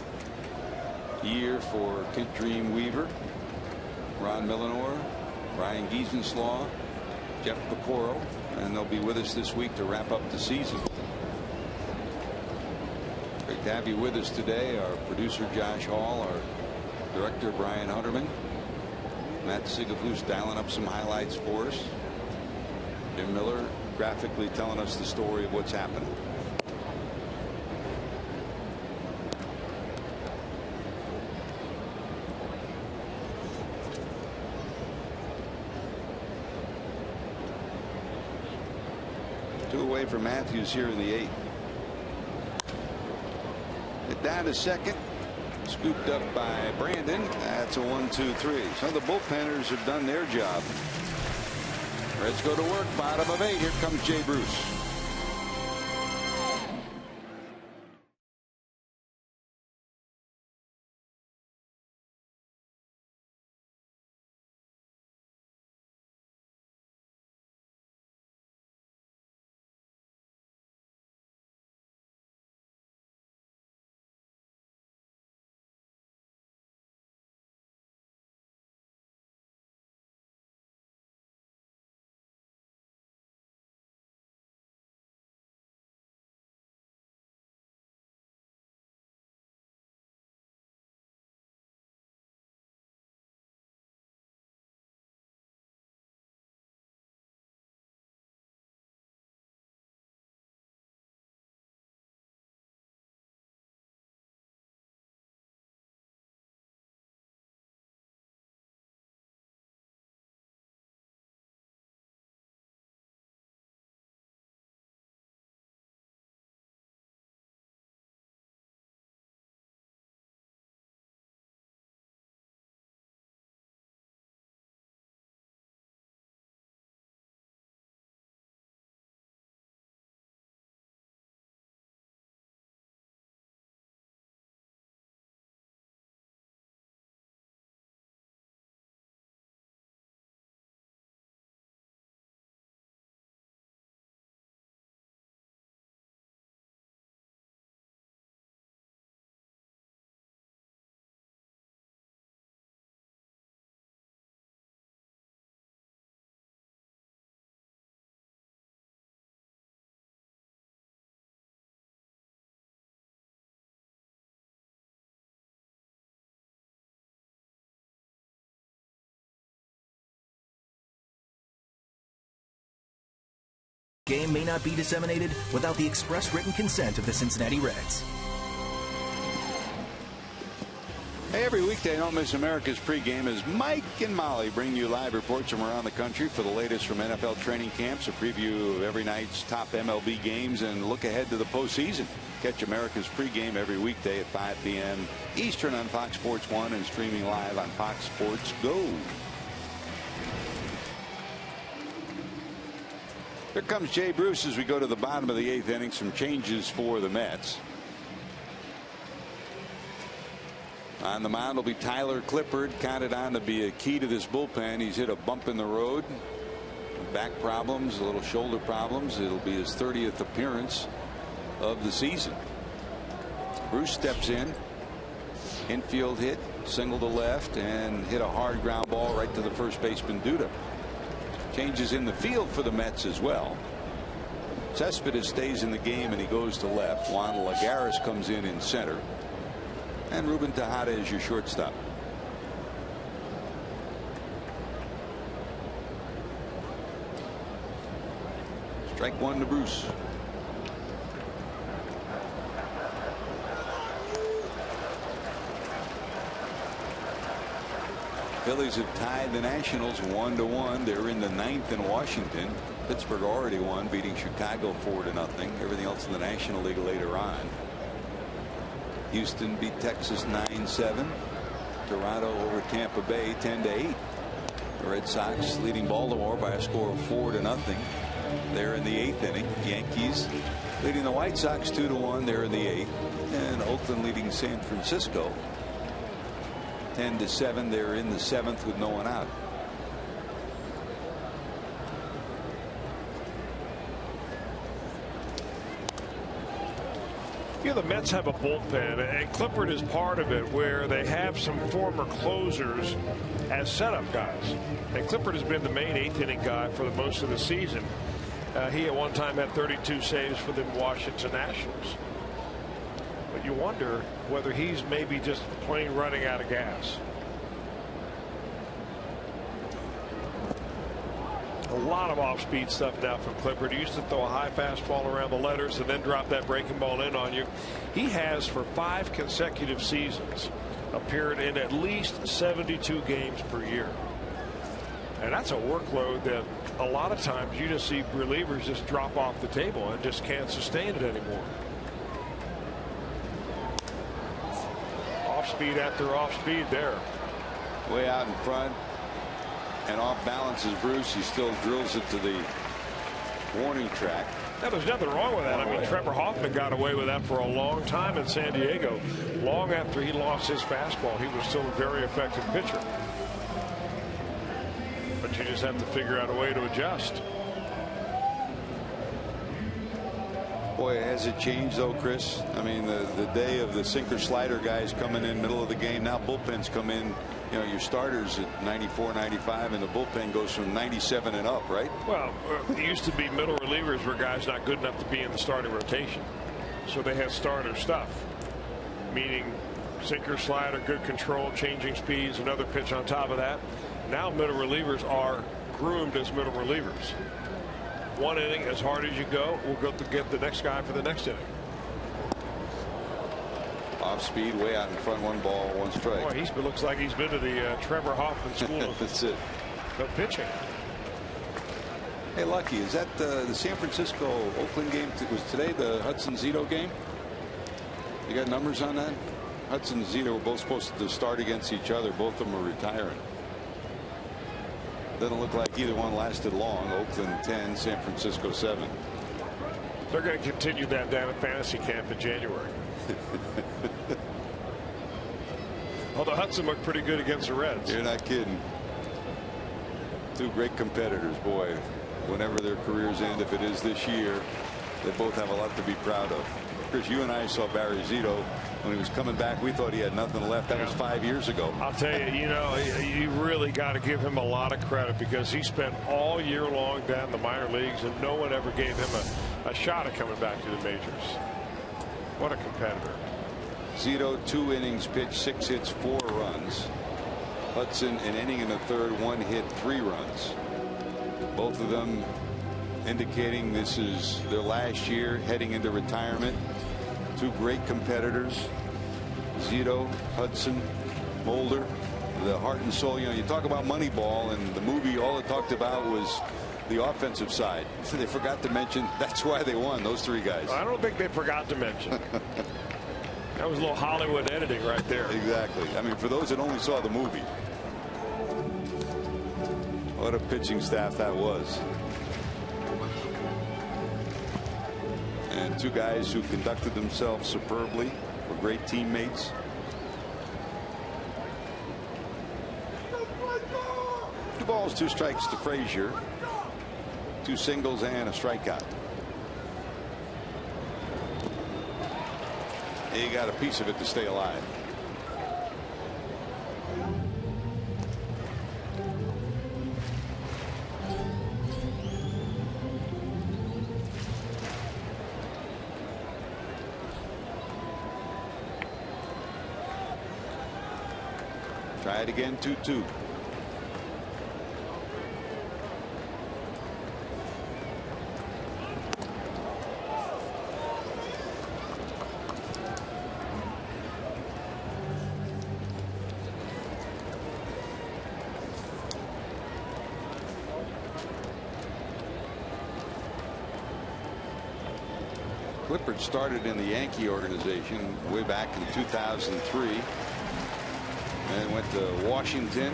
year for Kent Dream Weaver, Ron Millenor, Ryan Giesenslaw, Jeff Pecoro, and they'll be with us this week to wrap up the season. Great to have you with us today. Our producer Josh Hall, our director Brian Hunterman, Matt Sigafus dialing up some highlights for us. Jim Miller graphically telling us the story of what's happening. Two away from Matthews here in the 8th. It down to second. Scooped up by Brandon. That's a 1-2-3. So the bullpenners have done their job. Reds go to work. Bottom of 8. Here comes Jay Bruce. Game may not be disseminated without the express written consent of the Cincinnati Reds. Hey, every weekday, don't miss America's Pregame as Mike and Molly bring you live reports from around the country for the latest from NFL training camps, a preview of every night's top MLB games, and look ahead to the postseason. Catch America's Pregame every weekday at 5 p.m. Eastern on Fox Sports 1 and streaming live on Fox Sports Go. Here comes Jay Bruce as we go to the bottom of the 8th inning. Some changes for the Mets. On the mound will be Tyler Clippard, counted on to be a key to this bullpen. He's hit a bump in the road, back problems, a little shoulder problems. It'll be his 30th appearance of the season. Bruce steps in, infield hit, single to left, and hit a hard ground ball right to the first baseman Duda. Changes in the field for the Mets as well. Cespedes stays in the game and he goes to left. Juan Lagares comes in center. And Ruben Tejada is your shortstop. Strike one to Bruce. Phillies have tied the Nationals 1-1. They're in the 9th in Washington. Pittsburgh already won, beating Chicago 4-0. Everything else in the National League later on. Houston beat Texas 9-7. Toronto over Tampa Bay 10-8. The Red Sox leading Baltimore by a score of 4-0. They're in the 8th inning. Yankees leading the White Sox 2-1. They're in the 8th. And Oakland leading San Francisco 10-7. They're in the 7th with no one out. You know, the Mets have a bullpen, and Clippard is part of it, where they have some former closers as setup guys. And Clippard has been the main 8th inning guy for the most of the season. He at one time had 32 saves for the Washington Nationals. But you wonder whether he's maybe just plain running out of gas. A lot of off-speed stuff now from Clippard. He used to throw a high fastball around the letters and then drop that breaking ball in on you. He has, for 5 consecutive seasons, appeared in at least 72 games per year. And that's a workload that a lot of times you just see relievers just drop off the table and just can't sustain it anymore. Off-speed after off-speed there. Way out in front. And off balance is Bruce. He still drills it to the warning track. Now, there's nothing wrong with that. I mean, Trevor Hoffman got away with that for a long time in San Diego. Long after he lost his fastball, he was still a very effective pitcher. But you just have to figure out a way to adjust. Boy, has it changed though, Chris? I mean, the day of the sinker slider guys coming in middle of the game. Now bullpens come in. You know, your starters at 94, 95, and the bullpen goes from 97 and up, right? Well, it used to be middle relievers were guys not good enough to be in the starting rotation. So they had starter stuff, meaning sinker, slider, good control, changing speeds, another pitch on top of that. Now middle relievers are groomed as middle relievers. 1 inning, as hard as you go, we'll go to get the next guy for the next inning. Off speed, way out in front, 1 ball, 1 strike. Boy, he looks like he's been to the Trevor Hoffman school of That's it. pitching. Hey, Lucky, is that the San Francisco Oakland game? Was today the Hudson Zito game? You got numbers on that? Hudson and Zito were both supposed to start against each other. Both of them are retiring. Doesn't look like either one lasted long. Oakland 10, San Francisco 7. They're going to continue that down at fantasy camp in January. Although Hudson looked pretty good against the Reds. You're not kidding. 2 great competitors, boy. Whenever their careers end, if it is this year, they both have a lot to be proud of. Chris, you and I saw Barry Zito when he was coming back. We thought he had nothing left. That was 5 years ago. I'll tell you, you know, you really got to give him a lot of credit because he spent all year long down in the minor leagues and no one ever gave him a shot at coming back to the majors. What a competitor. Zito, 2 innings pitched, 6 hits, 4 runs. Hudson, an inning and a third, 1 hit, 3 runs. Both of them indicating this is their last year heading into retirement. 2 great competitors. Zito, Hudson, Mulder, the heart and soul. You know, you talk about Moneyball, and the movie, all it talked about was the offensive side. They forgot to mention that's why they won, those 3 guys. I don't think they forgot to mention. That was a little Hollywood editing right there. Exactly. I mean, for those that only saw the movie, what a pitching staff that was. And 2 guys who conducted themselves superbly, were great teammates. Two balls, 2 strikes to Frazier. 2 singles and a strikeout. He got a piece of it to stay alive. Try it again, 2-2. Clippard started in the Yankee organization way back in 2003 and went to Washington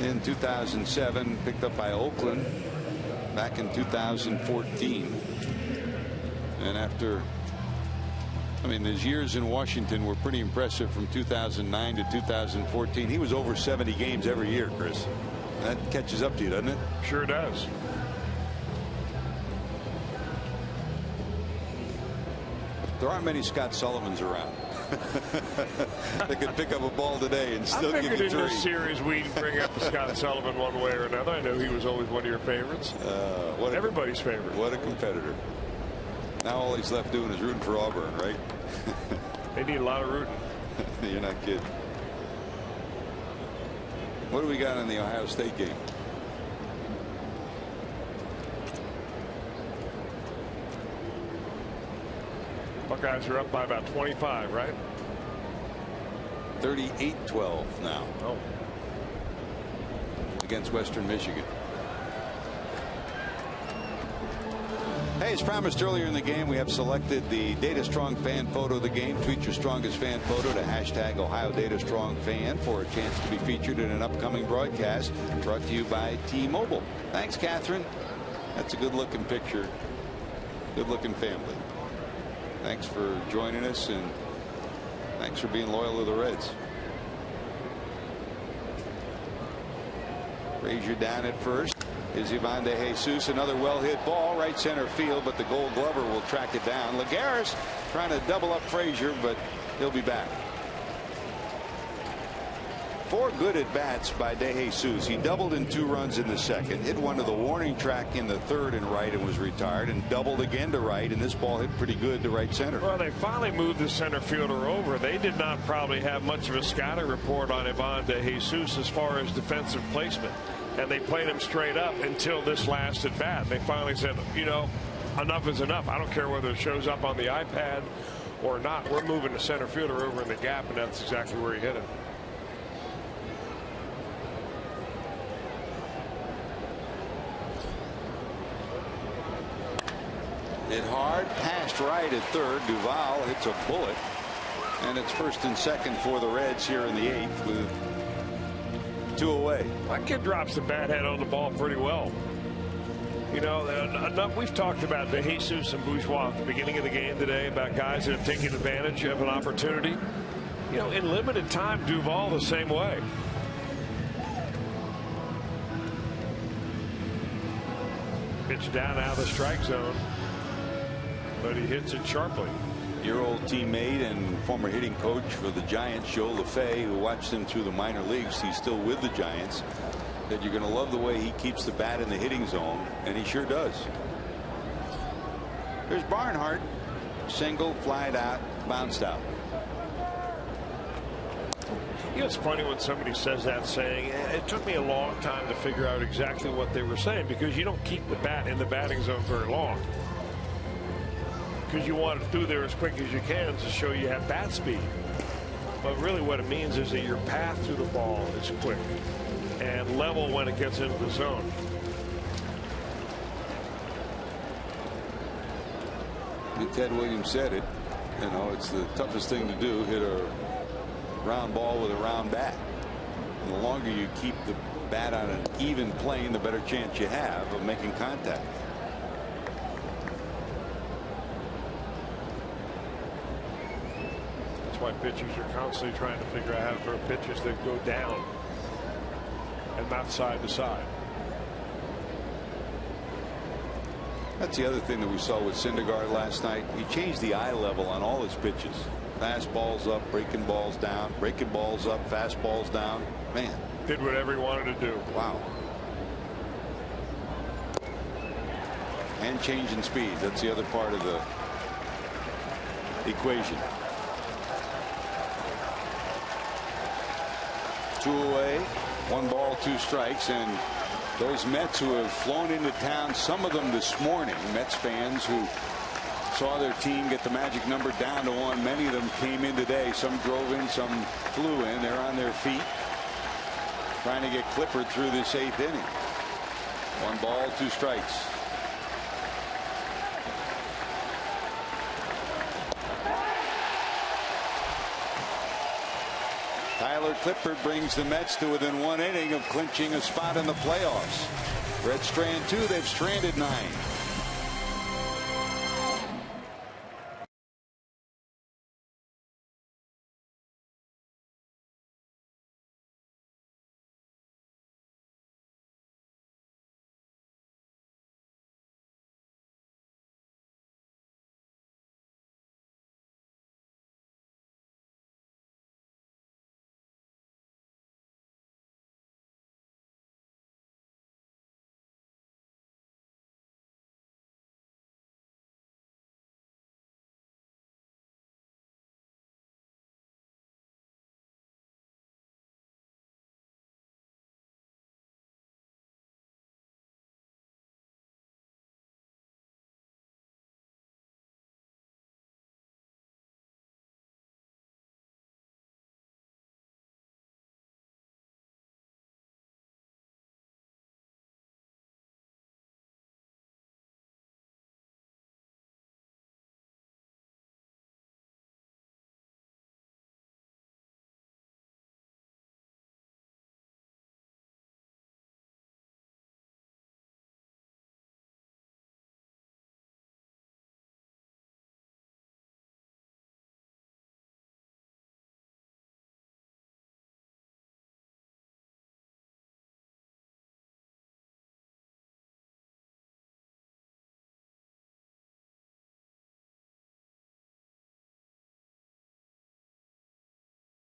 in 2007, picked up by Oakland back in 2014. And after, I mean, his years in Washington were pretty impressive from 2009 to 2014. He was over 70 games every year, Chris. That catches up to you, doesn't it? Sure does. There aren't many Scott Sullivans around. They could pick up a ball today and still give you 3. I figured in this series we'd bring up Scott Sullivan one way or another. I know he was always one of your favorites. Everybody's favorite. What a competitor. Now all he's left doing is rooting for Auburn, right? They need a lot of rooting. You're not kidding. What do we got in the Ohio State game? Buckeyes are up by about 25, right? 38-12 now. Oh. Against Western Michigan. Hey, as promised earlier in the game, we have selected the Data Strong fan photo of the game. Tweet your strongest fan photo to hashtag Ohio Data Strong Fan for a chance to be featured in an upcoming broadcast brought to you by T-Mobile. Thanks, Catherine. That's a good looking picture. Good looking family. Thanks for joining us, and thanks for being loyal to the Reds. Frazier down at first. Is Ivan De Jesus. Another well-hit ball, right center field, but the Gold Glover will track it down. Lagares trying to double up Frazier, but he'll be back. 4 good at-bats by De Jesus. He doubled in 2 runs in the second, hit one to the warning track in the third and right and was retired, and doubled again to right, and this ball hit pretty good to right center. Well, they finally moved the center fielder over. They did not probably have much of a scouting report on Ivan De Jesus as far as defensive placement. And they played him straight up until this last at bat. They finally said, you know, enough is enough. I don't care whether it shows up on the iPad or not. We're moving the center fielder over in the gap, and that's exactly where he hit it. Hit hard, passed right at third. Duvall hits a bullet, and it's first and second for the Reds here in the 8th with 2 away. That kid drops the bat head on the ball pretty well. You know, enough. We've talked about De Jesus and Bourgeois at the beginning of the game today about guys that have taken advantage of an opportunity. You know, in limited time, Duvall the same way. Pitch down out of the strike zone, but he hits it sharply. Your old teammate and former hitting coach for the Giants, Joe LaFay, who watched him through the minor leagues, he's still with the Giants, that you're going to love the way he keeps the bat in the hitting zone, and he sure does. There's Barnhart, single, flied out, bounced out. You know, it's funny when somebody says that saying. It took me a long time to figure out exactly what they were saying, because you don't keep the bat in the batting zone very long, because you want it through there as quick as you can to show you have bat speed. But really what it means is that your path through the ball is quick and level when it gets into the zone. And Ted Williams said it. You know, it's the toughest thing to do, hit a round ball with a round bat. And the longer you keep the bat on an even plane, the better chance you have of making contact. Why pitchers are constantly trying to figure out how to throw pitches that go down and not side to side. That's the other thing that we saw with Syndergaard last night. He changed the eye level on all his pitches. Fastballs up, breaking balls down, breaking balls up, fastballs down. Man. Did whatever he wanted to do. Wow. And changing speed. That's the other part of the equation. 2 away, 1 ball, 2 strikes, and those Mets who have flown into town, some of them this morning, Mets fans who saw their team get the magic number down to 1. Many of them came in today. Some drove in, some flew in. They're on their feet trying to get Clippard through this 8th inning. 1 ball, 2 strikes. Tyler Clippard brings the Mets to within 1 inning of clinching a spot in the playoffs. Reds strand 2. They've stranded 9.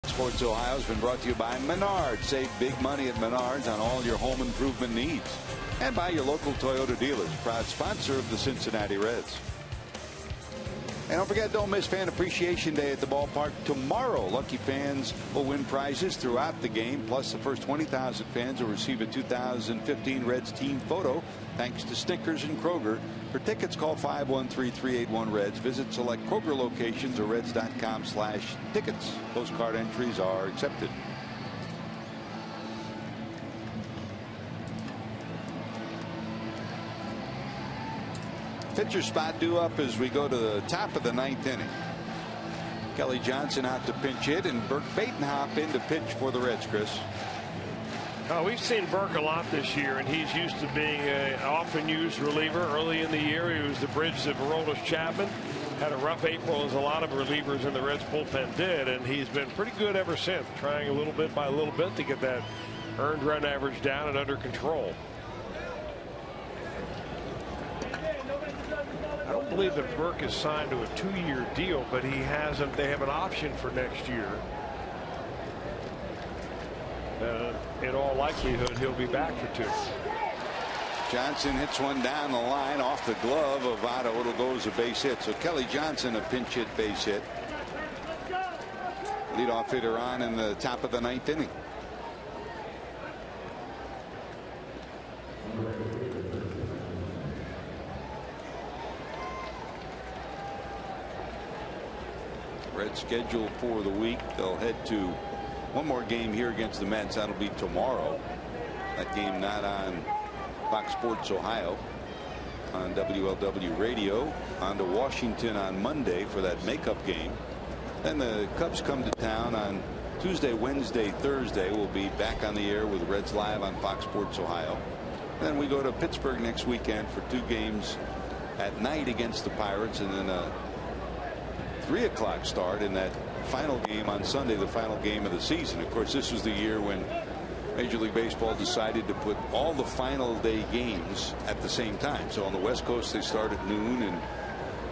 Sports Ohio has been brought to you by Menards. Save big money at Menards on all your home improvement needs. And by your local Toyota dealers, proud sponsor of the Cincinnati Reds. And don't forget, don't miss Fan Appreciation Day at the ballpark tomorrow. Lucky fans will win prizes throughout the game. Plus, the first 20,000 fans will receive a 2015 Reds team photo, thanks to Snickers and Kroger. For tickets, call 513-381-REDS. Visit select Kroger locations or reds.com/tickets. Postcard entries are accepted. Pitcher spot due up as we go to the top of the 9th inning. Kelly Johnson out to pinch hit, and Burke Batenhop in to pitch for the Reds, Chris. We've seen Burke a lot this year, and he's used to being an often used reliever. Early in the year, he was the bridge to Aroldis Chapman. Had a rough April, as a lot of relievers in the Reds bullpen did, and he's been pretty good ever since, trying a little bit by a little bit to get that earned run average down and under control. I don't believe that Burke is signed to a 2-year deal, but he hasn't. They have an option for next year. In all likelihood, he'll be back for 2. Johnson hits one down the line off the glove of Otto. It'll go as a base hit. So Kelly Johnson, a pinch hit base hit. Leadoff hitter on in the top of the 9th inning. Red schedule for the week. They'll head to one more game here against the Mets. That'll be tomorrow. That game not on Fox Sports Ohio, on WLW radio. On to Washington on Monday for that makeup game. Then the Cubs come to town on Tuesday, Wednesday, Thursday. We'll be back on the air with Reds Live on Fox Sports Ohio. Then we go to Pittsburgh next weekend for 2 games at night against the Pirates, and then a 3 o'clock start in that final game on Sunday, the final game of the season. Of course, this was the year when Major League Baseball decided to put all the final day games at the same time. So on the West Coast they start at noon, and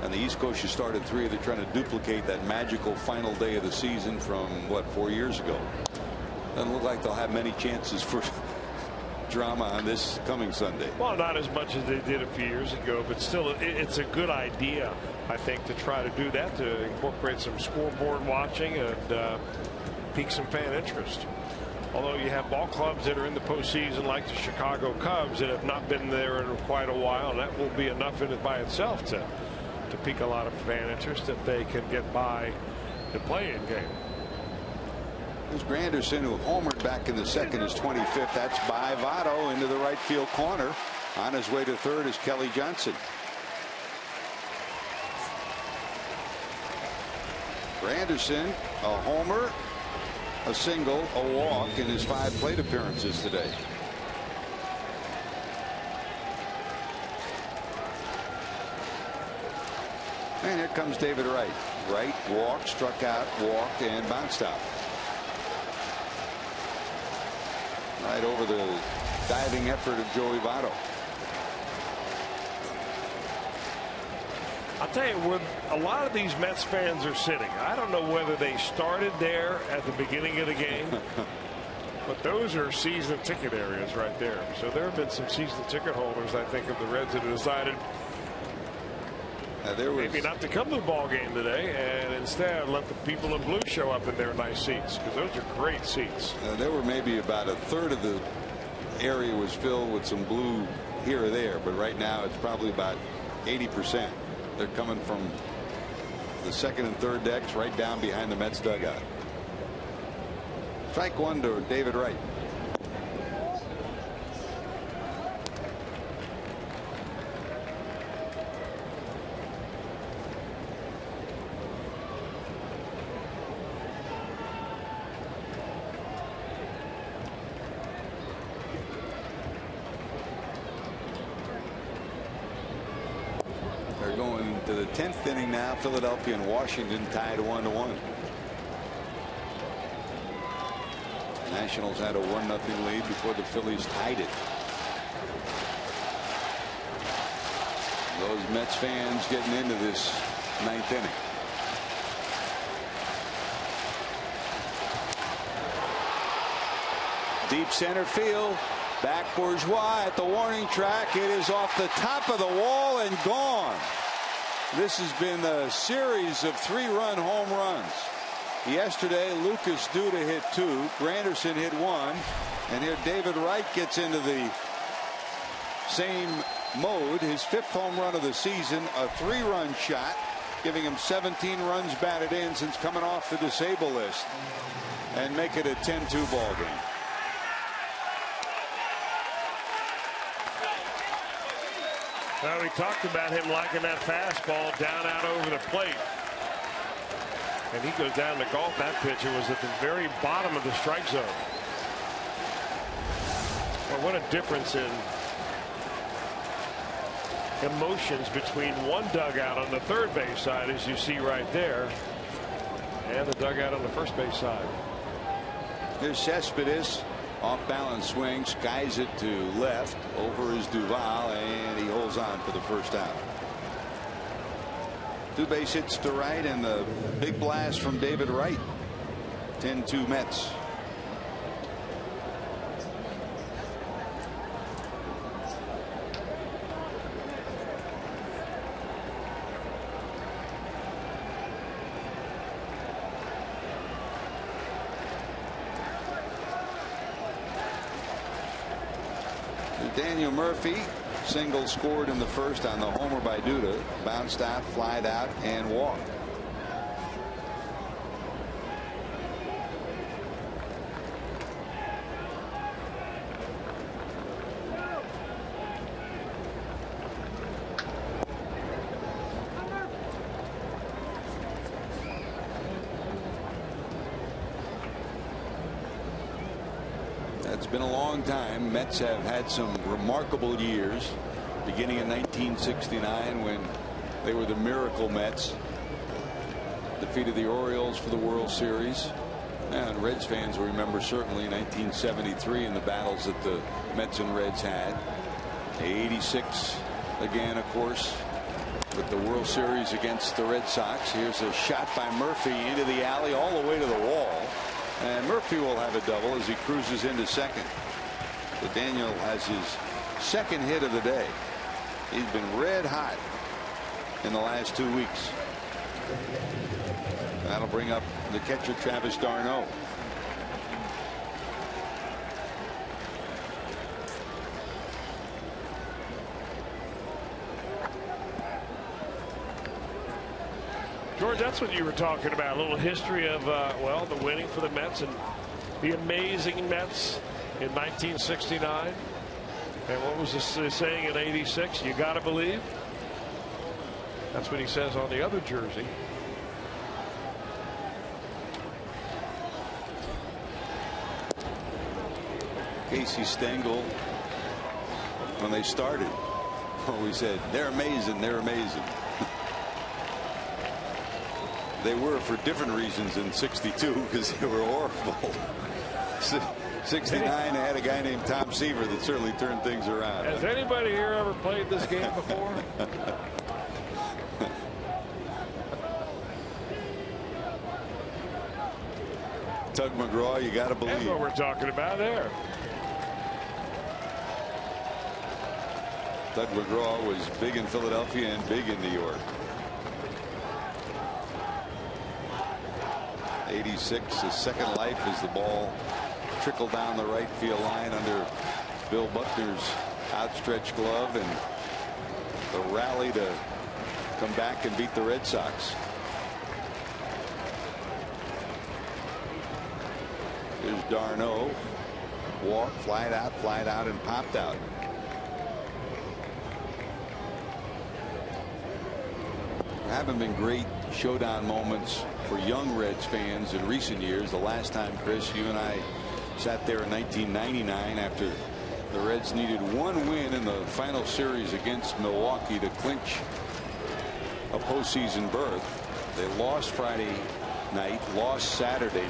on the East Coast you start at 3. They're trying to duplicate that magical final day of the season from, what, 4 years ago. Doesn't look like they'll have many chances for drama on this coming Sunday. Well, not as much as they did a few years ago, but still it's a good idea, I think, to try to do that, to incorporate some scoreboard watching and pique some fan interest. Although you have ball clubs that are in the postseason, like the Chicago Cubs, that have not been there in quite a while, and that will be enough in it by itself to pique a lot of fan interest if they can get by the play-in game. There's Granderson, who homered back in the second, his 25th. That's by Votto into the right field corner. On his way to third is Kelly Johnson. Granderson, a homer, a single, a walk in his 5 plate appearances today. And here comes David Wright. Wright walked, struck out, walked, and bounced out. Right over the diving effort of Joey Votto. I'll tell you where a lot of these Mets fans are sitting. I don't know whether they started there at the beginning of the game, but those are season ticket areas right there. So there have been some season ticket holders, I think, of the Reds that have decided maybe not to come to the ball game today, and instead let the people in blue show up in their nice seats, because those are great seats. There were maybe about a third of the area was filled with some blue here or there, but right now it's probably about 80%. They're coming from the second and third decks right down behind the Mets dugout. Strike one to David Wright. To the 10th inning now. Philadelphia and Washington tied 1-1. Nationals had a 1-0 lead before the Phillies tied it. Those Mets fans getting into this 9th inning. Deep center field. Back Bourgeois at the warning track. It is off the top of the wall and gone. This has been a series of 3-run home runs. Yesterday, Lucas Duda hit 2, Granderson hit 1, and here David Wright gets into the same mode. His 5th home run of the season, a 3-run shot, giving him 17 runs batted in since coming off the disabled list, and make it a 10-2 ball game. Well, we talked about him liking that fastball down out over the plate. And he goes down to golf. That pitcher was at the very bottom of the strike zone. Well, what a difference in emotions between one dugout on the third base side, as you see right there, and the dugout on the first base side. Here's Cespedes. Off balance swing, skies it to left. Over is Duval, and he holds on for the first out. 2 base hits to right, and the big blast from David Wright. 10-2 Mets. Daniel Murphy, single scored in the first on the homer by Duda, bounced out, flied out, and walked. It's been a long time. Mets have had some remarkable years, beginning in 1969 when they were the Miracle Mets, defeated the Orioles for the World Series, and Reds fans will remember certainly 1973 and the battles that the Mets and Reds had. 86 again, of course, with the World Series against the Red Sox. Here's a shot by Murphy into the alley all the way to the wall. And Murphy will have a double as he cruises into second. But Daniel has his 2nd hit of the day. He's been red hot in the last 2 weeks. That'll bring up the catcher Travis d'Arnaud. George, that's what you were talking about. A little history of, well, the winning for the Mets and the amazing Mets in 1969. And what was this saying in 86? You got to believe. That's what he says on the other jersey. Casey Stengel when they started. We said they're amazing, they're amazing. They were for different reasons in '62 because they were horrible. '69 they had a guy named Tom Seaver that certainly turned things around. Has anybody here ever played this game before? Tug McGraw, you got to believe. That's what we're talking about there. Tug McGraw was big in Philadelphia and big in New York. 86, his second life as the ball trickled down the right field line under Bill Buckner's outstretched glove, and the rally to come back and beat the Red Sox. Here's Darno. Walk, flied out, and popped out. There haven't been great showdown moments for young Reds fans in recent years. The last time, Chris, you and I sat there in 1999 after the Reds needed one win in the final series against Milwaukee to clinch a postseason berth. They lost Friday night, lost Saturday,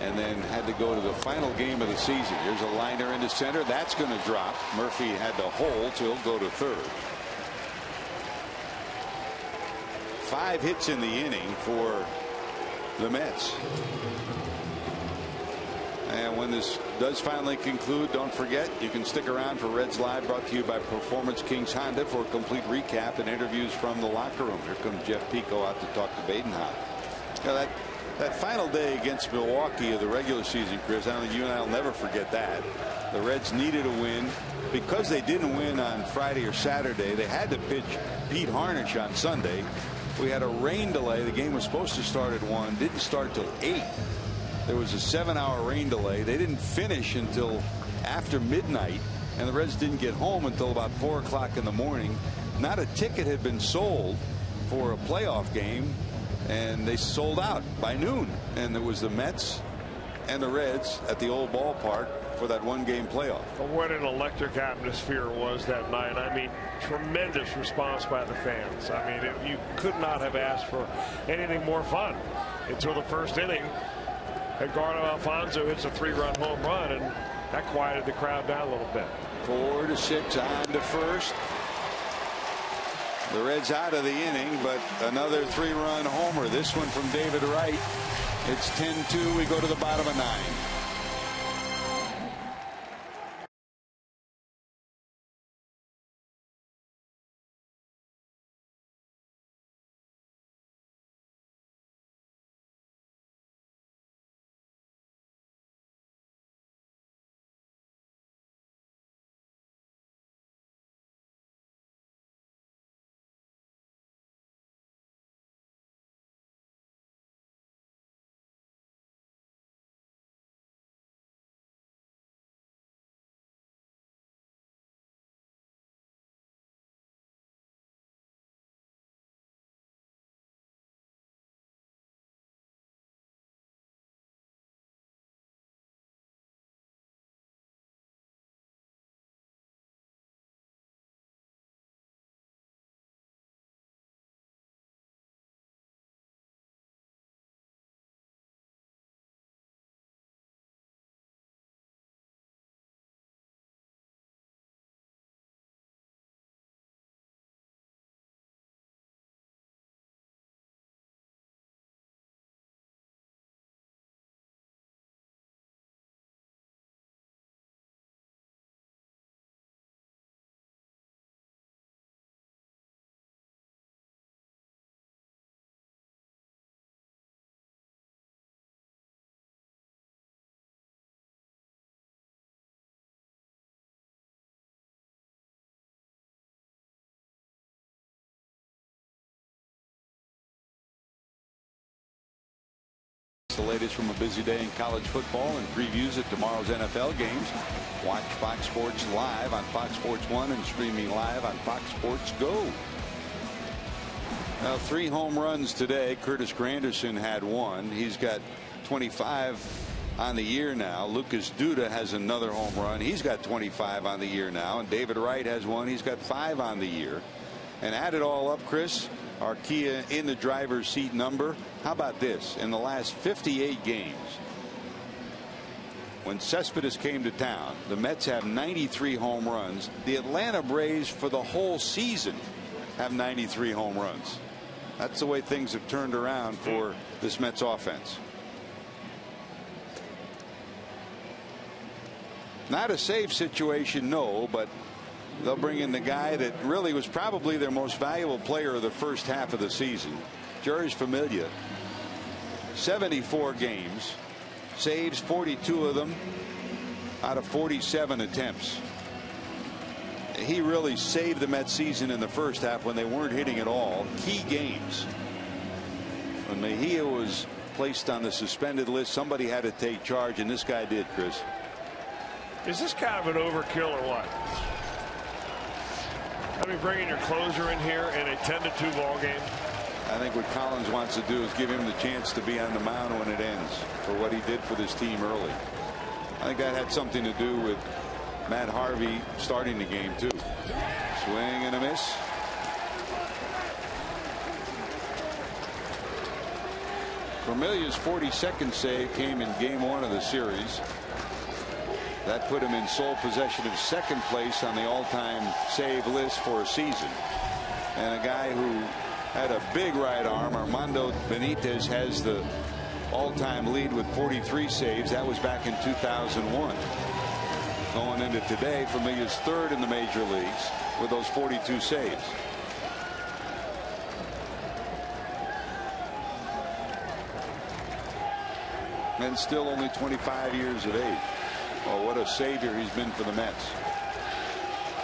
and then had to go to the final game of the season. Here's a liner into center. That's going to drop. Murphy had to hold, so he'll go to third. 5 hits in the inning for the Mets. And when this does finally conclude, don't forget you can stick around for Reds Live, brought to you by Performance Kings Honda, for a complete recap and interviews from the locker room. Here comes Jeff Pico out to talk to Badenhop. Now that final day against Milwaukee of the regular season, Chris, I don't think you and I will never forget that. The Reds needed a win. Because they didn't win on Friday or Saturday, they had to pitch Pete Harnisch on Sunday. We had a rain delay. The game was supposed to start at 1, didn't start till 8. There was a 7-hour rain delay. They didn't finish until after midnight, and the Reds didn't get home until about 4 o'clock in the morning. Not a ticket had been sold for a playoff game, and they sold out by noon. And it was the Mets and the Reds at the old ballpark for that one-game playoff. What an electric atmosphere was that night. I mean, tremendous response by the fans. I mean, you could not have asked for anything more fun until the first inning. Edgardo Alfonso hits a 3-run home run, and that quieted the crowd down a little bit. 4-6 on to first. The Reds out of the inning, but another 3-run homer. This one from David Wright. It's 10-2. We go to the bottom of 9. The latest from a busy day in college football and previews of tomorrow's NFL games. Watch Fox Sports Live on Fox Sports 1 and streaming live on Fox Sports Go. Now, 3 home runs today. Curtis Granderson had 1. He's got 25 on the year now. Lucas Duda has another home run. He's got 25 on the year now. And David Wright has one. He's got 5 on the year. And add it all up, Chris, Arcia in the driver's seat number. How about this? In the last 58 games, when Cespedes came to town, the Mets have 93 home runs. The Atlanta Braves for the whole season have 93 home runs. That's the way things have turned around for this Mets offense. Not a save situation, no, but they'll bring in the guy that really was probably their most valuable player of the first half of the season, Jeurys Familia. 74 games, saves 42 of them out of 47 attempts. He really saved the Mets season in the first half when they weren't hitting at all. Key games. When Mejia was placed on the suspended list, somebody had to take charge, and this guy did, Chris. Is this kind of an overkill or what? I mean, bringing your closer in here in a 10-2 ball game. I think what Collins wants to do is give him the chance to be on the mound when it ends for what he did for this team early. I think that had something to do with Matt Harvey starting the game too. Swing and a miss. Familia's 42nd save came in game 1 of the series. That put him in sole possession of second place on the all-time save list for a season. And a guy who had a big right arm, Armando Benitez, has the all-time lead with 43 saves. That was back in 2001. Going into today, Familia's 3rd in the major leagues with those 42 saves. And still only 25 years of age. Oh, what a savior he's been for the Mets.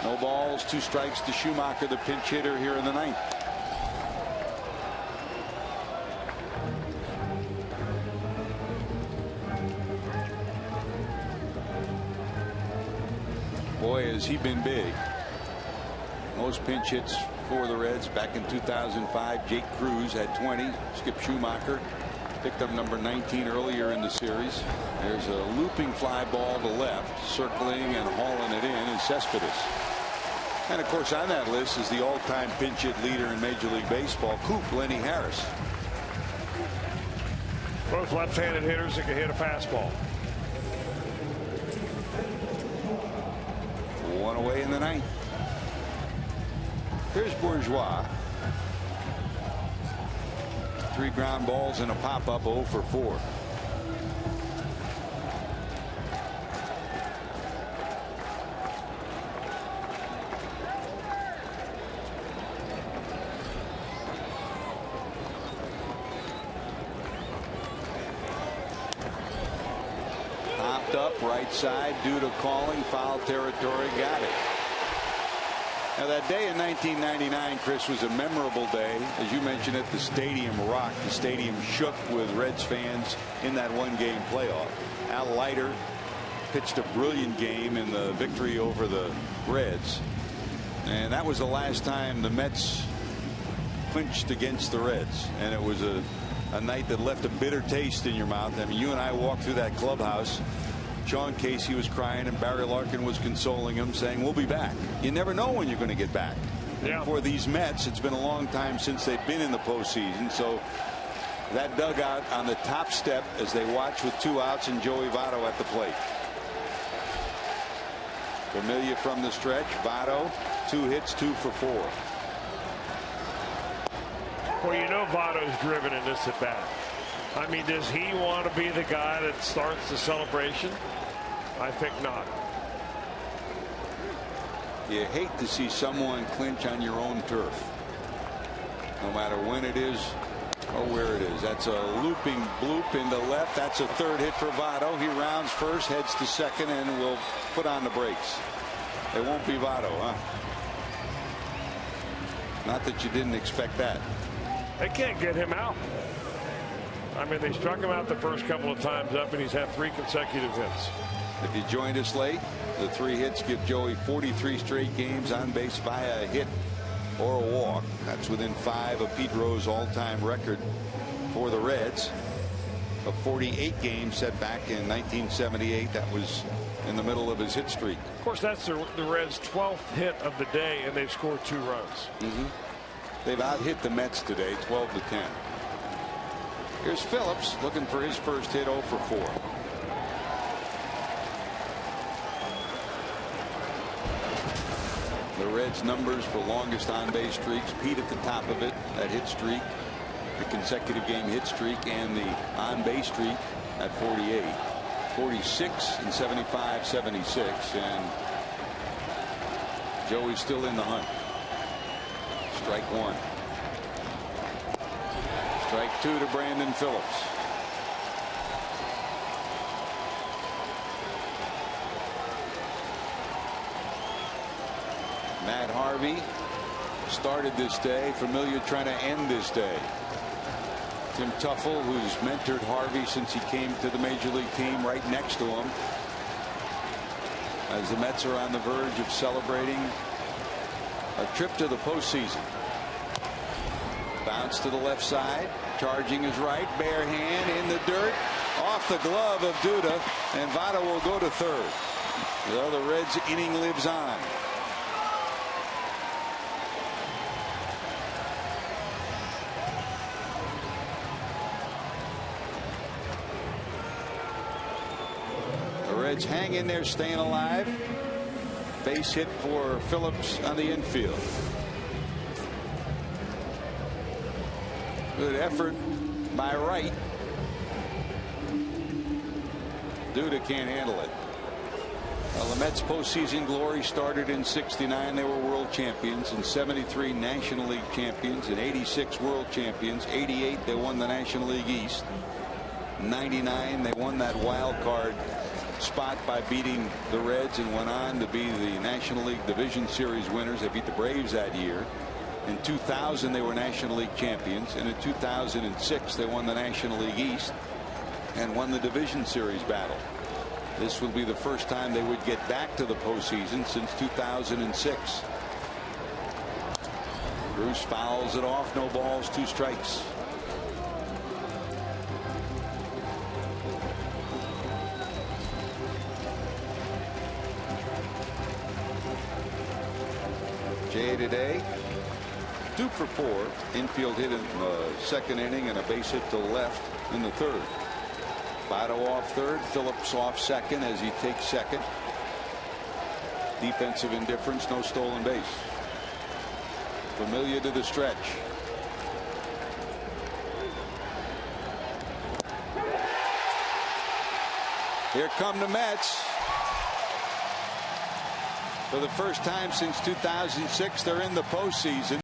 No balls, 2 strikes to Schumacher, the pinch hitter here in the 9th. Boy, has he been big. Most pinch hits for the Reds back in 2005. Jake Cruz had 20. Skip Schumacher picked up number 19 earlier in the series. There's a looping fly ball to left, circling and hauling it in is Cespedes. And of course on that list is the all-time pinch hit leader in Major League Baseball, Coop Lenny Harris. Both left-handed hitters that can hit a fastball. 1 away in the 9th. Here's Bourgeois. 3 ground balls and a pop-up, 0 for 4. Popped up right side, Duda calling, foul territory, got it. Now that day in 1999, Chris, was a memorable day. As you mentioned it, the stadium rocked. The stadium shook with Reds fans in that one-game playoff. Al Leiter pitched a brilliant game in the victory over the Reds. And that was the last time the Mets clinched against the Reds. And it was a night that left a bitter taste in your mouth. I mean, you and I walked through that clubhouse. Sean Casey was crying and Barry Larkin was consoling him, saying we'll be back. You never know when you're going to get back. Yeah. For these Mets, it's been a long time since they've been in the postseason. So that dugout on the top step as they watch with 2 outs and Joey Votto at the plate. Familia from the stretch. Votto, 2 hits, 2 for 4. Well, you know Votto's driven in this at bat. I mean, does he want to be the guy that starts the celebration? I think not. You hate to see someone clinch on your own turf, no matter when it is or where it is. That's a looping bloop into left. That's a 3rd hit for Votto. He rounds first, heads to second, and will put on the brakes. It won't be Votto, huh? Not that you didn't expect that. They can't get him out. I mean, they struck him out the first couple of times up, and he's had 3 consecutive hits. If you joined us late, the 3 hits give Joey 43 straight games on base via a hit or a walk. That's within 5 of Pete Rose's all-time record for the Reds. a 48-game setback in 1978. That was in the middle of his hit streak. Of course, that's the Reds' 12th hit of the day, and they've scored 2 runs. They've out-hit the Mets today, 12-10. Here's Phillips looking for his first hit, 0 for 4. The Reds' numbers for longest on-base streaks. Pete at the top of it, that hit streak, the consecutive game hit streak, and the on-base streak at 48. 46 and 75, 76, and Joey's still in the hunt. Strike 1. Strike 2 to Brandon Phillips. Matt Harvey started this day. Familia trying to end this day. Tim Tuffle, who's mentored Harvey since he came to the major league team, right next to him, as the Mets are on the verge of celebrating a trip to the postseason. Bounce to the left side, charging his right, bare hand in the dirt, off the glove of Duda, and Votto will go to third. Well, the Reds' inning lives on. Reds hang in there, staying alive. Base hit for Phillips on the infield. Good effort by Wright. Duda can't handle it. Well, the Mets postseason glory started in '69. They were world champions. In '73, National League champions. In '86, world champions. '88, they won the National League East. '99, they won that wild card spot by beating the Reds and went on to be the National League Division Series winners. They beat the Braves that year. In 2000, they were National League champions, and in 2006, they won the National League East and won the Division Series battle. This will be the first time they would get back to the postseason since 2006. Bruce fouls it off. No balls, 2 strikes. Jay today, 2 for 4. Infield hit in the second inning and a base hit to left in the third. Votto off third, Phillips off second as he takes second. Defensive indifference, no stolen base. Familia to the stretch. Here come the Mets. For the first time since 2006, they're in the postseason.